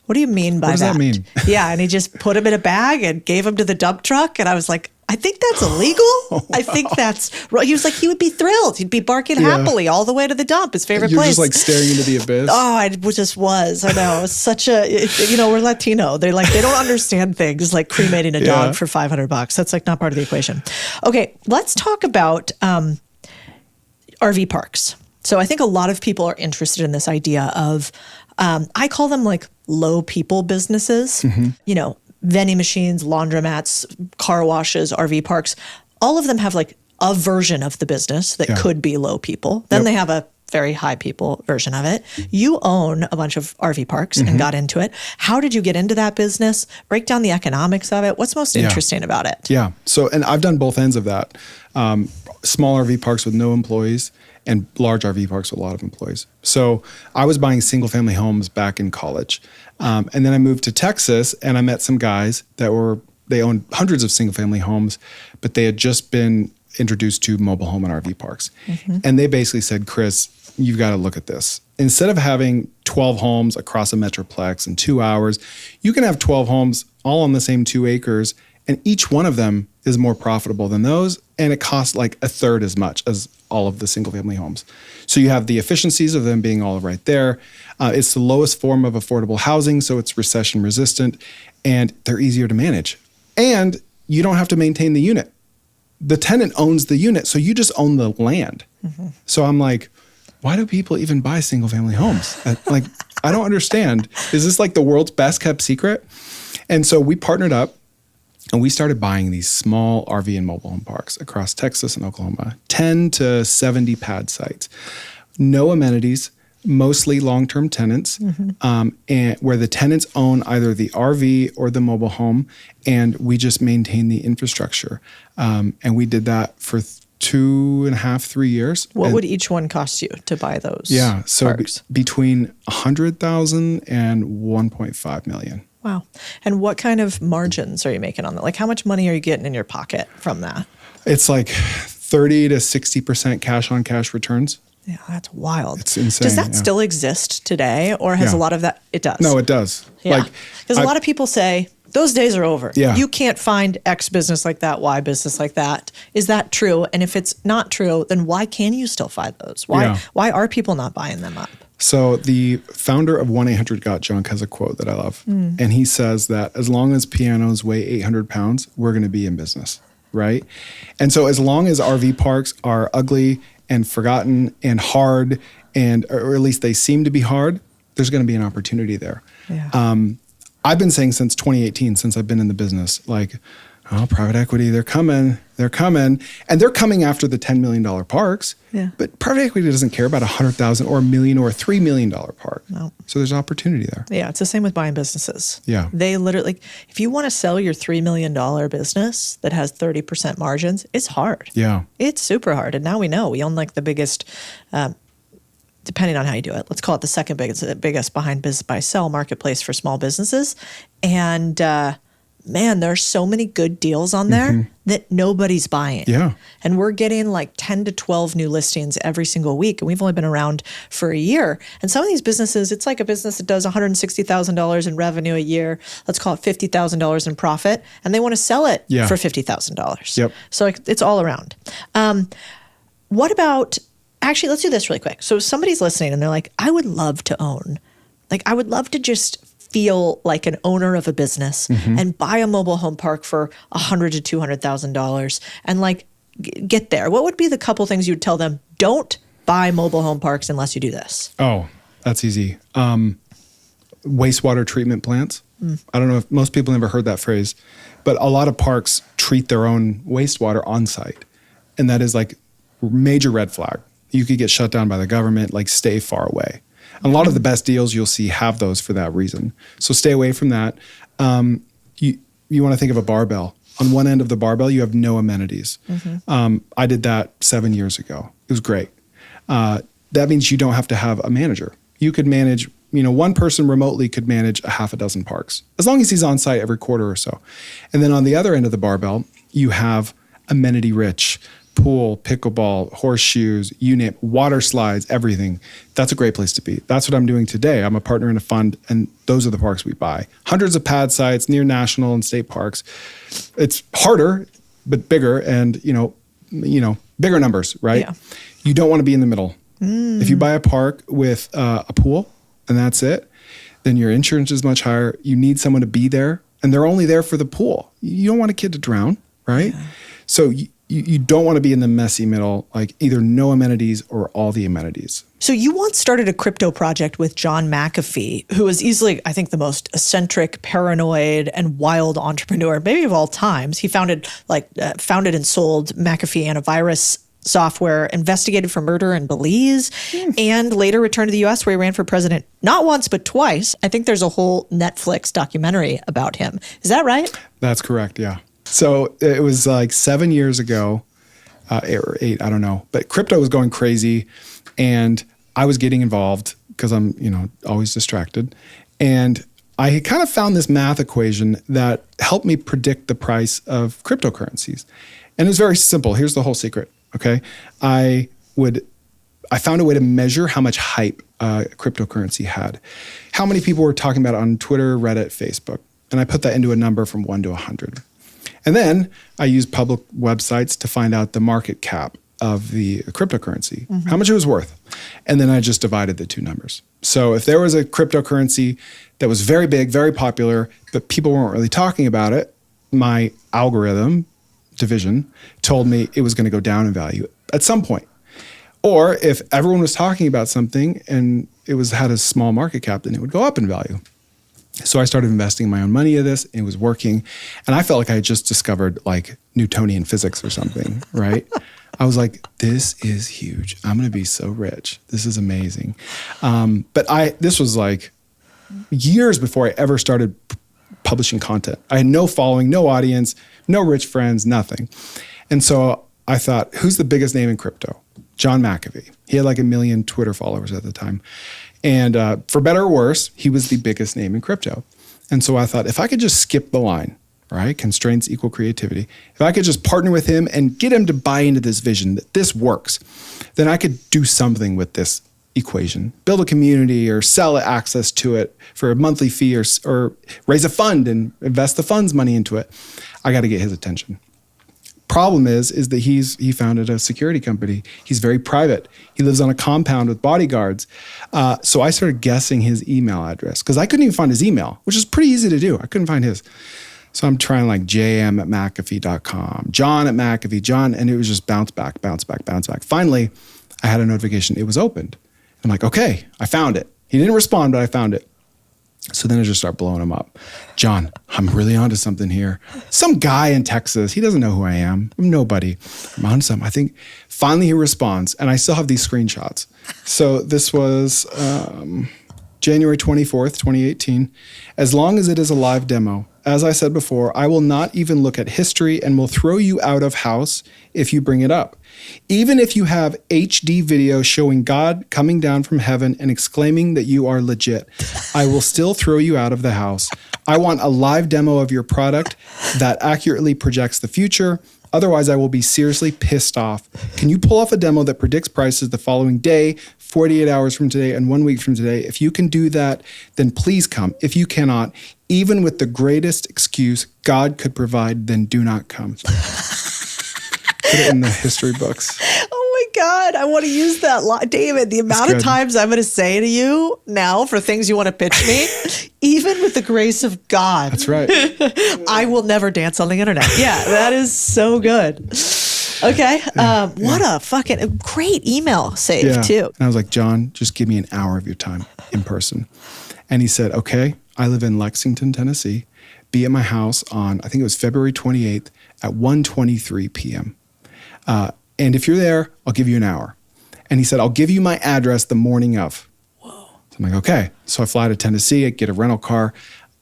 what do you mean by that? What does that mean? Yeah, and he just put him in a bag and gave him to the dump truck. And I was like, I think that's illegal. I think that's right. He was like, he would be thrilled. He'd be barking happily all the way to the dump, his favorite You're place. You're just staring into the abyss. Oh, I just was. I know. It's such a, we're Latino. They don't understand things like cremating a dog for $500. That's not part of the equation. Okay, let's talk about RV parks. So I think a lot of people are interested in this idea of, I call them low people businesses, vending machines, laundromats, car washes, RV parks. All of them have a version of the business that could be low people. Then they have a very high people version of it. You own a bunch of RV parks and got into it. How did you get into that business? Break down the economics of it. What's most interesting about it? Yeah. So, and I've done both ends of that. Small RV parks with no employees and large RV parks with a lot of employees. So I was buying single family homes back in college. And then I moved to Texas and I met some guys they owned hundreds of single family homes, but they had just been introduced to mobile home and RV parks. And they basically said, Chris, you've got to look at this. Instead of having 12 homes across a metroplex in 2 hours, you can have 12 homes all on the same 2 acres, and each one of them is more profitable than those, and it costs a third as much as all of the single family homes. So you have the efficiencies of them being all right there. It's the lowest form of affordable housing, so it's recession resistant, and they're easier to manage. And you don't have to maintain the unit. The tenant owns the unit, so you just own the land. So I'm like, why do people even buy single family homes? Like, I don't understand. Is this like the world's best kept secret? And so we partnered up and we started buying these small RV and mobile home parks across Texas and Oklahoma, 10 to 70 pad sites. No amenities, mostly long-term tenants, and where the tenants own either the RV or the mobile home, and we just maintain the infrastructure. And we did that for 2.5, 3 years. What would each one cost you to buy those? Yeah, so parks? Between $100,000 and $1.5 million. Wow. And what kind of margins are you making on that? Like, how much money are you getting in your pocket from that? It's like 30 to 60% cash on cash returns. Yeah, that's wild. It's insane. Does that still exist today, or has a lot of that? It does. No, it does. Yeah. Because a lot of people say those days are over. Yeah. You can't find X business like that, Y business like that. Is that true? And if it's not true, then why can you still find those? Why are people not buying them up? So the founder of 1-800-GOT-JUNK has a quote that I love. And he says that as long as pianos weigh 800 pounds, we're going to be in business, right? And so as long as RV parks are ugly and forgotten and hard, or at least they seem to be hard, there's going to be an opportunity there. Yeah. I've been saying since 2018, since I've been in the business, like, oh, private equity, they're coming. And they're coming after the $10 million parks. Yeah. But private equity doesn't care about $100,000 or $1 million or $3 million park. No. So there's opportunity there. Yeah, it's the same with buying businesses. Yeah. They literally, if you want to sell your $3 million business that has 30% margins, it's hard. Yeah. It's super hard. And now we know we own like the biggest, depending on how you do it, let's call it the second biggest behind business buy sell marketplace for small businesses. And man, there's so many good deals on there that nobody's buying. Yeah. And we're getting like 10 to 12 new listings every single week. And we've only been around for a year. And some of these businesses, it's like a business that does $160,000 in revenue a year. Let's call it $50,000 in profit. And they want to sell it for $50,000. Yep. So it's all around. What about, actually, let's do this really quick. So somebody's listening and they're like, I would love to own. Like, I would love to just feel like an owner of a business and buy a mobile home park for $100,000 to $200,000 and like get there. What would be the couple things you'd tell them? Don't buy mobile home parks unless you do this. Oh, that's easy. Wastewater treatment plants. I don't know if most people never heard that phrase, but a lot of parks treat their own wastewater on site. And that is like major red flag. You could get shut down by the government, like stay far away. A lot of the best deals you'll see have those for that reason. So stay away from that. You want to think of a barbell. On one end of the barbell, you have no amenities. I did that 7 years ago. It was great. That means you don't have to have a manager. You could manage, one person remotely could manage a half a dozen parks, as long as he's on site every quarter or so. And then on the other end of the barbell, you have amenity rich. Pool, pickleball, horseshoes, you name it, water slides, everything. That's a great place to be. That's what I'm doing today. I'm a partner in a fund, and those are the parks we buy. Hundreds of pad sites near national and state parks. It's harder, but bigger, and bigger numbers, right? Yeah. You don't want to be in the middle. If you buy a park with a pool and that's it, then your insurance is much higher. You need someone to be there, and they're only there for the pool. You don't want a kid to drown, right? Yeah. So you don't want to be in the messy middle, like either no amenities or all the amenities. So you once started a crypto project with John McAfee, who is easily, I think, the most eccentric, paranoid, and wild entrepreneur, maybe of all times. He founded and sold McAfee antivirus software, investigated for murder in Belize, and later returned to the U.S. where he ran for president not once, but twice. I think there's a whole Netflix documentary about him. Is that right? That's correct, yeah. So it was like 7 years ago, or 8, I don't know. But crypto was going crazy, and I was getting involved because I'm, always distracted. And I had kind of found this math equation that helped me predict the price of cryptocurrencies. And it was very simple. Here's the whole secret, okay? I found a way to measure how much hype cryptocurrency had. How many people were talking about it on Twitter, Reddit, Facebook. And I put that into a number from 1 to 100. And then I used public websites to find out the market cap of the cryptocurrency, how much it was worth. And then I just divided the two numbers. So if there was a cryptocurrency that was very big, very popular, but people weren't really talking about it, my algorithm division told me it was going to go down in value at some point. Or if everyone was talking about something and it had a small market cap, then it would go up in value. So I started investing my own money in this. It was working. And I felt like I had just discovered like Newtonian physics or something, right? I was like, this is huge. I'm going to be so rich. This is amazing. But this was like years before I ever started publishing content. I had no following, no audience, no rich friends, nothing. And so I thought, who's the biggest name in crypto? John McAfee. He had like 1 million Twitter followers at the time. And for better or worse, he was the biggest name in crypto. And so I thought, if I could just skip the line, right? Constraints equal creativity. If I could just partner with him and get him to buy into this vision that this works, then I could do something with this equation, build a community or sell access to it for a monthly fee or raise a fund and invest the fund's money into it. I got to get his attention. Problem is that he founded a security company. He's very private. He lives on a compound with bodyguards. So I started guessing his email address because I couldn't even find his email, which is pretty easy to do. I couldn't find his. So I'm trying like jm@mcafee.com, John@McAfee, John, and it was just bounce back. Finally, I had a notification. It was opened. I'm like, okay, I found it. He didn't respond, but I found it. So then I just start blowing him up. John, I'm really onto something here. Some guy in Texas, he doesn't know who I am. I'm nobody. I'm onto something. I think finally he responds, and I still have these screenshots. So this was January 24th, 2018. As long as it is a live demo, as I said before, I will not even look at history and will throw you out of house if you bring it up. Even if you have HD video showing God coming down from heaven and exclaiming that you are legit, I will still throw you out of the house. I want a live demo of your product that accurately projects the future. Otherwise, I will be seriously pissed off. Can you pull off a demo that predicts prices the following day, 48 hours from today, and 1 week from today? If you can do that, then please come. If you cannot, even with the greatest excuse God could provide, then do not come. Put it in the history books. Oh my God, I want to use that line. David, the amount of times I'm going to say to you now for things you want to pitch me, even with the grace of God. That's right. I will never dance on the internet. Yeah, that is so good. Okay. What a fucking great email save too. And I was like, John, just give me an hour of your time in person. And he said, okay, I live in Lexington, Tennessee. Be at my house on, I think it was February 28th at 1:23 p.m. And if you're there, I'll give you an hour. And he said, I'll give you my address the morning of. Whoa. So I'm like, okay. So I fly to Tennessee, I get a rental car,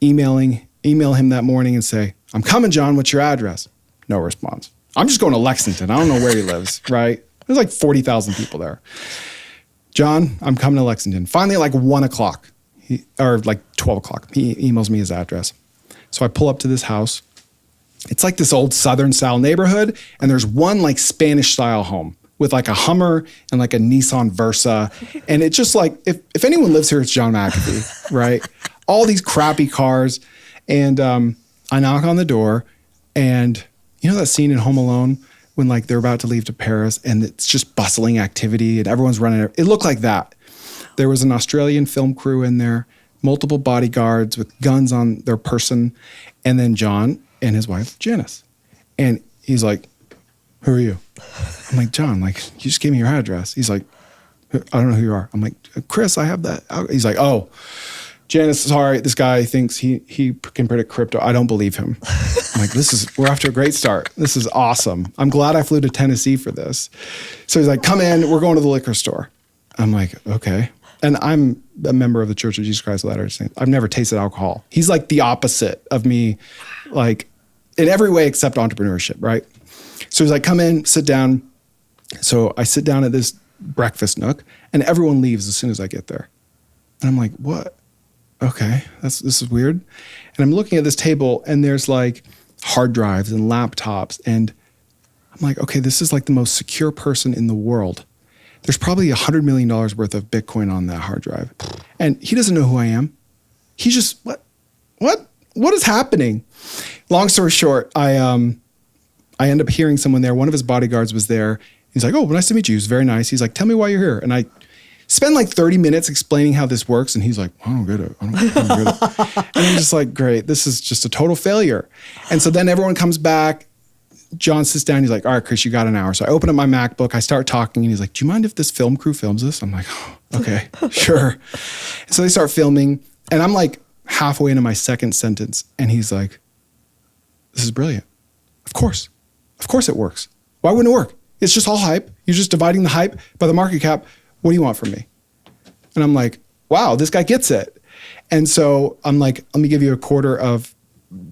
email him that morning and say, I'm coming, John, what's your address? No response. I'm just going to Lexington. I don't know where he lives, right? There's like 40,000 people there. John, I'm coming to Lexington. Finally, at like 1 o'clock, or like 12 o'clock, he emails me his address. So I pull up to this house. It's like this old Southern style neighborhood. And there's one like Spanish style home with like a Hummer and like a Nissan Versa. And it's just like, if anyone lives here, it's John McAfee, right? All these crappy cars. And I knock on the door, and you know that scene in Home Alone when like they're about to leave to Paris and it's just bustling activity and everyone's running. It looked like that. There was an Australian film crew in there, multiple bodyguards with guns on their person, and then John and his wife, Janice. And he's like, who are you? I'm like, John, like, you just gave me your address. He's like, I don't know who you are. I'm like, Chris, I have that. He's like, oh, Janice, sorry, this guy thinks he can predict crypto. I don't believe him. I'm like, we're off to a great start. This is awesome. I'm glad I flew to Tennessee for this. So he's like, come in, we're going to the liquor store. I'm like, okay. And I'm a member of the Church of Jesus Christ of Latter-day Saints. I've never tasted alcohol. He's like the opposite of me, like in every way except entrepreneurship, right? So he's like, come in, sit down. So I sit down at this breakfast nook and everyone leaves as soon as I get there. And I'm like, what? Okay, this is weird. And I'm looking at this table and there's like hard drives and laptops. And I'm like, okay, this is like the most secure person in the world. There's probably $100 million worth of Bitcoin on that hard drive. And he doesn't know who I am. He's just, what is happening? Long story short, I end up hearing someone there. One of his bodyguards was there. He's like, oh, nice to meet you. He's very nice. He's like, tell me why you're here. And I spend like 30 minutes explaining how this works. And he's like, I don't get it. I don't get it. And I'm just like, great, this is just a total failure. And so then everyone comes back. John sits down. He's like, all right, Chris, you got an hour. So I open up my MacBook. I start talking and he's like, do you mind if this film crew films this? I'm like, oh, okay, sure. So they start filming and I'm like halfway into my second sentence. And he's like, this is brilliant. Of course it works. Why wouldn't it work? It's just all hype. You're just dividing the hype by the market cap. What do you want from me? And I'm like, wow, this guy gets it. And so I'm like, let me give you a quarter of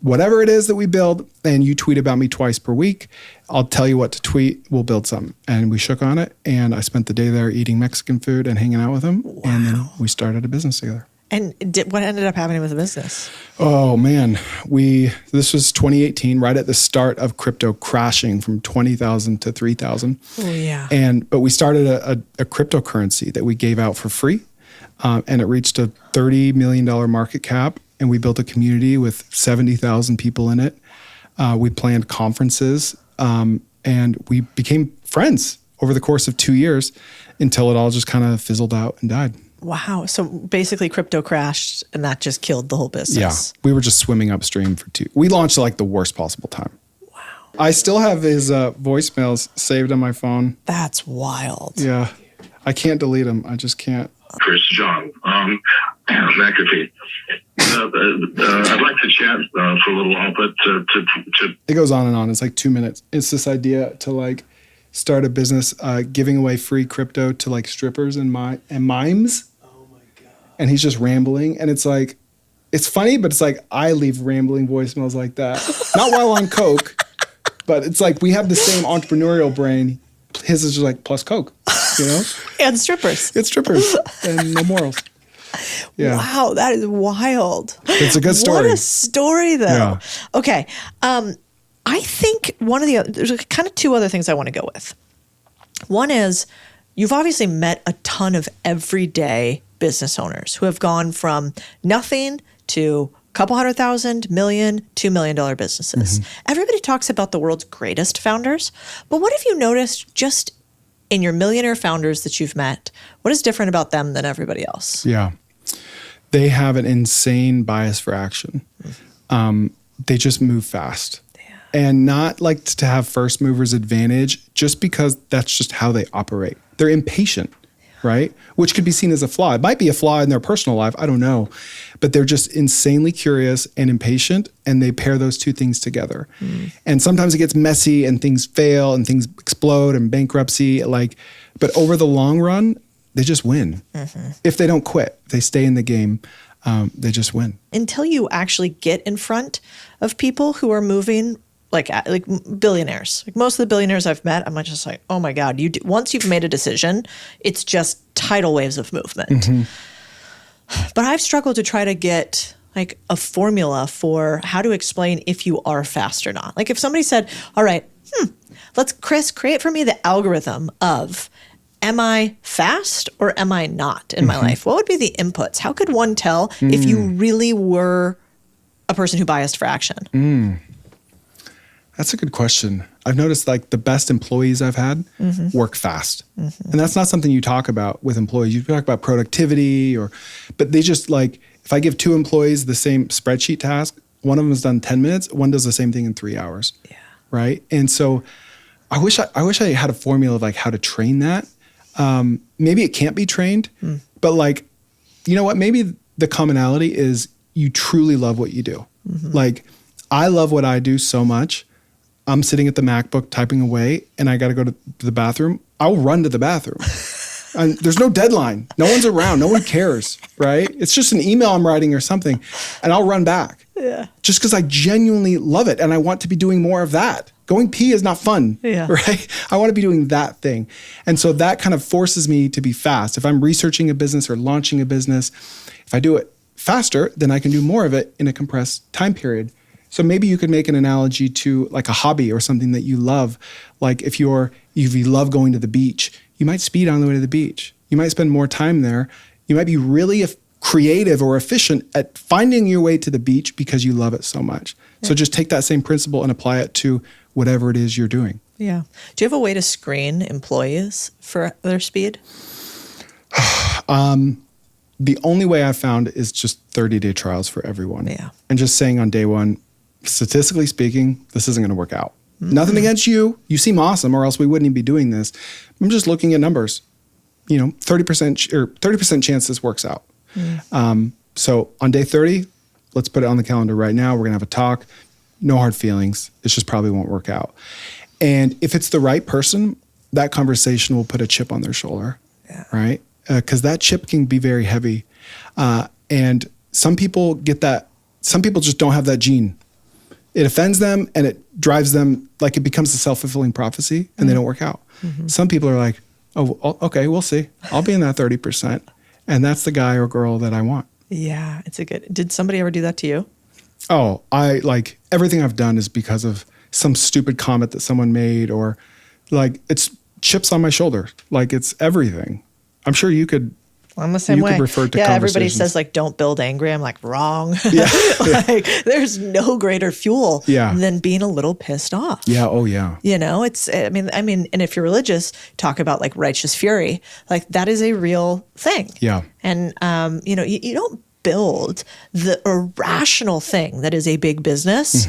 whatever it is that we build, and you tweet about me twice per week. I'll tell you what to tweet. We'll build something. And we shook on it. And I spent the day there eating Mexican food and hanging out with him. Wow. And then we started a business together. And what ended up happening with the business? Oh man, this was 2018, right at the start of crypto crashing from 20,000 to 3,000. Oh yeah. But we started a cryptocurrency that we gave out for free, and it reached a $30 million market cap. And we built a community with 70,000 people in it. We planned conferences, and we became friends over the course of 2 years until it all just kind of fizzled out and died. Wow. So basically crypto crashed and that just killed the whole business. Yeah. We were just swimming upstream for we launched at like the worst possible time. Wow. I still have his voicemails saved on my phone. That's wild. Yeah. I can't delete them. I just can't. Chris, John, McAfee. I'd like to chat for a little while, but to It goes on and on. It's like 2 minutes. It's this idea to like start a business giving away free crypto to like strippers and mimes. Oh my God. And he's just rambling. And it's like, it's funny, but it's like I leave rambling voicemails like that. Not while on coke, but it's like we have the same entrepreneurial brain. His is just like plus coke, you know? And strippers. It's strippers and no morals. Yeah. Wow, that is wild. It's a good story. What a story, though. Yeah. Okay. I think there's kind of two other things I want to go with. One is you've obviously met a ton of everyday business owners who have gone from nothing to a couple 100,000, million, $2 million businesses. Mm-hmm. Everybody talks about the world's greatest founders, but what have you noticed just in your millionaire founders that you've met? What is different about them than everybody else? Yeah. They have an insane bias for action. They just move fast. Yeah. And not like to have first movers advantage just because that's just how they operate. They're impatient, right? Which could be seen as a flaw. It might be a flaw in their personal life. I don't know. But they're just insanely curious and impatient, and they pair those two things together. And sometimes it gets messy and things fail and things explode and bankruptcy. But over the long run, they just win. Mm-hmm. If they don't quit, if they stay in the game, they just win. Until you actually get in front of people who are moving, like billionaires. Like most of the billionaires I've met, I'm just like, oh my God, once you've made a decision, it's just tidal waves of movement. Mm-hmm. But I've struggled to try to get like a formula for how to explain if you are fast or not. Like if somebody said, all right, let's, Chris, create for me the algorithm of, am I fast or am I not in my life? What would be the inputs? How could one tell if you really were a person who biased for action? That's a good question. I've noticed like the best employees I've had work fast. And that's not something you talk about with employees. You talk about productivity but they just like, if I give two employees the same spreadsheet task, one of them has done 10 minutes, one does the same thing in 3 hours. Yeah. Right. And so I wish I had a formula of like how to train that. Maybe it can't be trained, but like, you know what? Maybe the commonality is you truly love what you do. Like I love what I do so much. I'm sitting at the MacBook typing away and I got to go to the bathroom. I'll run to the bathroom. And there's no deadline. No one's around. No one cares, right? It's just an email I'm writing or something and I'll run back. Yeah. Just because I genuinely love it and I want to be doing more of that. Going pee is not fun, right? I want to be doing that thing. And so that kind of forces me to be fast. If I'm researching a business or launching a business, if I do it faster, then I can do more of it in a compressed time period. So maybe you could make an analogy to like a hobby or something that you love. Like if you love going to the beach, you might speed on the way to the beach. You might spend more time there. You might be really creative or efficient at finding your way to the beach because you love it so much. Yeah. So just take that same principle and apply it to whatever it is you're doing. Yeah. Do you have a way to screen employees for their speed? The only way I've found is just 30-day trials for everyone. Yeah. And just saying on day one, statistically speaking, this isn't going to work out. Nothing against you. You seem awesome, or else we wouldn't even be doing this. I'm just looking at numbers. 30% chance this works out. So on day 30, let's put it on the calendar right now. We're going to have a talk. No hard feelings. It just probably won't work out. And if it's the right person, that conversation will put a chip on their shoulder, right? Because that chip can be very heavy. And some people get that. Some people just don't have that gene. It offends them and it drives them, like it becomes a self-fulfilling prophecy and they don't work out. Some people are like, oh, okay, we'll see. I'll be in that 30%. And that's the guy or girl that I want. Yeah, did somebody ever do that to you? Oh, everything I've done is because of some stupid comment that someone made, or like it's chips on my shoulder. Like it's everything. I'm sure you could. I'm the same way. You could refer to everybody says like, don't build angry. I'm like, wrong. Yeah. Like there's no greater fuel Yeah. than being a little pissed off. Yeah. Oh yeah. I mean, and if you're religious, talk about like righteous fury, like that is a real thing. Yeah. And, you don't build the irrational thing that is a big business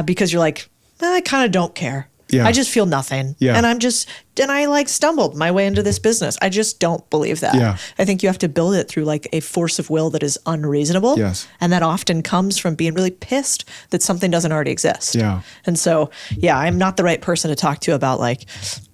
because you're like, I kind of don't care. Yeah. I just feel nothing. Yeah. And I like stumbled my way into this business. I just don't believe that. Yeah. I think you have to build it through like a force of will that is unreasonable. Yes. And that often comes from being really pissed that something doesn't already exist. Yeah. And so, I'm not the right person to talk to about like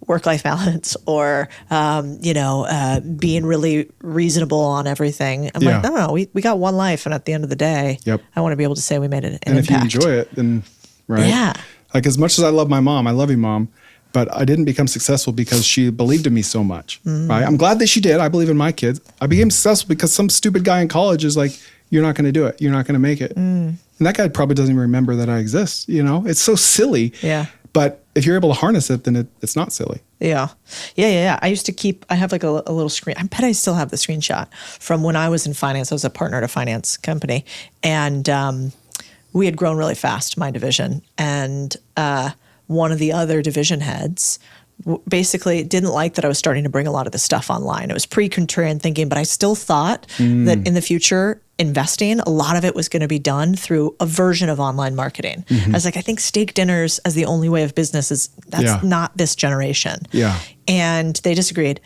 work-life balance or, being really reasonable on everything. I'm like, no, we got one life. And at the end of the day, I want to be able to say we made an impact. And if you enjoy it, then, right? Yeah. Like as much as I love my mom, I love you, Mom, but I didn't become successful because she believed in me so much, right? I'm glad that she did. I believe in my kids. I became successful because some stupid guy in college is like, you're not going to do it. You're not going to make it. And that guy probably doesn't even remember that I exist. It's so silly. Yeah. But if you're able to harness it, then it's not silly. Yeah. I used to I have like a little screen. I bet I still have the screenshot from when I was in finance. I was a partner at a finance company. And we had grown really fast, my division. And one of the other division heads basically didn't like that I was starting to bring a lot of this stuff online. It was pre-contrarian thinking, but I still thought that in the future, investing, a lot of it was going to be done through a version of online marketing. I was like, I think steak dinners as the only way of business that's not this generation. Yeah. And they disagreed.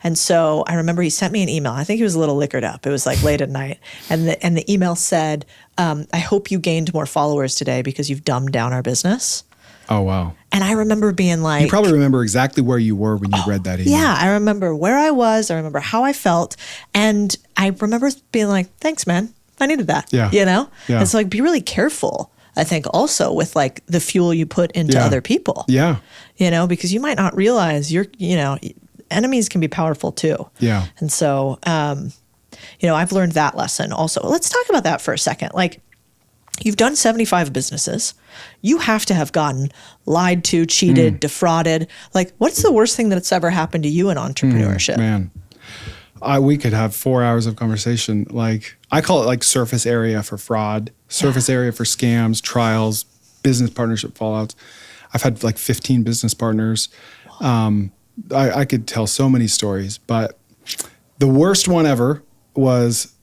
And so I remember he sent me an email. I think he was a little liquored up. It was like late at night. And the email said, I hope you gained more followers today because you've dumbed down our business. Oh, wow. And I remember being like... You probably remember exactly where you were when you read that email. Yeah, I remember where I was. I remember how I felt. And I remember being like, thanks, man. I needed that. Yeah. Yeah. And so like, be really careful, I think, also with like the fuel you put into other people. Yeah. Because you might not realize enemies can be powerful too. Yeah. And so, I've learned that lesson also. Let's talk about that for a second. Like, you've done 75 businesses. You have to have gotten lied to, cheated, defrauded. Like, what's the worst thing that's ever happened to you in entrepreneurship? Man, we could have 4 hours of conversation. Like, I call it like surface area for fraud, surface area for scams, trials, business partnership fallouts. I've had like 15 business partners. I could tell so many stories, but the worst one ever was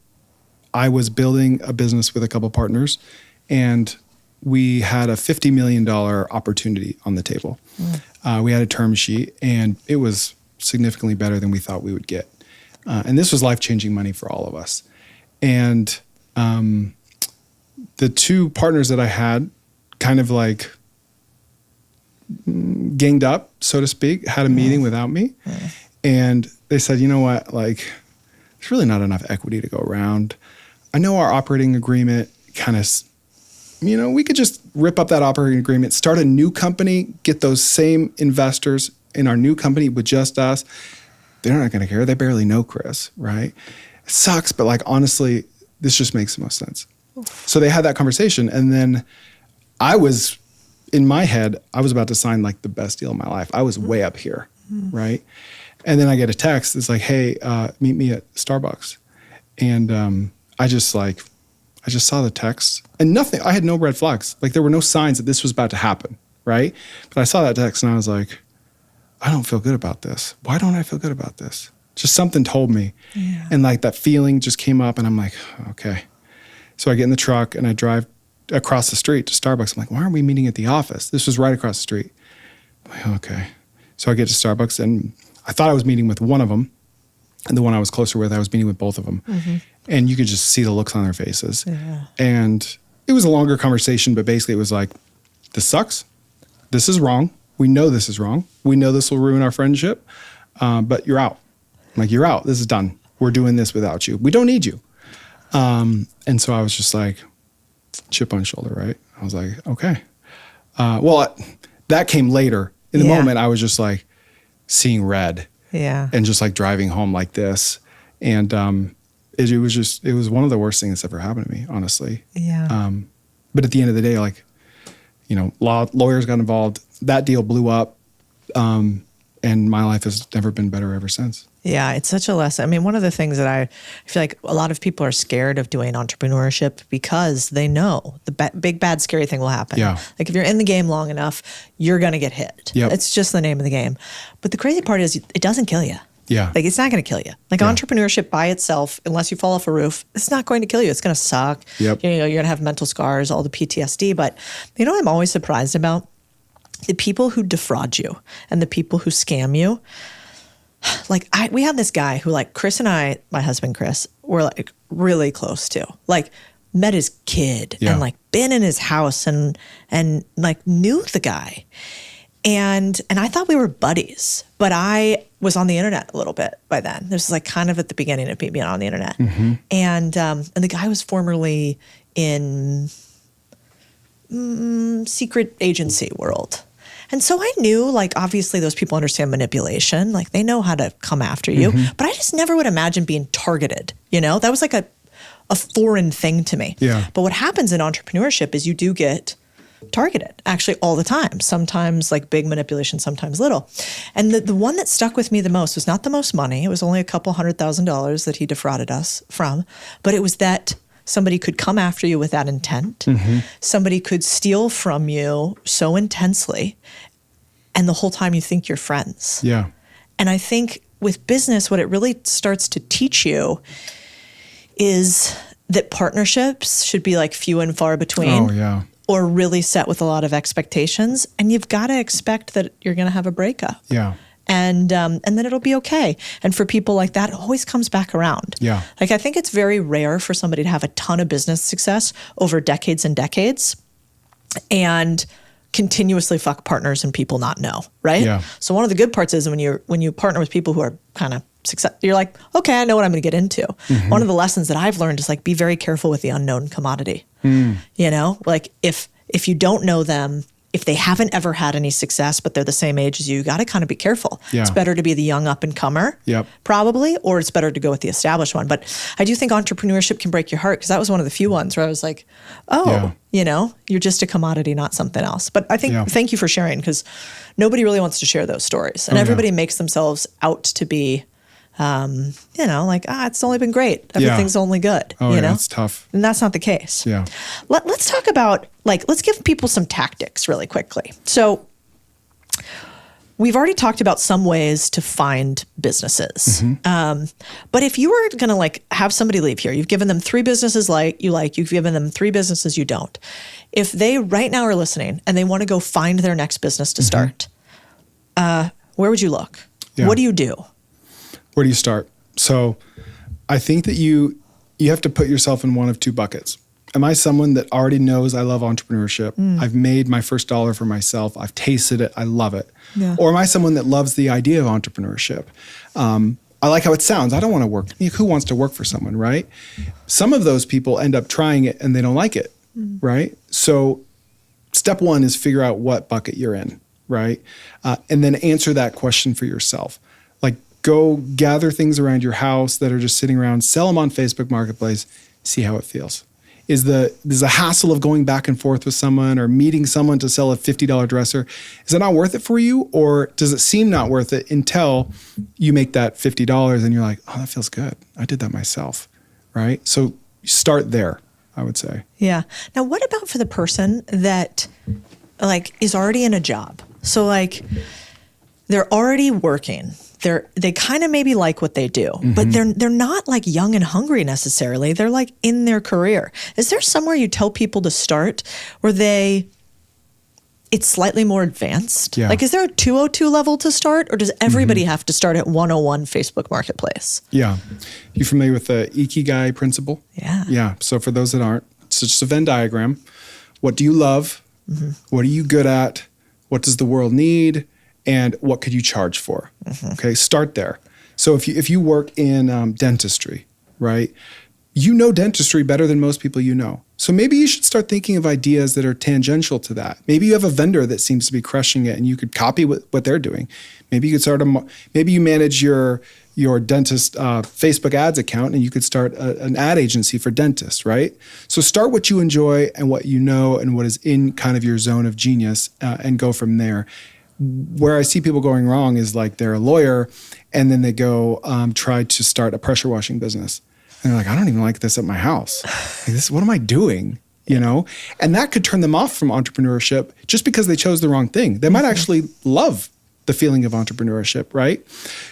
I was building a business with a couple partners, and we had a $50 million opportunity on the table. We had a term sheet, and it was significantly better than we thought we would get. And this was life-changing money for all of us. And the two partners that I had kind of like ganged up, so to speak, had a meeting without me. And they said, you know what, like, there's really not enough equity to go around. I know our operating agreement kind of, we could just rip up that operating agreement, start a new company, get those same investors in our new company with just us. They're not going to care. They barely know Chris, right? It sucks, but like, honestly, this just makes the most sense. So they had that conversation. And then in my head, I was about to sign like the best deal of my life. I was way up here, right? And then I get a text. It's like, hey, meet me at Starbucks. And I just saw the text and nothing. I had no red flags. Like, there were no signs that this was about to happen, right? But I saw that text and I was like, I don't feel good about this. Why don't I feel good about this? Just something told me. Yeah. And like that feeling just came up and I'm like, okay. So I get in the truck and I drive across the street to Starbucks. I'm like, why aren't we meeting at the office? This was right across the street. I'm like, okay. So I get to Starbucks and I thought I was meeting with one of them. And the one I was closer with, I was meeting with both of them. Mm-hmm. And you could just see the looks on their faces. Yeah. And it was a longer conversation, but basically it was like, this sucks. This is wrong. We know this is wrong. We know this will ruin our friendship, but you're out. I'm like, you're out. This is done. We're doing this without you. We don't need you. And so I was just like, chip on shoulder, right? I was like, okay. That came later. In the moment, I was just like seeing red. Yeah. And just like driving home like this. And it was one of the worst things that's ever happened to me, honestly. Yeah. But at the end of the day, like, you know, lawyers got involved. That deal blew up. And my life has never been better ever since. Yeah, it's such a lesson. I mean, one of the things that I feel like a lot of people are scared of doing entrepreneurship because they know the big, bad, scary thing will happen. Yeah. Like if you're in the game long enough, you're going to get hit. Yep. It's just the name of the game. But the crazy part is it doesn't kill you. Yeah. Like it's not going to kill you. Like entrepreneurship by itself, unless you fall off a roof, it's not going to kill you. It's going to suck. Yep. You know, you're going to have mental scars, all the PTSD. But you know what I'm always surprised about? The people who defraud you and the people who scam you. Like we had this guy who like Chris and I, my husband Chris, were like really close to. Like met his kid and like been in his house and like knew the guy. And I thought we were buddies, but I was on the internet a little bit by then. This was like kind of at the beginning of me being on the internet. Mm-hmm. And the guy was formerly in secret agency world. And so I knew, like, obviously those people understand manipulation. Like, they know how to come after you. Mm-hmm. But I just never would imagine being targeted, you know? That was like a foreign thing to me. Yeah. But what happens in entrepreneurship is you do get targeted, actually, all the time. Sometimes, like, big manipulation, sometimes little. And the one that stuck with me the most was not the most money. It was only a couple $100,000 that he defrauded us from. But it was that somebody could come after you with that intent. Mm-hmm. Somebody could steal from you so intensely, and the whole time you think you're friends. Yeah. And I think with business, what it really starts to teach you is that partnerships should be like few and far between. Oh, yeah. Or really set with a lot of expectations. And you've got to expect that you're going to have a breakup. Yeah. And then it'll be okay. And for people like that, it always comes back around. Yeah. Like I think it's very rare for somebody to have a ton of business success over decades and decades and continuously fuck partners and people not know, right? Yeah. So one of the good parts is when you partner with people who are kind of success, you're like, okay, I know what I'm going to get into. Mm-hmm. One of the lessons that I've learned is like be very careful with the unknown commodity. Mm. You know, like if you don't know them, if they haven't ever had any success, but they're the same age as you got to kind of be careful. Yeah. It's better to be the young up and comer, probably, or it's better to go with the established one. But I do think entrepreneurship can break your heart because that was one of the few ones where I was like, you know, you're just a commodity, not something else. But I think, thank you for sharing because nobody really wants to share those stories. And everybody makes themselves out to be, you know, like, it's only been great. Everything's only good. Oh, you know? It's tough. And that's not the case. Yeah. Let's talk about, like, let's give people some tactics really quickly. So we've already talked about some ways to find businesses. Mm-hmm. But if you were going to like have somebody leave here, you've given them 3 businesses you've given them 3 businesses you don't. If they right now are listening and they want to go find their next business to start, where would you look? Yeah. What do you do? Where do you start? So I think that you have to put yourself in one of 2 buckets. Am I someone that already knows I love entrepreneurship? I've made my first dollar for myself. I've tasted it. I love it. Yeah. Or am I someone that loves the idea of entrepreneurship? I like how it sounds. I don't want to work. Who wants to work for someone, right? Some of those people end up trying it and they don't like it, right? So step 1 is figure out what bucket you're in, right? And then answer that question for yourself. Like, go gather things around your house that are just sitting around, sell them on Facebook Marketplace, see how it feels. Is the hassle of going back and forth with someone or meeting someone to sell a $50 dresser, is it not worth it for you? Or does it seem not worth it until you make that $50 and you're like, oh, that feels good. I did that myself, right? So start there, I would say. Yeah. Now, what about for the person that like is already in a job? So like they're already working. they kind of maybe like what they do, but they're not like young and hungry necessarily. They're like in their career. Is there somewhere you tell people to start where it's slightly more advanced? Yeah. Like, is there a 202 level to start, or does everybody have to start at 101 Facebook Marketplace? Yeah. You familiar with the Ikigai principle? Yeah. Yeah. So for those that aren't, it's just a Venn diagram. What do you love? What are you good at? What does the world need? And what could you charge for? Okay, start there. So if you work in dentistry, right? You know dentistry better than most people you know. So maybe you should start thinking of ideas that are tangential to that. Maybe you have a vendor that seems to be crushing it and you could copy what they're doing. Maybe you could maybe you manage your dentist Facebook ads account and you could start an ad agency for dentists, right? So start what you enjoy and what you know and what is in kind of your zone of genius and go from there. Where I see people going wrong is like they're a lawyer and then they go try to start a pressure washing business. And they're like, I don't even like this at my house. Like, what am I doing? You know? And that could turn them off from entrepreneurship just because they chose the wrong thing. They might actually love the feeling of entrepreneurship, right?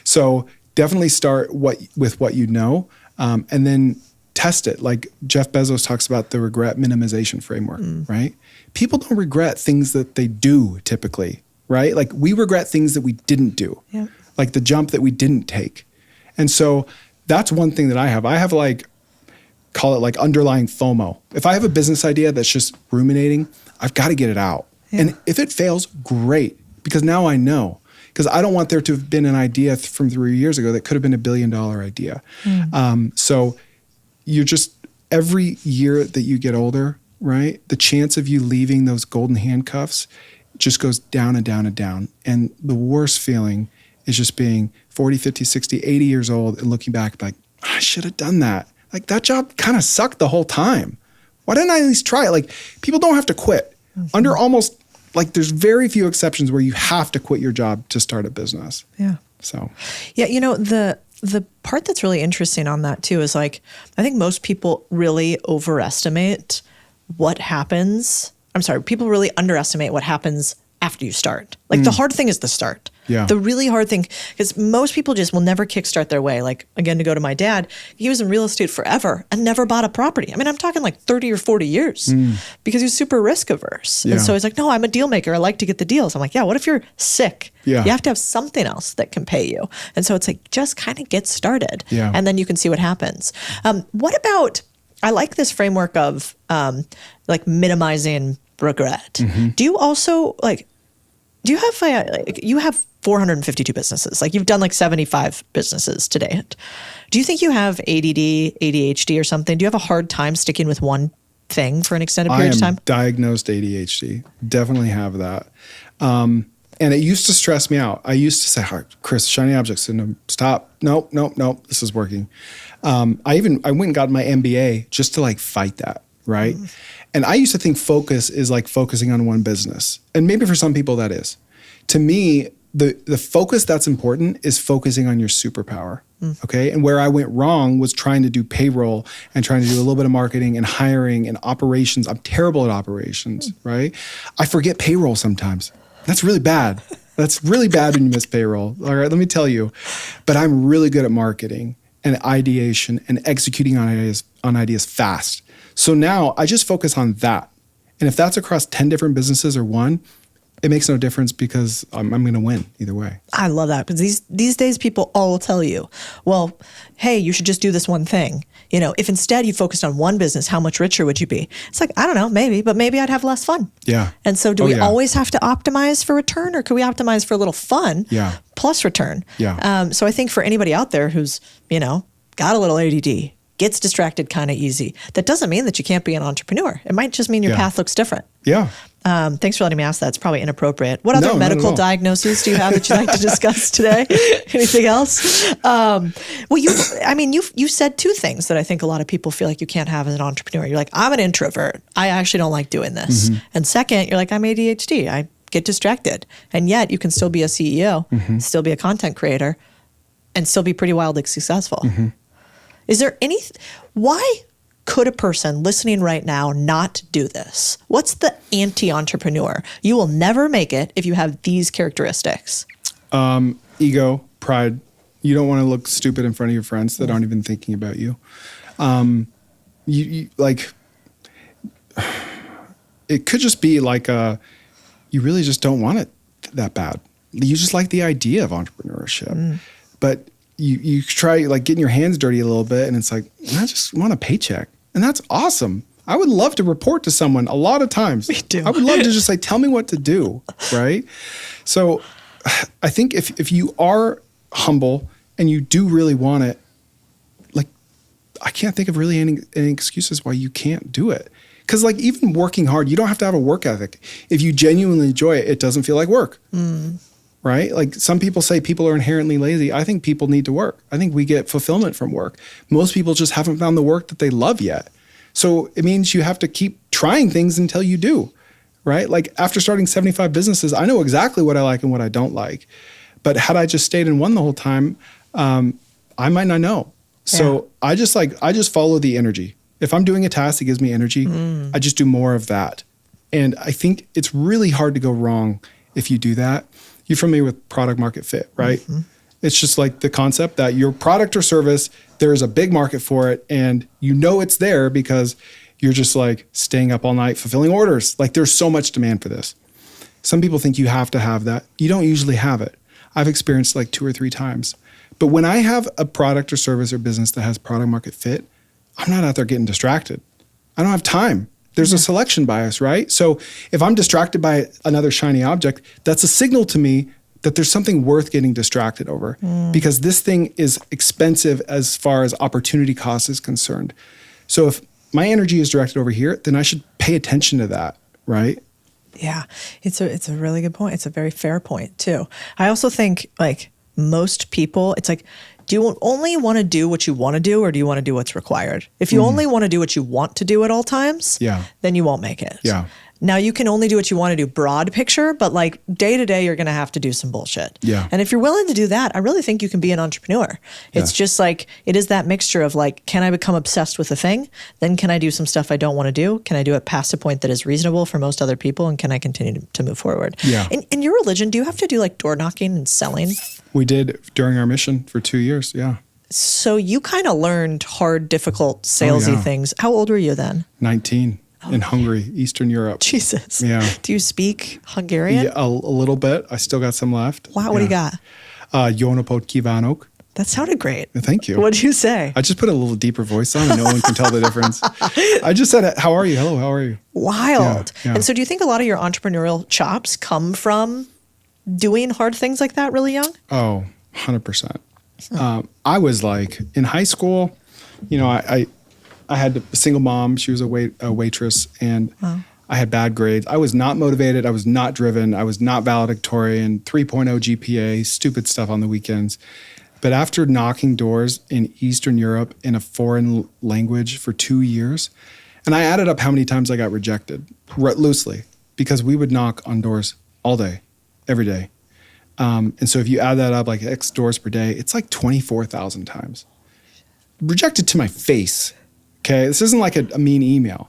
So definitely start with what you know, and then test it. Like Jeff Bezos talks about the regret minimization framework, right? People don't regret things that they do typically, right? Like we regret things that we didn't do, like the jump that we didn't take. And so that's one thing that I have. I have call it like underlying FOMO. If I have a business idea that's just ruminating, I've got to get it out. Yeah. And if it fails, great, because now I know. Because I don't want there to have been an idea from 3 years ago that could have been $1 billion idea. So you're just, every year that you get older, right, the chance of you leaving those golden handcuffs just goes down and down and down. And the worst feeling is just being 40, 50, 60, 80 years old and looking back like, I should have done that. Like that job kind of sucked the whole time. Why didn't I at least try it? Like people don't have to quit. Under almost, like there's very few exceptions where you have to quit your job to start a business. Yeah. So. Yeah, you know, the part that's really interesting on that too is like, I think most people really overestimate what happens. I'm sorry, people really underestimate what happens after you start. Like the hard thing is the start. Yeah. The really hard thing, because most people just will never kickstart their way. Like, again, to go to my dad, he was in real estate forever and never bought a property. I mean, I'm talking like 30 or 40 years because he was super risk averse. Yeah. And so he's like, no, I'm a deal maker. I like to get the deals. I'm like, yeah, what if you're sick? Yeah. You have to have something else that can pay you. And so it's like, just kind of get started. Yeah. And then you can see what happens. What about, I like this framework of like minimizing regret. Do you also do you have you have 452 businesses, like you've done like 75 businesses to date. Do you think you have ADD, ADHD or something? Do you have a hard time sticking with one thing for an extended period of time? Diagnosed ADHD. Definitely have that. And it used to stress me out. I used to say, Chris, shiny object syndrome, stop. Nope, this is working. I went and got my MBA just to like fight that, right? And I used to think focus is like focusing on one business. And maybe for some people that is. To me, the focus that's important is focusing on your superpower, okay? And where I went wrong was trying to do payroll and trying to do a little bit of marketing and hiring and operations. I'm terrible at operations, right? I forget payroll sometimes. That's really bad. That's really bad when you miss payroll. All right, let me tell you. But I'm really good at marketing and ideation and executing on ideas fast. So now I just focus on that. And if that's across 10 different businesses or one, it makes no difference because I'm going to win either way. I love that because these days people all will tell you, well, hey, you should just do this one thing. You know, if instead you focused on one business, how much richer would you be? It's like, I don't know, maybe, but maybe I'd have less fun. Yeah. And so do we always have to optimize for return, or can we optimize for a little fun plus return? Yeah. So I think for anybody out there who's, got a little ADD, gets distracted kind of easy, that doesn't mean that you can't be an entrepreneur. It might just mean your path looks different. Yeah. Thanks for letting me ask that. It's probably inappropriate. What other No, medical diagnoses do you have that you'd like to discuss today? Anything else? Well, you said two things that I think a lot of people feel like you can't have as an entrepreneur. You're like, I'm an introvert. I actually don't like doing this. And second, you're like, I'm ADHD. I get distracted. And yet you can still be a CEO, still be a content creator, and still be pretty wildly successful. Is there why could a person listening right now not do this? What's the anti-entrepreneur? You will never make it if you have these characteristics. Ego, pride. You don't want to look stupid in front of your friends that aren't even thinking about you. You like, it could just be like you really just don't want it that bad. You just like the idea of entrepreneurship, but you try like getting your hands dirty a little bit, and it's like, I just want a paycheck, and that's awesome. I would love to report to someone a lot of times. Me too. I would love to just say, tell me what to do, right? So I think if you are humble and you do really want it, like, I can't think of really any excuses why you can't do it. Because like even working hard, you don't have to have a work ethic. If you genuinely enjoy it, it doesn't feel like work, right? Like some people say people are inherently lazy. I think people need to work. I think we get fulfillment from work. Most people just haven't found the work that they love yet. So it means you have to keep trying things until you do, right? Like after starting 75 businesses, I know exactly what I like and what I don't like. But had I just stayed in one the whole time, I might not know. So I just follow the energy. If I'm doing a task that gives me energy, I just do more of that. And I think it's really hard to go wrong if you do that. You're familiar with product market fit, right? It's just like the concept that your product or service, there's a big market for it, and you know it's there because you're just like staying up all night fulfilling orders. Like there's so much demand for this. Some people think you have to have that. You don't usually have it. I've experienced like 2 or 3 times. But when I have a product or service or business that has product market fit, I'm not out there getting distracted. I don't have time. There's a selection bias, right? So if I'm distracted by another shiny object, that's a signal to me that there's something worth getting distracted over because this thing is expensive as far as opportunity cost is concerned. So if my energy is directed over here, then I should pay attention to that, right? Yeah, it's a really good point. It's a very fair point too. I also think like most people, it's like, do you only want to do what you want to do, or do you want to do what's required? If you only want to do what you want to do at all times, then you won't make it. Yeah. Now you can only do what you want to do broad picture, but like day to day, you're going to have to do some bullshit. Yeah. And if you're willing to do that, I really think you can be an entrepreneur. It's just like, it is that mixture of like, can I become obsessed with a thing? Then can I do some stuff I don't want to do? Can I do it past a point that is reasonable for most other people? And can I continue to move forward? Yeah. In your religion, do you have to do like door knocking and selling? We did during our mission for 2 years. Yeah. So you kind of learned hard, difficult, salesy things. How old were you then? 19. In Hungary, Eastern Europe. Jesus. Yeah. Do you speak Hungarian? Yeah, a little bit. I still got some left. Wow, what do you got? Jó napot kívánok. That sounded great. Thank you. What'd you say? I just put a little deeper voice on and no one can tell the difference. I just said, how are you? Hello, how are you? Wild. Yeah. And so do you think a lot of your entrepreneurial chops come from doing hard things like that really young? Oh, 100%. I was like, in high school, you know, I had a single mom. She was a waitress, and I had bad grades. I was not motivated. I was not driven. I was not valedictorian, 3.0 GPA, stupid stuff on the weekends. But after knocking doors in Eastern Europe in a foreign language for 2 years, and I added up how many times I got rejected, loosely, because we would knock on doors all day, every day. And so if you add that up, like X doors per day, it's like 24,000 times. Rejected to my face. Okay, this isn't like a mean email.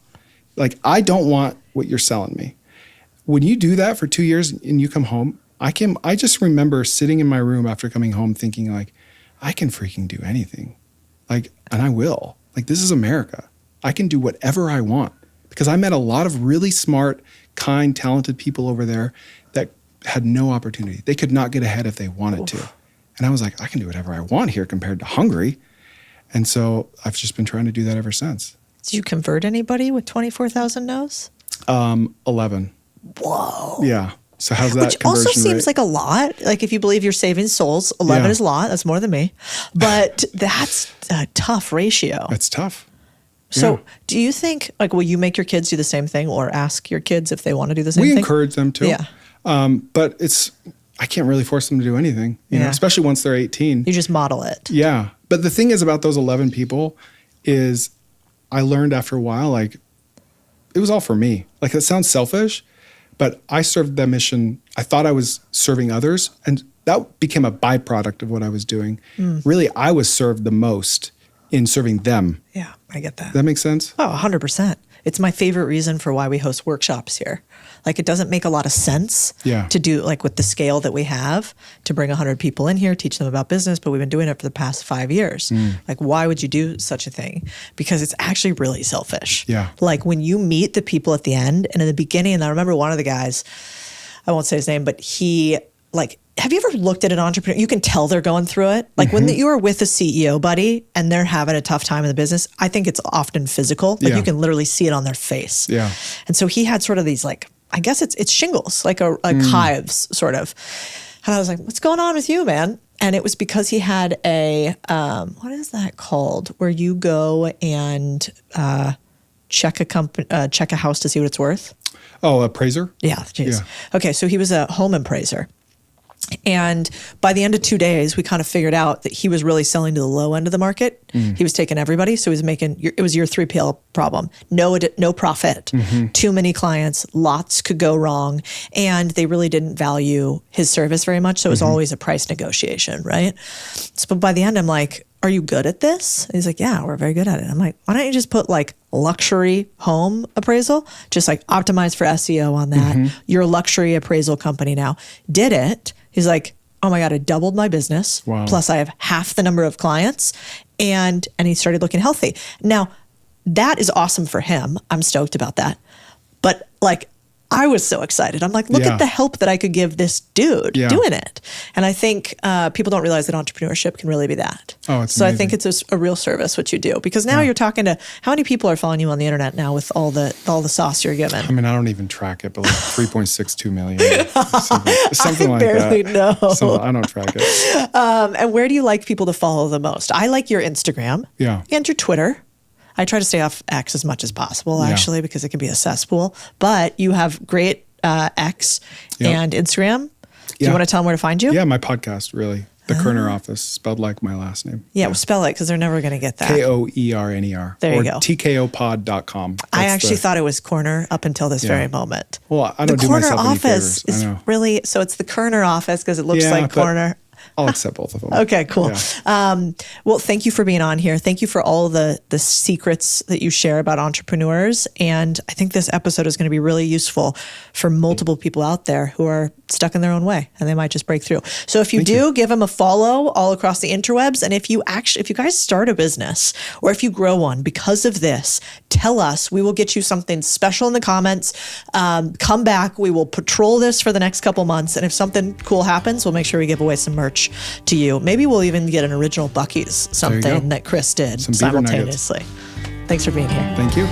Like, I don't want what you're selling me. When you do that for 2 years and you come home, I just remember sitting in my room after coming home thinking like, I can freaking do anything. Like, and I will. Like, this is America. I can do whatever I want. Because I met a lot of really smart, kind, talented people over there that had no opportunity. They could not get ahead if they wanted to. And I was like, I can do whatever I want here compared to Hungary. And so I've just been trying to do that ever since. Did you convert anybody with 24,000 no's? 11. Whoa. Yeah. So how's that Which conversion also seems rate? like a lot. Like if you believe you're saving souls, 11 is a lot. That's more than me. But that's a tough ratio. It's tough. So do you think, like, will you make your kids do the same thing or ask your kids if they want to do the same thing? We encourage them to. Yeah. But I can't really force them to do anything, you know, especially once they're 18. You just model it. Yeah. But the thing is about those 11 people is I learned after a while, like, it was all for me. Like, it sounds selfish, but I served that mission. I thought I was serving others, and that became a byproduct of what I was doing. Really, I was served the most in serving them. Yeah, I get that. Does that make sense? Oh, 100%. It's my favorite reason for why we host workshops here. Like it doesn't make a lot of sense to do like with the scale that we have to bring 100 people in here, teach them about business, but we've been doing it for the past 5 years. Like why would you do such a thing? Because it's actually really selfish. Like when you meet the people at the end and in the beginning, and I remember one of the guys, I won't say his name, but he like, have you ever looked at an entrepreneur? You can tell they're going through it. Like when you are with a CEO buddy and they're having a tough time in the business, I think it's often physical. Like you can literally see it on their face. And so he had sort of these like, I guess it's shingles, like hives sort of. And I was like, what's going on with you, man? And it was because he had a, what is that called? Where you go and check a house to see what it's worth. Oh, appraiser? Yeah, geez. Okay, so he was a home appraiser. And by the end of 2 days, we kind of figured out that he was really selling to the low end of the market. He was taking everybody. So he was making, it was your 3PL problem. No profit, too many clients, lots could go wrong. And they really didn't value his service very much. So it was always a price negotiation, right? So, but by the end, I'm like, are you good at this? And he's like, yeah, we're very good at it. I'm like, why don't you just put like luxury home appraisal? Just like optimize for SEO on that. You're a luxury appraisal company now. Did it. He's like, oh my God, I doubled my business. Plus I have half the number of clients. And he started looking healthy. Now, that is awesome for him. I'm stoked about that. But like, I was so excited. I'm like, look at the help that I could give this dude doing it. And I think people don't realize that entrepreneurship can really be that. Oh, it's so amazing. I think it's a real service what you do, because now you're talking to, how many people are following you on the internet now with all the sauce you're given? I mean, I don't even track it, but like 3.62 million, something like that. I barely know. So I don't track it. And where do you like people to follow the most? I like your Instagram and your Twitter. I try to stay off X as much as possible, actually, because it can be a cesspool. But you have great X and Instagram. Do you want to tell them where to find you? Yeah, my podcast, really. The Kerner Office, spelled like my last name. Yeah, well, spell it because they're never going to get that. Koerner. There you go. Or tkopod.com. I actually thought it was Corner up until this very moment. Well, I don't do myself any favors. The Corner Office is really, so it's the Kerner Office because it looks like Corner. I'll accept both of them. Okay, cool. Yeah. Well, thank you for being on here. Thank you for all the secrets that you share about entrepreneurs. And I think this episode is going to be really useful for multiple people out there who are stuck in their own way and they might just break through. So if you give them a follow all across the interwebs. And if you guys start a business or if you grow one because of this, tell us. We will get you something special in the comments. Come back. We will patrol this for the next couple months. And if something cool happens, we'll make sure we give away some merch to you. Maybe we'll even get an original Buc-ee's, something that Chris did simultaneously. Thanks for being here. Thank you.